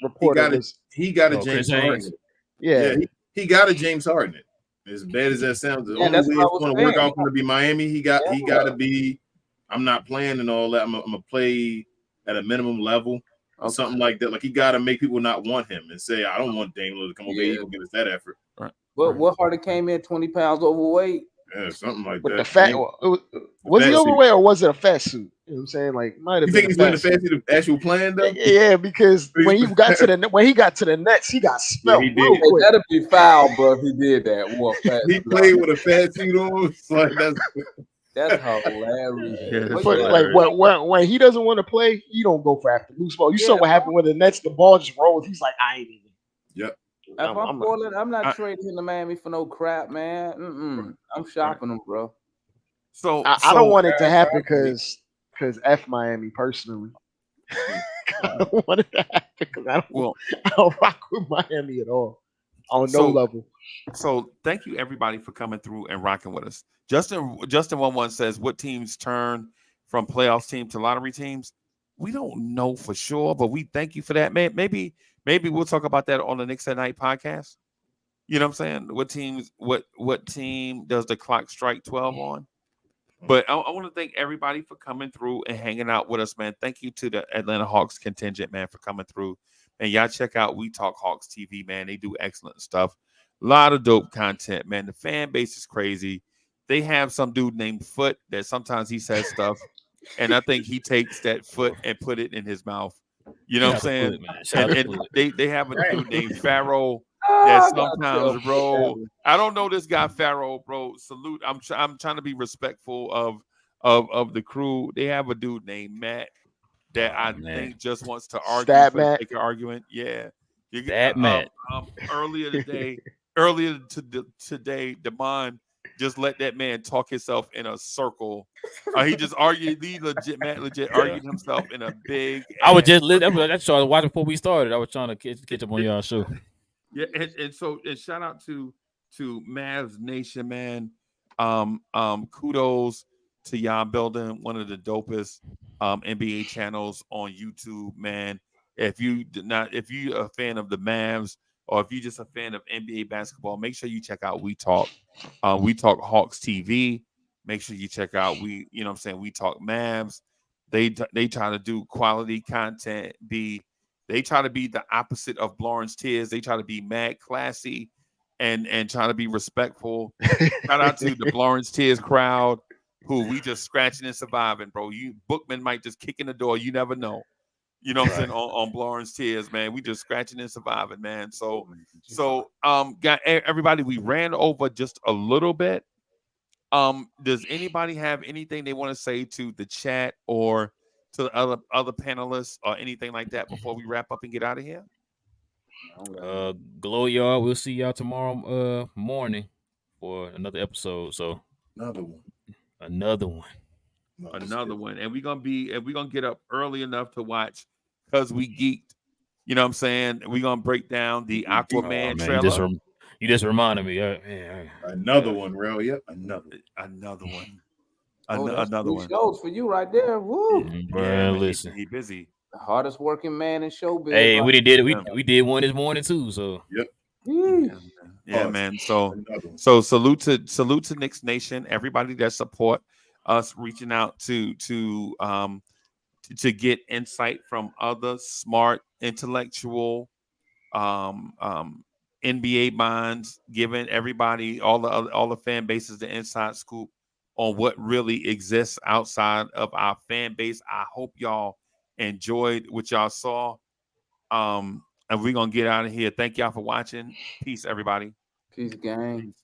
reporter was. He got a Oh, James Chris Haynes. Harden. Yeah. He got a James Harden. As bad as that sounds, the Yeah, only that's way what I it's was going to work saying. out going to be Miami. He got to be. I'm not playing and all that. I'm gonna play at a minimum level or something like that. Like, he got to make people not want him and say, I don't want Dame Lillard to come over here. He will give us that effort. Right. What Harden came in 20 pounds overweight? Yeah, something like With that. the fat, was he overweight or was it a fat suit? You know what I'm saying? Like, might have You been. think he's wearing the fancy the actual plan though? Yeah, because when he got to the Nets, he got smelled he did. real quick. That'd be foul, bro. If he did that. He played with a fat suit on. Like, that's hilarious. Yeah, that's But hilarious. like when he doesn't want to play, he don't go for after loose ball. You saw what happened with the Nets. The ball just rolled. He's like, I ain't even. Yep. If I'm Portland, I'm not trading him to Miami for no crap, man. I'm shopping him, bro. So I don't want it to happen because F Miami personally. I don't want it to happen because I don't rock with Miami at all on no level. So thank you everybody for coming through and rocking with us. Justin 11 says, what teams turn from playoffs team to lottery teams? We don't know for sure, but we thank you for that, man. Maybe maybe we'll talk about that on the Knicks at Night podcast. You know what I'm saying? What team does the clock strike 12 on? But I want to thank everybody for coming through and hanging out with us, man. Thank you to the Atlanta Hawks contingent, man, for coming through. And y'all check out We Talk Hawks TV, man. They do excellent stuff. A lot of dope content, man. The fan base is crazy. They have some dude named Foot that sometimes he says stuff, and I think he takes that foot and put it in his mouth. You know what I'm saying? And they have a dude named Pharaoh that sometimes, bro. I don't know this guy Pharaoh, bro. Salute. I'm trying to be respectful of the crew. They have a dude named Matt that I think just wants to argue for the sake of argument. Yeah. Matt. Earlier today, Damon just let that man talk himself in a circle. He just argued. Matt legit argued himself in a big. I was just that's what I was watching before we started. I was trying to catch up on y'all show. Yeah, and shout out to Mavs Nation, man. Kudos to y'all building one of the dopest NBA channels on YouTube, man. If you're a fan of the Mavs or if you're just a fan of NBA basketball, make sure you check out We Talk. We Talk Hawks TV. Make sure you check out We Talk Mavs. They try to do quality content. They try to be the opposite of Blorange Tears. They try to be mad classy and try to be respectful. Shout out to the Blorange Tears crowd who we just scratching and surviving, bro. You Bookman might just kick in the door. You never know. You know what I'm saying? On Blorange Tears, man. We just scratching and surviving, man. So got everybody, we ran over just a little bit. Does anybody have anything they want to say to the chat or to the other panelists or anything like that before we wrap up and get out of here? Glow y'all. We'll see y'all tomorrow morning for another episode. So another one. And we're gonna get up early enough to watch because we geeked. You know what I'm saying? We're gonna break down the Aquaman trailer. You just reminded me. Another one, real. Yep, another one. Another one. Shows for you right there. Woo. Yeah, listen. He busy. The hardest working man in showbiz. Hey, we did one this morning too. So yep. Yeah, man. So salute to Knicks Nation. Everybody that support us reaching out to get insight from other smart, intellectual NBA minds, giving everybody all the fan bases the inside scoop on what really exists outside of our fan base. I hope y'all enjoyed what y'all saw. And we're gonna get out of here. Thank y'all for watching. Peace, everybody. Peace, gang.